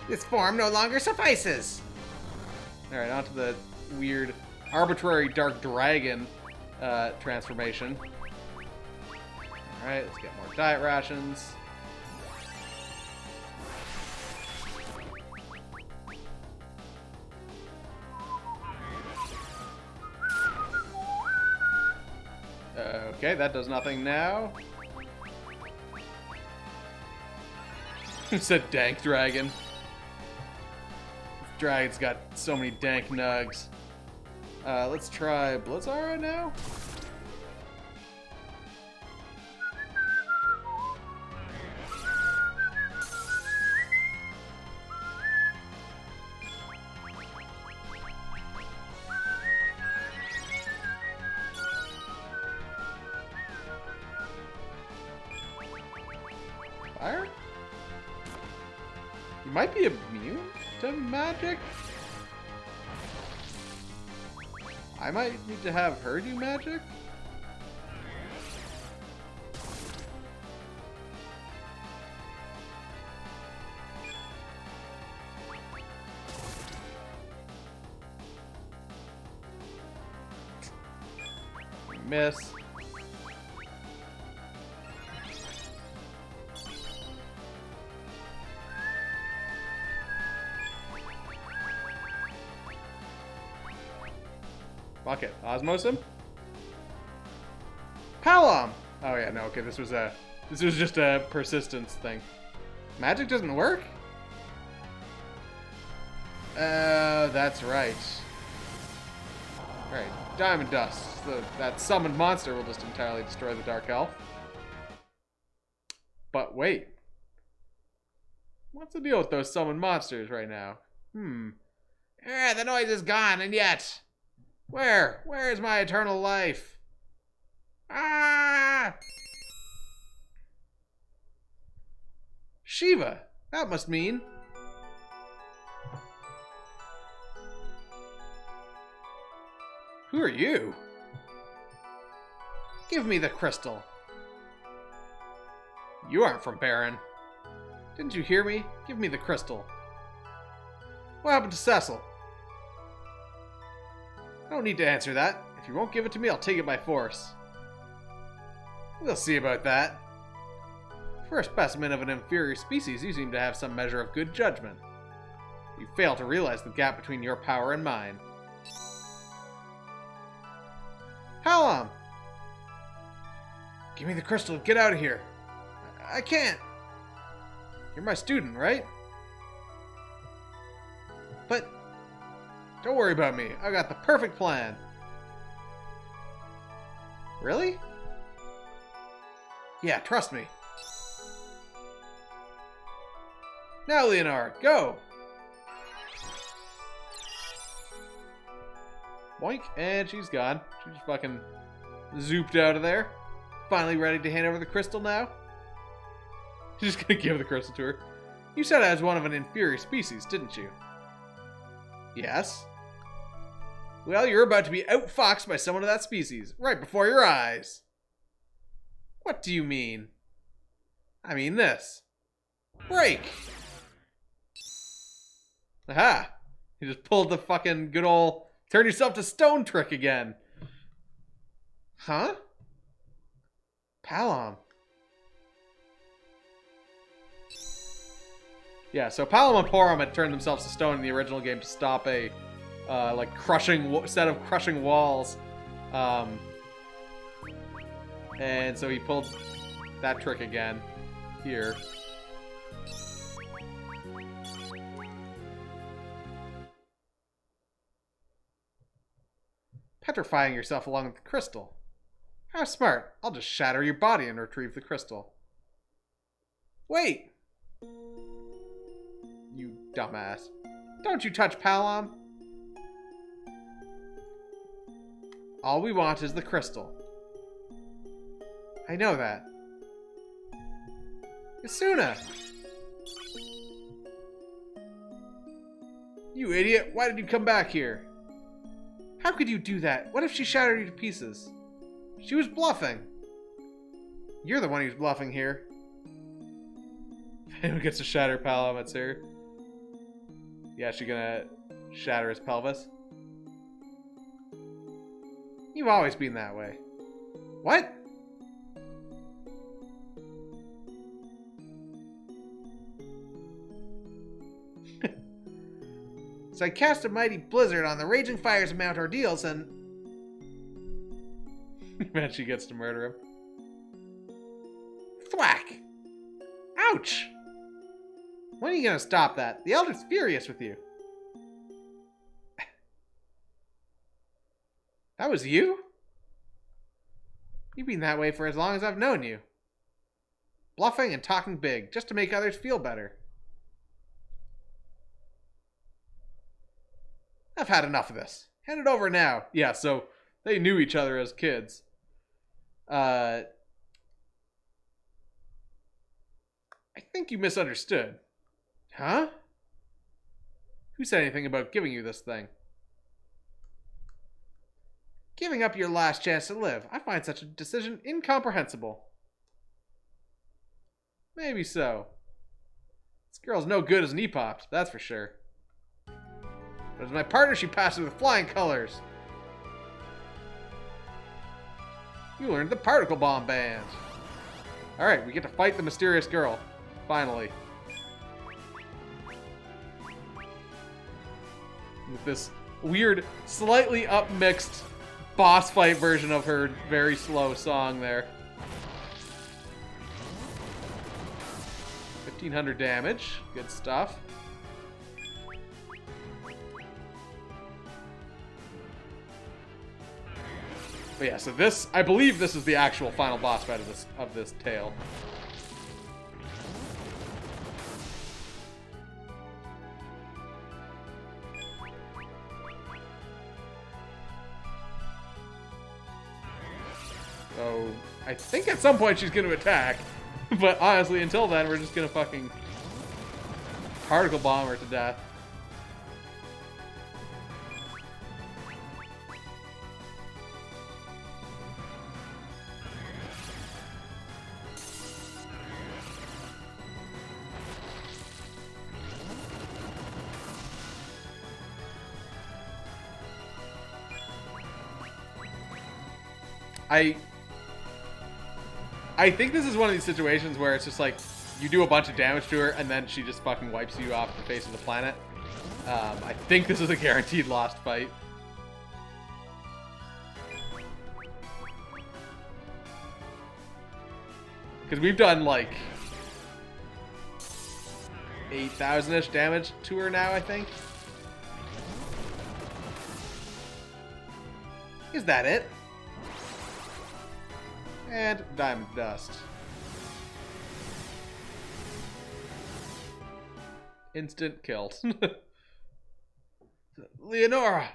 This form no longer suffices. Alright, on to the weird, arbitrary dark dragon transformation. Alright, let's get more diet rations. Okay, that does nothing now. It's a dank dragon. This dragon's got so many dank nugs. Let's try Blizzara now. Fire? You might be immune to magic? I might need to have her do magic? Miss. Fuck it. Osmos him? Palom! Oh yeah, no, okay, this was just a persistence thing. Magic doesn't work? That's right. Alright, Diamond Dust. So that summoned monster will just entirely destroy the Dark Elf. But wait. What's the deal with those summoned monsters right now? The noise is gone, and yet... Where is my eternal life? Ah! Shiva! That must mean... Who are you? Give me the crystal. You aren't from Baron. Didn't you hear me? Give me the crystal. What happened to Cecil? I don't need to answer that. If you won't give it to me, I'll take it by force. We'll see about that. For a specimen of an inferior species, you seem to have some measure of good judgment. You fail to realize the gap between your power and mine. Palom! Give me the crystal and get out of here. I can't. You're my student, right? But... Don't worry about me. I got the perfect plan. Really? Yeah, trust me. Now, Leonard, go! Boink, and she's gone. She just fucking zooped out of there. Finally ready to hand over the crystal now. She's just gonna give the crystal to her. You said I was one of an inferior species, didn't you? Yes. Well, you're about to be outfoxed by someone of that species, right before your eyes. What do you mean? I mean this. Break! Aha! You just pulled the fucking good old turn yourself to stone trick again. Huh? Palom. Yeah, so Palom and Porom had turned themselves to stone in the original game to stop a like set of crushing walls, and so he pulled that trick again here. Petrifying yourself along with the crystal. How smart. I'll just shatter your body and retrieve the crystal. Wait! You dumbass. Don't you touch Palom. All we want is the crystal. I know that. Yasuna! You idiot! Why did you come back here? How could you do that? What if she shattered you to pieces? She was bluffing. You're the one who's bluffing here. If anyone gets to shatter Palom, it's her. Yeah, she gonna shatter his pelvis? You've always been that way. What? So I cast a mighty blizzard on the raging fires of Mount Ordeals and... Man, she gets to murder him. Thwack! Ouch! When are you gonna stop that? The Elder's furious with you. That was you? You've been that way for as long as I've known you. Bluffing and talking big, just to make others feel better. I've had enough of this. Hand it over now. Yeah, so they knew each other as kids. I think you misunderstood. Huh? Who said anything about giving you this thing? Giving up your last chance to live. I find such a decision incomprehensible. Maybe so. This girl's no good as an E-Pops, that's for sure. But as my partner, she passes with flying colors. You learned the particle bomb band. Alright, we get to fight the mysterious girl. Finally. With this weird, slightly upmixed boss fight version of her very slow song there. 1500 damage. Good stuff. But yeah, so this, I believe this is the actual final boss fight of this tale. So, I think at some point she's going to attack. But honestly, until then, we're just going to fucking particle bomb her to death. I think this is one of these situations where it's just like you do a bunch of damage to her and then she just fucking wipes you off the face of the planet. I think this is a guaranteed lost fight. Because we've done like 8,000-ish damage to her now, I think. Is that it? And diamond dust. Instant killed. Leonora!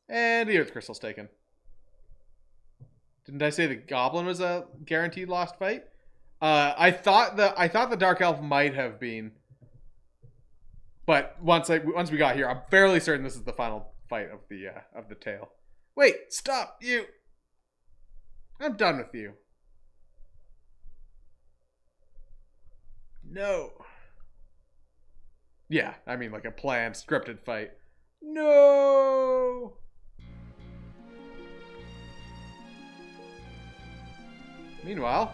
And the Earth Crystal's taken. Didn't I say the Goblin was a guaranteed lost fight? I thought the Dark Elf might have been. But once we got here, I'm fairly certain this is the final fight of the tale. Wait, stop, you! I'm done with you. No. Yeah, I mean like a planned, scripted fight. No! Meanwhile,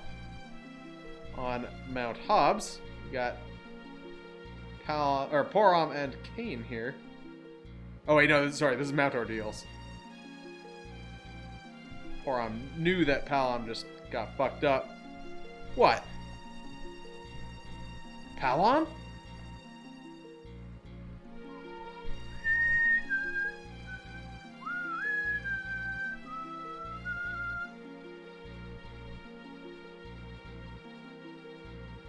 on Mount Hobbs, we got Porom and Kane here. Oh wait, no, sorry, this is Mount Ordeals. Porom knew that Palom just got fucked up. What? Palom?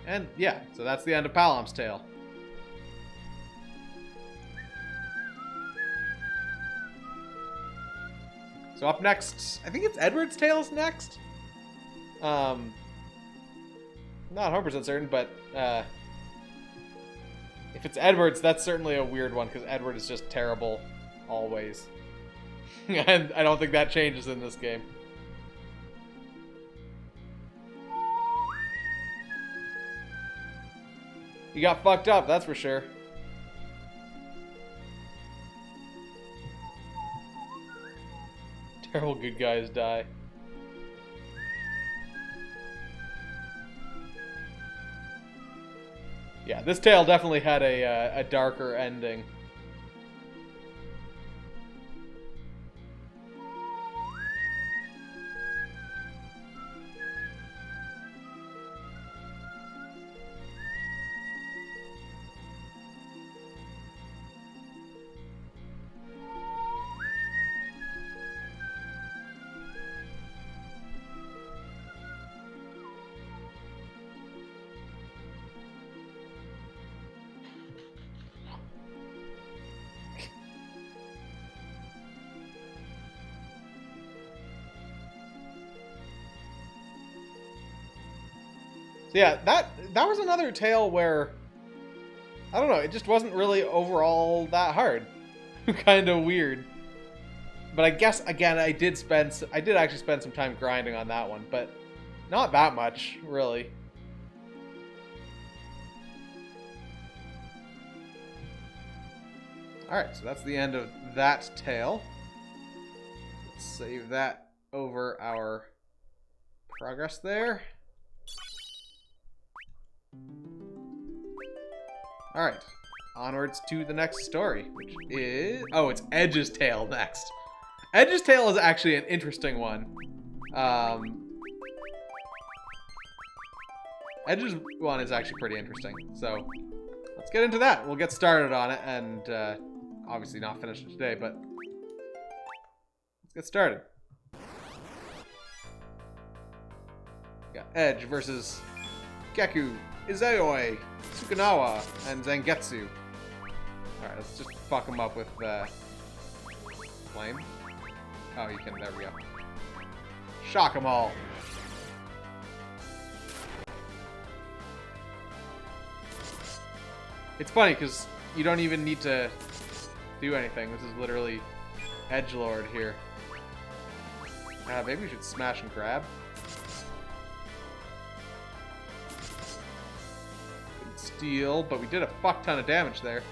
And yeah, so that's the end of Palom's Tale. So up next, I think it's Edward's Tale's next. Not 100% certain, but if it's Edward's, that's certainly a weird one, because Edward is just terrible always. And I don't think that changes in this game. You got fucked up, that's for sure. Terrible good guys die. Yeah, this tale definitely had a darker ending. So yeah, that was another tale where, I don't know, it just wasn't really overall that hard. Kind of weird. But I guess, again, I did actually spend some time grinding on that one, but not that much, really. Alright, so that's the end of that tale. Let's save that over our progress there. Alright, onwards to the next story, which is... Oh, it's Edge's Tale next. Edge's Tale is actually an interesting one. Edge's one is actually pretty interesting, so let's get into that. We'll get started on it, and obviously not finish it today, but let's get started. We got Edge versus Geku, Izayoi, Sukanawa, and Zangetsu. Alright, let's just fuck them up with flame. Oh, you can, there we go. Shock them all. It's funny, because you don't even need to do anything. This is literally edgelord here. Maybe we should smash and grab. Couldn't steal, but we did a fuck ton of damage there.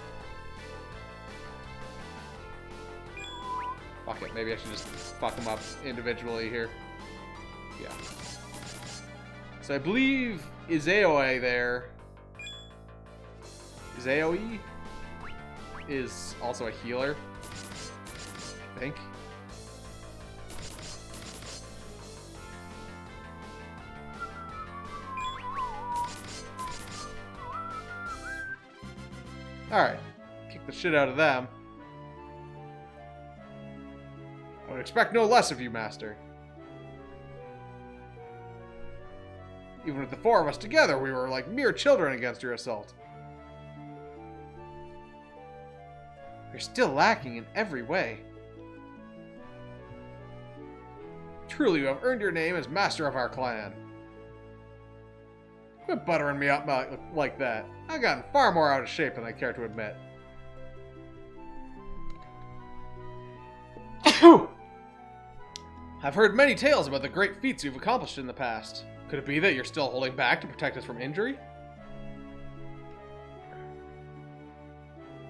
Fuck it, maybe I should just fuck them up individually here. Yeah. So I believe Izayoi there... Izayoi is also a healer, I think. Alright, kick the shit out of them. I would expect no less of you, Master. Even with the four of us together, we were like mere children against your assault. You're still lacking in every way. Truly, you have earned your name as master of our clan. Quit buttering me up like that. I've gotten far more out of shape than I care to admit. I've heard many tales about the great feats you've accomplished in the past. Could it be that you're still holding back to protect us from injury?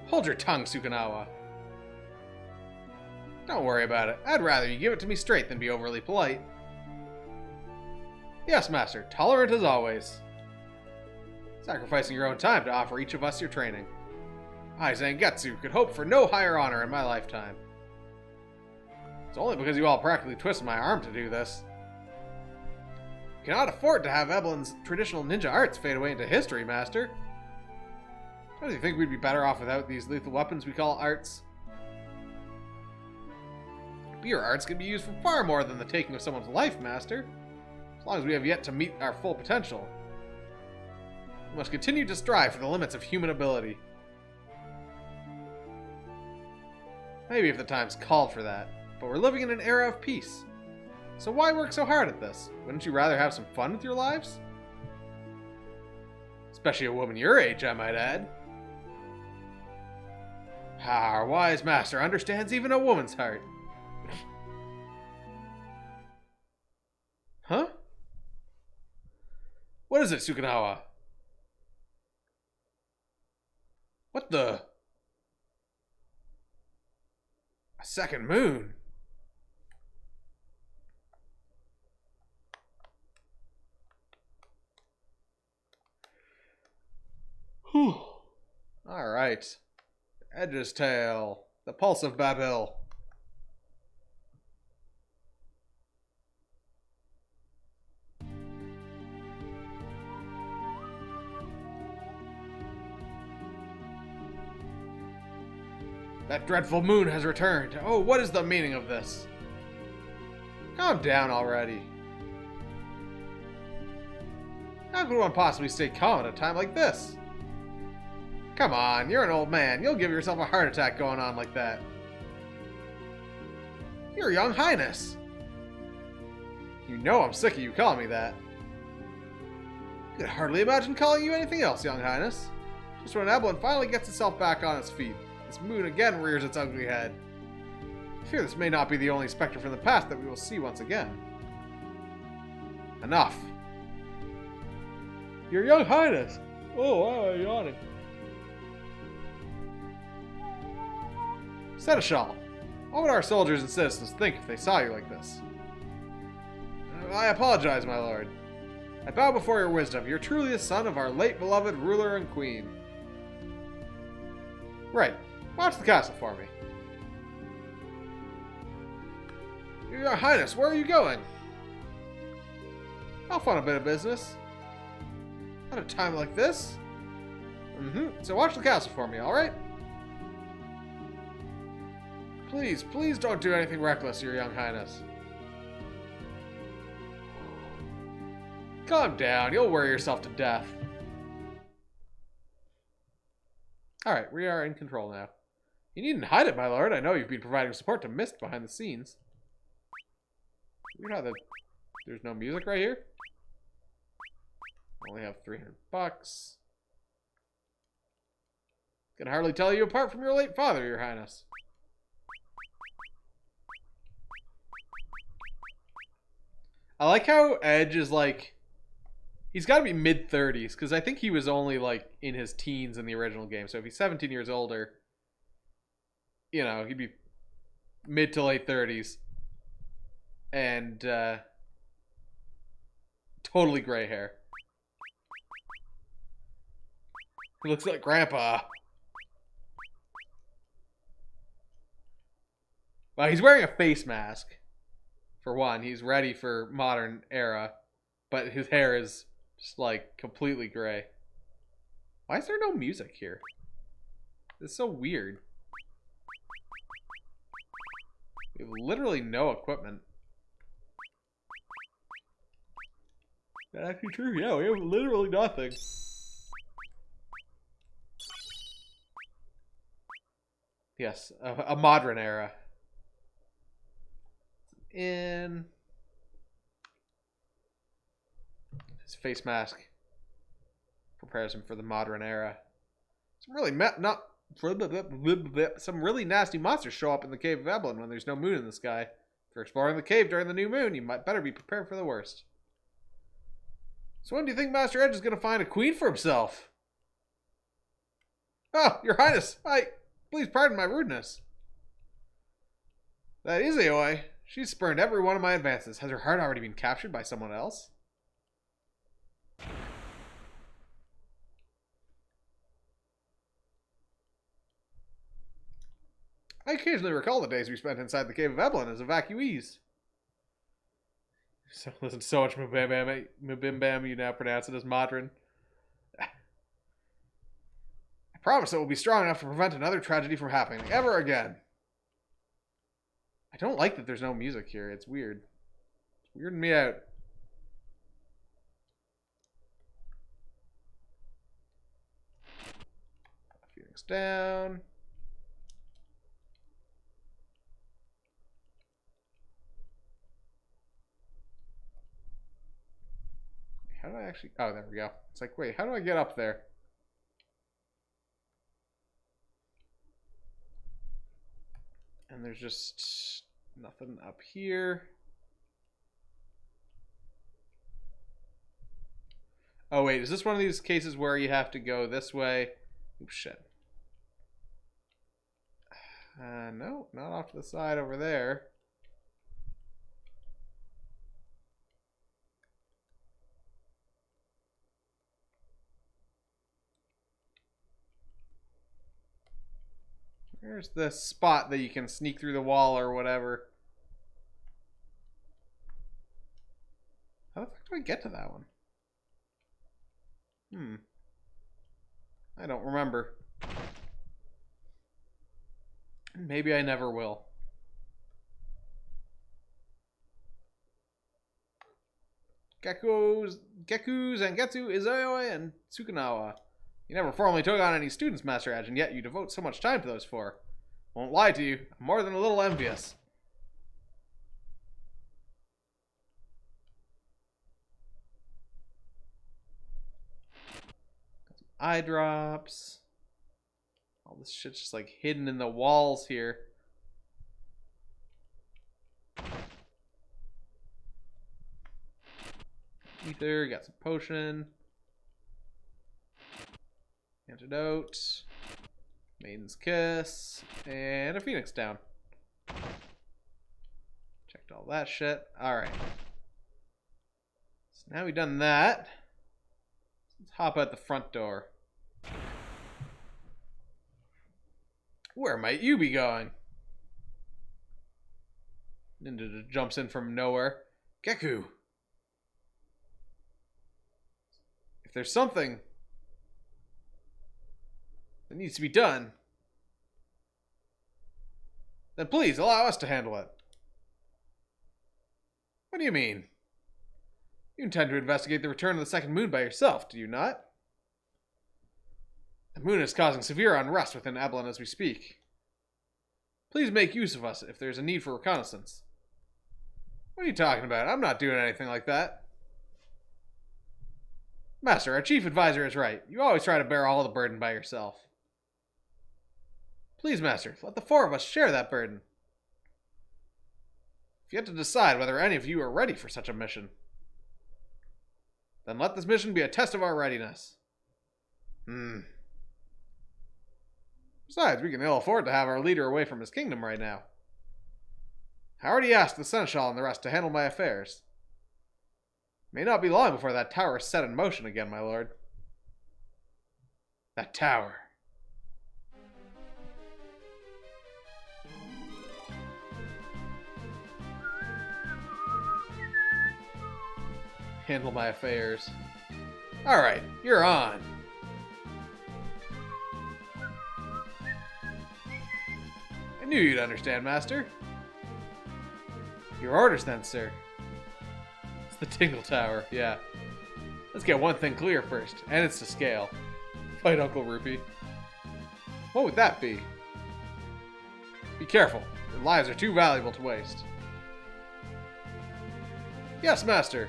Hold your tongue, Sukanawa. Don't worry about it. I'd rather you give it to me straight than be overly polite. Yes, Master. Tolerant as always. Sacrificing your own time to offer each of us your training. I, Zangetsu, could hope for no higher honor in my lifetime. It's only because you all practically twisted my arm to do this. You cannot afford to have Evelyn's traditional ninja arts fade away into history, Master. Don't you think we'd be better off without these lethal weapons we call arts? Your arts can be used for far more than the taking of someone's life, Master. As long as we have yet to meet our full potential. We must continue to strive for the limits of human ability. Maybe if the times called for that, but we're living in an era of peace. So why work so hard at this? Wouldn't you rather have some fun with your lives? Especially a woman your age, I might add. Our wise master understands even a woman's heart. Huh? What is it, Sukanawa? What the? A second moon? Whew. Alright. Edge's Tail. The Pulse of Babil. That dreadful moon has returned. Oh, what is the meaning of this? Calm down already. How could one possibly stay calm at a time like this? Come on, you're an old man. You'll give yourself a heart attack going on like that. Your young highness. You know I'm sick of you calling me that. I could hardly imagine calling you anything else, young highness. Just when Evelyn finally gets itself back on its feet, this moon again rears its ugly head. I fear this may not be the only specter from the past that we will see once again. Enough. Your young highness. Oh, why am I yawning? Seneschal, what would our soldiers and citizens think if they saw you like this? I apologize, my lord. I bow before your wisdom. You're truly the son of our late beloved ruler and queen. Right. Watch the castle for me. Your highness, where are you going? Off on a bit of business. At a time like this? So watch the castle for me, alright? Please, please don't do anything reckless, your young highness. Calm down, you'll worry yourself to death. Alright, we are in control now. You needn't hide it, my lord. I know you've been providing support to Mist behind the scenes. Weird how there's no music right here. Only have $300. Can hardly tell you apart from your late father, your highness. I like how Edge is like, he's got to be mid-30s, because I think he was only like in his teens in the original game. So if he's 17 years older, you know, he'd be mid to late 30s. And totally gray hair. He looks like Grandpa. Well, he's wearing a face mask. For one, he's ready for modern era. But his hair is just like completely gray. Why is there no music here? It's so weird. We have literally no equipment. That's actually true. Yeah, we have literally nothing. Yes, a modern era. In his face mask prepares him for the modern era. Some really nasty monsters show up in the Cave of Evelyn when there's no moon in the sky. If you're exploring the cave during the new moon, you might better be prepared for the worst. So when do you think Master Edge is going to find a queen for himself? Oh, your highness, please pardon my rudeness. That is Aoi. She's spurned every one of my advances. Has her heart already been captured by someone else? I occasionally recall the days we spent inside the Cave of Evelyn as evacuees. So, listen, so much Mabim you now pronounce it as Modern. I promise it will be strong enough to prevent another tragedy from happening ever again. I don't like that there's no music here. It's weird. It's weirding me out. down. How do I actually... Oh, there we go. It's like, wait, how do I get up there? And there's just nothing up here. Oh, wait, is this one of these cases where you have to go this way? Oops, shit. No, not off to the side over there. There's the spot that you can sneak through the wall or whatever. How the fuck do I get to that one? I don't remember. Maybe I never will. Geku's and Getsu, Izoi, and Tsukunawa. You never formally took on any students, Master Edge, and yet you devote so much time to those four. Won't lie to you, I'm more than a little envious. Got some eye drops. All this shit's just like hidden in the walls here. Ether, got some potion. Antidote. Maiden's Kiss. And a Phoenix down. Checked all that shit. Alright. So now we've done that. Let's hop out the front door. Where might you be going? Ninja jumps in from nowhere. Geku! If there's something that needs to be done, then please allow us to handle it. What do you mean? You intend to investigate the return of the second moon by yourself, do you not? The moon is causing severe unrest within Eblin as we speak. Please make use of us if there's a need for reconnaissance. What are you talking about? I'm not doing anything like that. Master, our chief advisor is right. You always try to bear all the burden by yourself. Please, Master, let the four of us share that burden. If you have to decide whether any of you are ready for such a mission, then let this mission be a test of our readiness. Besides, we can ill afford to have our leader away from his kingdom right now. I already asked the Seneschal and the rest to handle my affairs. It may not be long before that tower is set in motion again, my lord. That tower. Handle my affairs. Alright, you're on. I knew you'd understand, Master. Your orders then, sir. It's the Tingle Tower, yeah. Let's get one thing clear first, and it's to scale. Fight Uncle Rupee. What would that be? Be careful. Your lives are too valuable to waste. Yes, Master.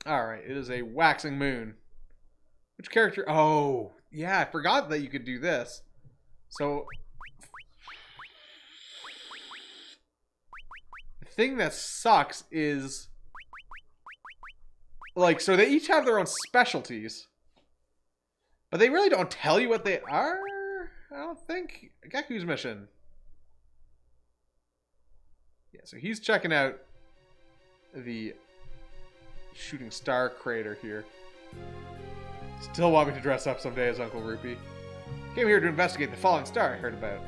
Alright, it is a waxing moon. Which character? Oh, yeah, I forgot that you could do this. So, the thing that sucks is, like, so they each have their own specialties, but they really don't tell you what they are. I don't think. Geku's mission. Yeah, so he's checking out the shooting star crater here. Still want me to dress up someday as Uncle Rupee. Came here to investigate the falling star I heard about.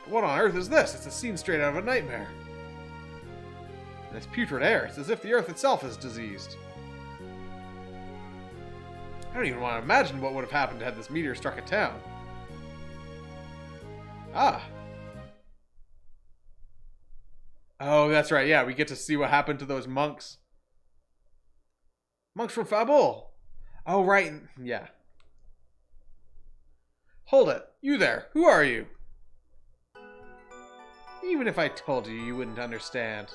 But what on earth is this? It's a scene straight out of a nightmare. And this putrid air, it's as if the earth itself is diseased. I don't even want to imagine what would have happened had this meteor struck a town. Ah. Oh, that's right. Yeah, we get to see what happened to those monks. Monks from Fabul. Oh, right. Yeah. Hold it. You there. Who are you? Even if I told you, you wouldn't understand.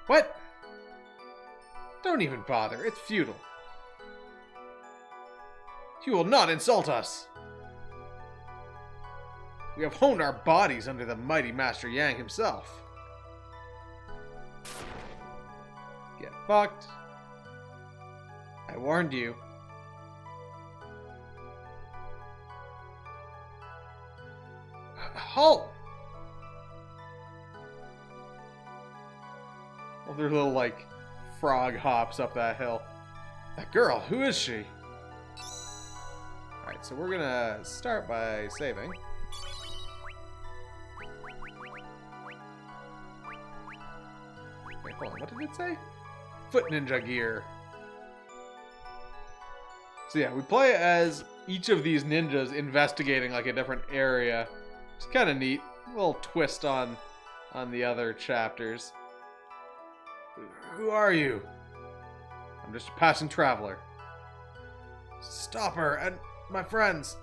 What? Don't even bother. It's futile. You will not insult us. We have honed our bodies under the mighty Master Yang himself. Get fucked. I warned you. Halt! Well, their little, like, frog hops up that hill. That girl, who is she? Alright, so we're gonna start by saving. Wait, hold on, what did it say? Foot ninja gear. So yeah, we play as each of these ninjas investigating like a different area. It's kind of neat. A little twist on the other chapters. Who are you? I'm just a passing traveler. Stop her and my friends.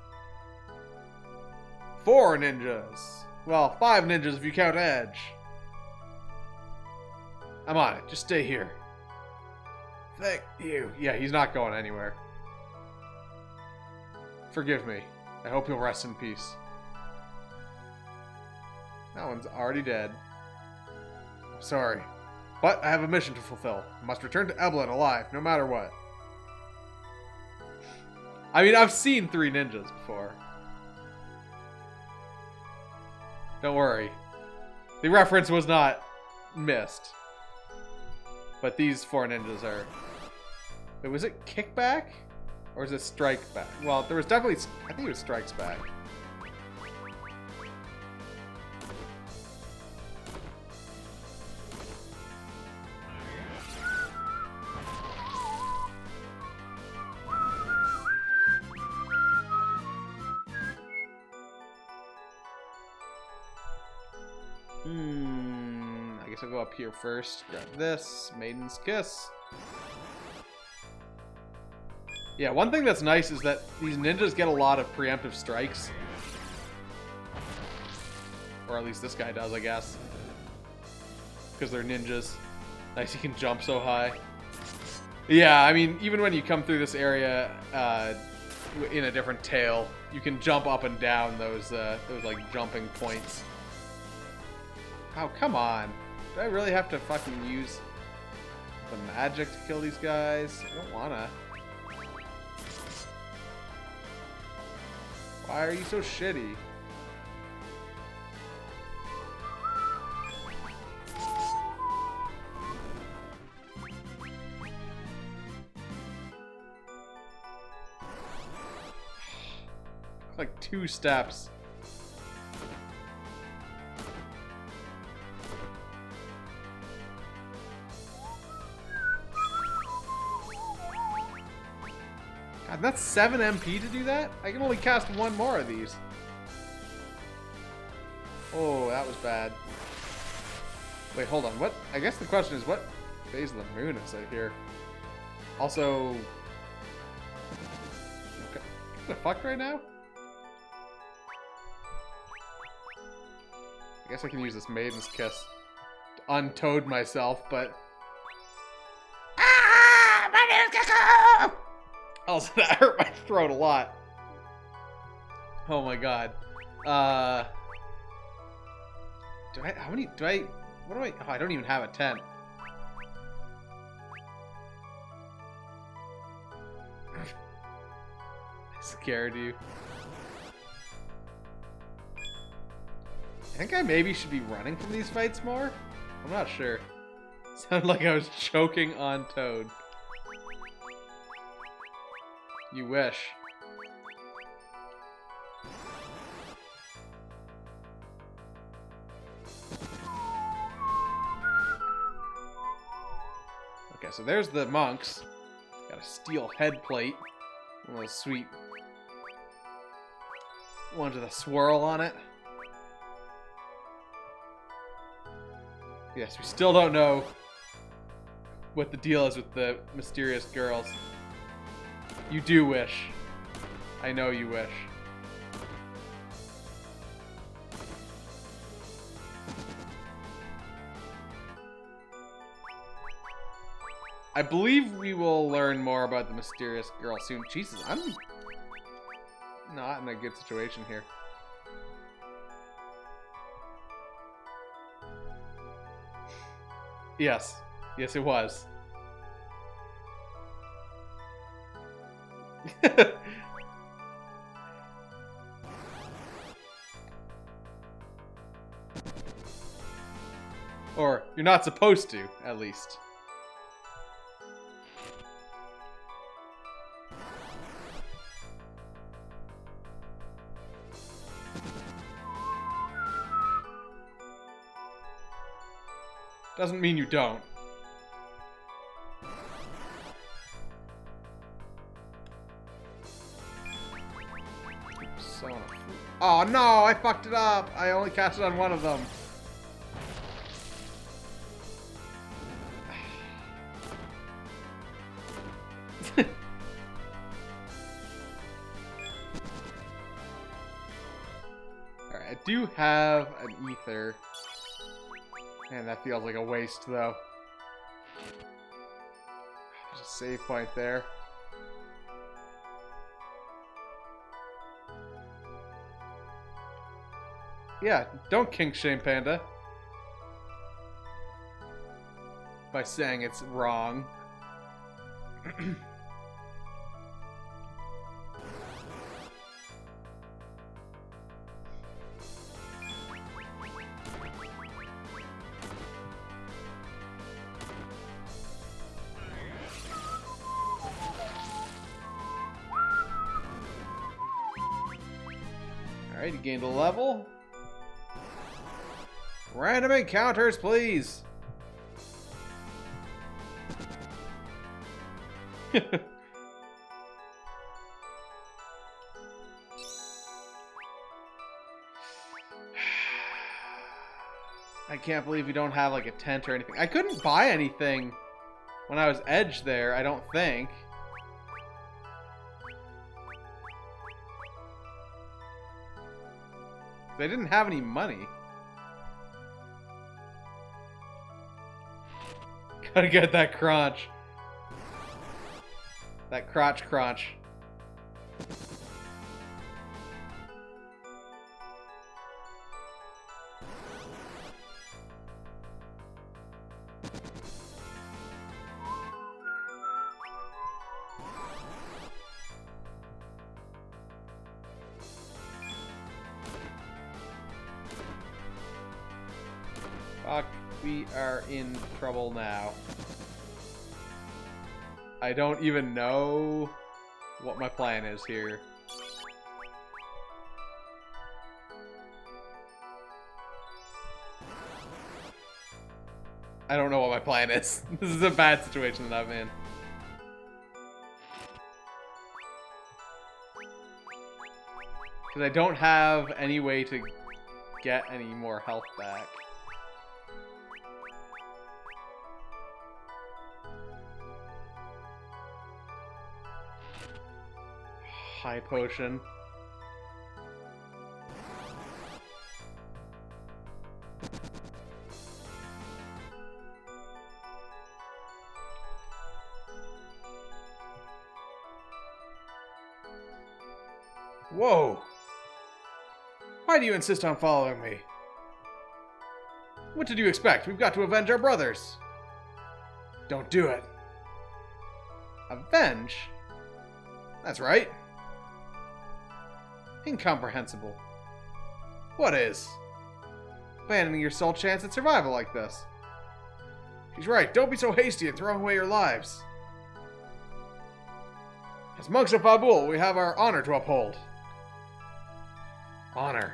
4 ninjas. Well, 5 ninjas if you count Edge. I'm on it. Just stay here. Thank you. Yeah, he's not going anywhere. Forgive me. I hope you'll rest in peace. That one's already dead. I'm sorry. But I have a mission to fulfill. I must return to Evelyn alive, no matter what. I mean, I've seen 3 ninjas before. Don't worry. The reference was not missed. But these 4 ninjas are... Wait, was it kickback? Or is it strike back? Well, there was definitely... I think it was strikes back. I guess I'll go up here first. Grab this. Maiden's Kiss. Yeah, one thing that's nice is that these ninjas get a lot of preemptive strikes. Or at least this guy does, I guess. Because they're ninjas. Nice, he can jump so high. Yeah, I mean, even when you come through this area in a different tail, you can jump up and down those like jumping points. Oh, come on. Do I really have to fucking use the magic to kill these guys? I don't wanna. Why are you so shitty? Like 2 steps. God, that's 7 MP to do that? I can only cast 1 more of these. Oh, that was bad. Wait, hold on. What? I guess the question is, what phase of the moon is it here? Also... Okay. What the fuck right now? I guess I can use this Maiden's Kiss to untoad myself, but... Ah! My name's Gecko! Also, that hurt my throat a lot. Oh my god. What do I... Oh, I don't even have a tent. I scared you. I think I maybe should be running from these fights more? I'm not sure. Sounded like I was choking on Toad. You wish. Okay, so there's the monks. Got a steel head plate. One of those sweet ones with a swirl on it. Yes, we still don't know what the deal is with the mysterious girls. You do wish. I know you wish. I believe we will learn more about the mysterious girl soon. Jesus, I'm not in a good situation here. Yes. Yes, it was. Or, you're not supposed to, at least. Doesn't mean you don't. So, oh no, I fucked it up. I only cast it on one of them. Alright, I do have an ether. Man, that feels like a waste, though. There's a save point there. Yeah, don't kink shame Panda. By saying it's wrong. Alright, you gained a level. Random encounters, please. I can't believe we don't have like a tent or anything. I couldn't buy anything when I was Edge there, I don't think. They didn't have any money. Gotta get that crunch. That crotch crunch. Fuck, we are in trouble now. I don't even know what my plan is here. I don't know what my plan is. This is a bad situation that I'm in. Because I don't have any way to get any more health back. High potion. Whoa! Why do you insist on following me? What did you expect? We've got to avenge our brothers. Don't do it. Avenge? That's right. Incomprehensible. What is? Abandoning your sole chance at survival like this. She's right. Don't be so hasty in throwing away your lives. As monks of Fabul, we have our honor to uphold. Honor.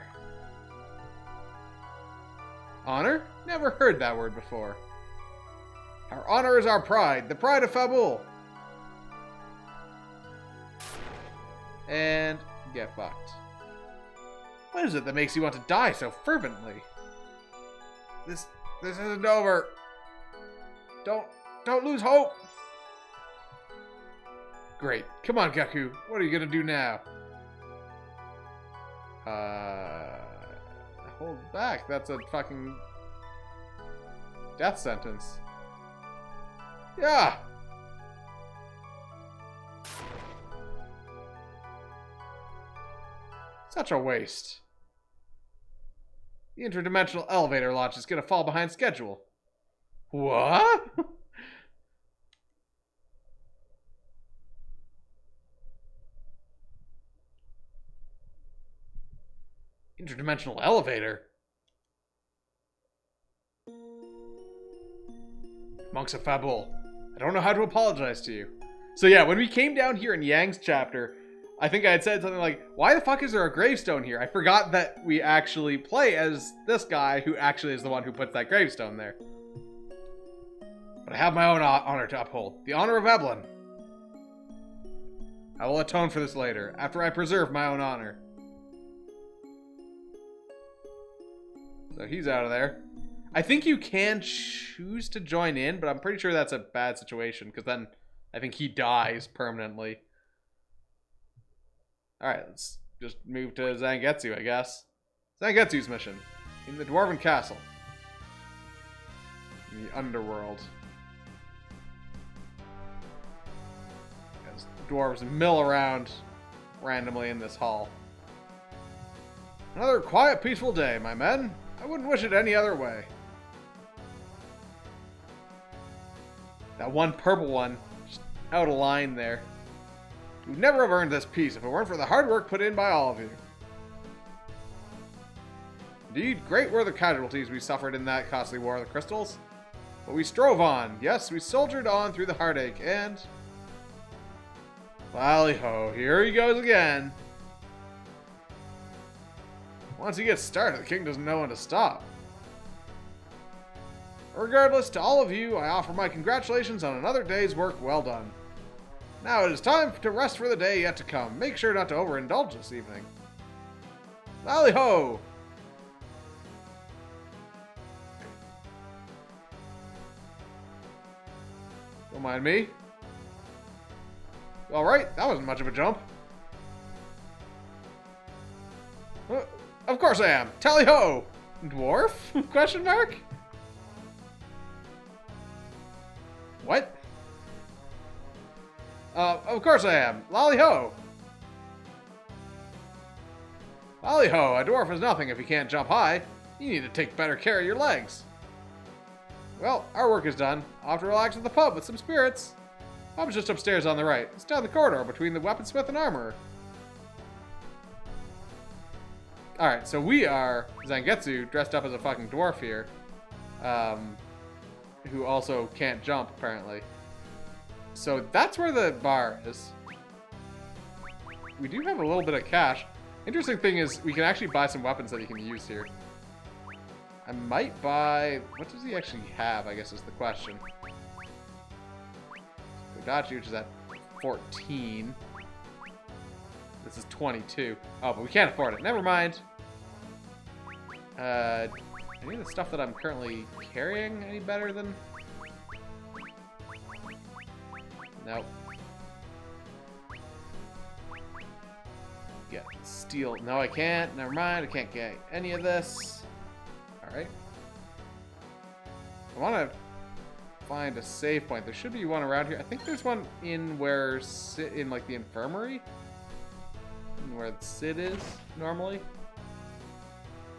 Honor? Never heard that word before. Our honor is our pride, the pride of Fabul. And get fucked. What is it that makes you want to die so fervently? This isn't over. Don't lose hope. Great. Come on, Gaku. What are you gonna do now? Hold back. That's a fucking death sentence. Yeah. Such a waste. The interdimensional elevator launch is gonna fall behind schedule. What? Interdimensional elevator? Monks of Fabul, I don't know how to apologize to you. So yeah, when we came down here in Yang's chapter, I think I had said something like, why the fuck is there a gravestone here? I forgot that we actually play as this guy who actually is the one who puts that gravestone there. But I have my own honor to uphold. The honor of Evelyn. I will atone for this later, after I preserve my own honor. So he's out of there. I think you can choose to join in, but I'm pretty sure that's a bad situation, because then I think he dies permanently. Alright, let's just move to Zangetsu, I guess. Zangetsu's mission. In the Dwarven Castle. In the underworld. As dwarves mill around randomly in this hall. Another quiet, peaceful day, my men. I wouldn't wish it any other way. That one purple one, just out of line there. We'd never have earned this peace if it weren't for the hard work put in by all of you. Indeed, great were the casualties we suffered in that costly war of the crystals. But we strove on. Yes, we soldiered on through the heartache, and... Lally-ho, here he goes again. Once he gets started, the king doesn't know when to stop. Regardless, to all of you, I offer my congratulations on another day's work well done. Now it is time to rest for the day yet to come. Make sure not to overindulge this evening. Lally-ho! Don't mind me. Alright, that wasn't much of a jump. Of course I am! Tally-ho! Dwarf? Question mark? What? Of course I am. Lally-ho! Lally-ho, a dwarf is nothing if you can't jump high. You need to take better care of your legs. Well, our work is done. I'll have to relax at the pub with some spirits. Pub's just upstairs on the right. It's down the corridor between the weaponsmith and armorer. Alright, so we are Zangetsu dressed up as a fucking dwarf here. Who also can't jump, apparently. So that's where the bar is. We do have a little bit of cash. Interesting thing is we can actually buy some weapons that he can use here. I might buy... What does he actually have, I guess is the question. Kodachi, which is at 14. This is 22. Oh, but we can't afford it. Never mind. Any of the stuff that I'm currently carrying any better than... Nope. Get steel. No, I can't. Never mind. I can't get any of this. Alright. I want to find a save point. There should be one around here. I think there's one in where... in, like, the infirmary? Where Sid is, normally.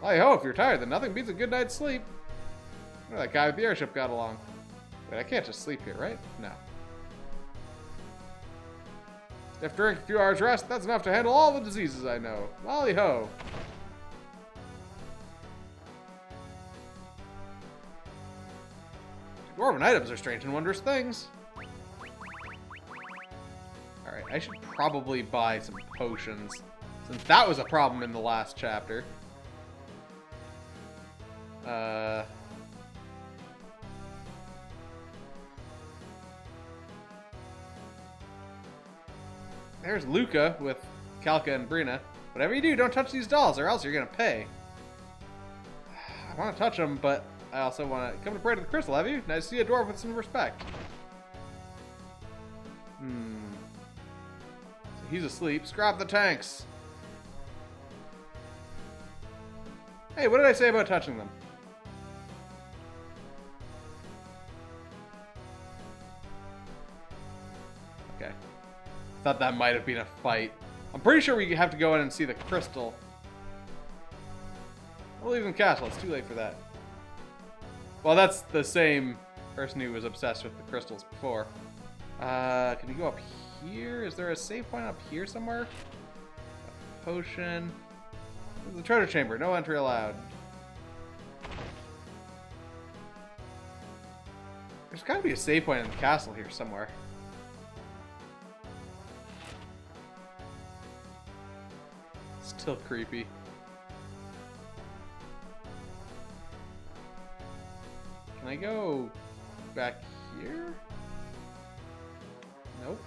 Hi-ho, if you're tired, then nothing beats a good night's sleep. Where that guy with the airship got along. Wait, I can't just sleep here, right? No. After a few hours rest, that's enough to handle all the diseases I know. Lally-ho. Dwarven items are strange and wondrous things. Alright, I should probably buy some potions, since that was a problem in the last chapter. There's Luca with Kalka and Brina. Whatever you do, don't touch these dolls or else you're gonna pay. I want to touch them, but I also want to... Come to pray to the crystal, have you? Nice to see a dwarf with some respect. So he's asleep. Scrap the tanks. Hey, what did I say about touching them? Okay. Thought that might have been a fight. I'm pretty sure we have to go in and see the crystal. I'll leave in the castle. It's too late for that. Well, that's the same person who was obsessed with the crystals before. Can you go up here? Is there a save point up here somewhere? A potion. This is the treasure chamber. No entry allowed. There's got to be a save point in the castle here somewhere. Still creepy. Can I go back here? Nope.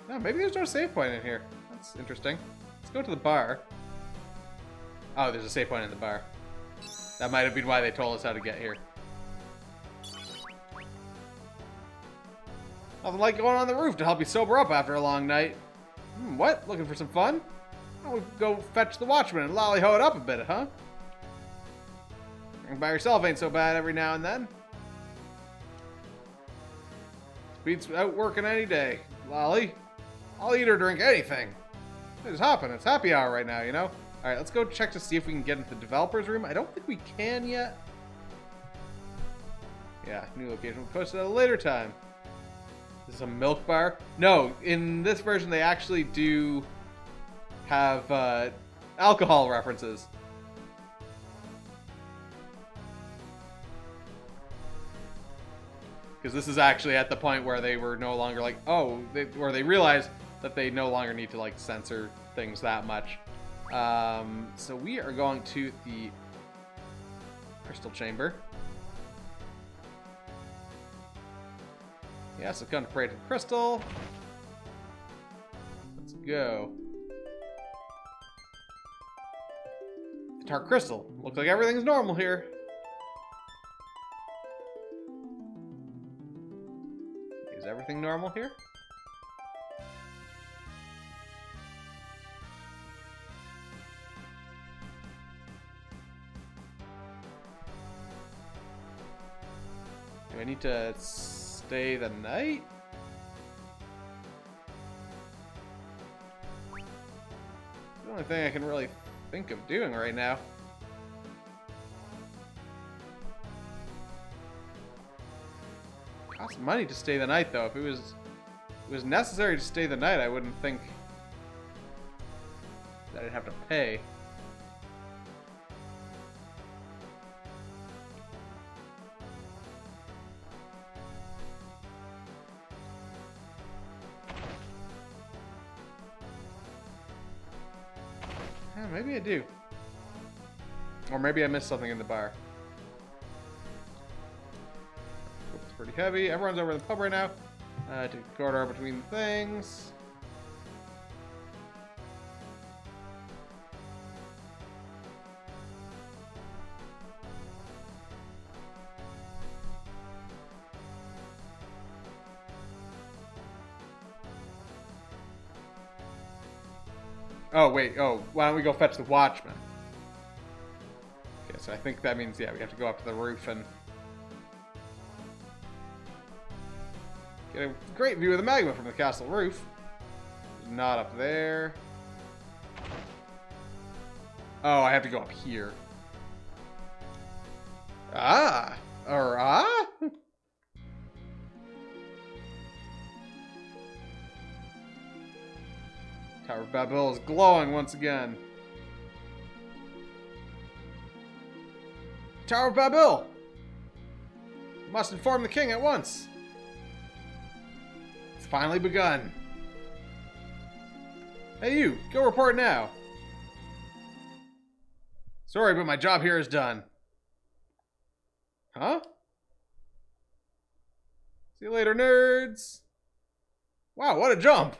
No, maybe there's no save point in here. That's interesting. Let's go to the bar. Oh, there's a save point in the bar. That might have been why they told us how to get here. Nothing like going on the roof to help you sober up after a long night. What? Looking for some fun? Oh, we'll go fetch the watchman and lolly-ho it up a bit, huh? Drinking by yourself ain't so bad every now and then. Beats out working any day. Lolly, I'll eat or drink anything. It's hopping. It's happy hour right now, you know? Alright, let's go check to see if we can get into the developer's room. I don't think we can yet. Yeah, new location. We'll post it at a later time. This is a milk bar. No, in this version they actually do have alcohol references. Because this is actually at the point where they were no longer like, where they realized that they no longer need to like censor things that much. So we are going to the crystal chamber. Yeah, so come to pray to the crystal. Let's go. The Dark Crystal. Looks like everything's normal here. Is everything normal here? Do I need to stay the night? The only thing I can really think of doing right now. Costs money to stay the night, though. If it was necessary to stay the night, I wouldn't think that I'd have to pay. Yeah, maybe I do. Or maybe I missed something in the bar. It's pretty heavy. Everyone's over in the pub right now. Take the corridor between things. Oh, wait. Oh, why don't we go fetch the watchman? Okay, so I think that means, yeah, we have to go up to the roof and get a great view of the magma from the castle roof. Not up there. Oh, I have to go up here. Ah! Or ah? Tower of Babel is glowing once again. Tower of Babel! Must inform the king at once. It's finally begun. Hey you, go report now. Sorry, but my job here is done. Huh? See you later, nerds. Wow, what a jump.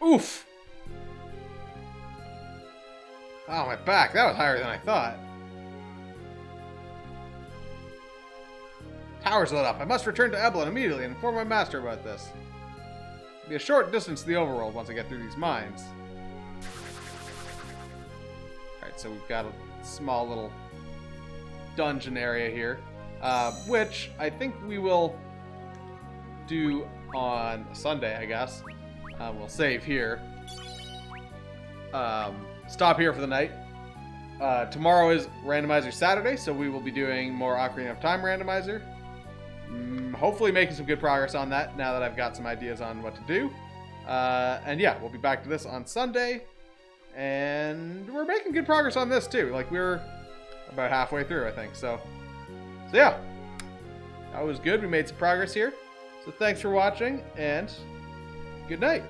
Oof! Oh, my back. That was higher than I thought. Tower's lit up. I must return to Evelyn immediately and inform my master about this. be a short distance to the overworld once I get through these mines. Alright, so we've got a small little dungeon area here, which I think we will do on Sunday, I guess. We'll save here. Stop here for the night. Tomorrow is Randomizer Saturday, so we will be doing more Ocarina of Time Randomizer. Hopefully making some good progress on that now that I've got some ideas on what to do. And yeah, we'll be back to this on Sunday. And we're making good progress on this too. Like, we're about halfway through, I think. So yeah, that was good. We made some progress here. So thanks for watching, and good night.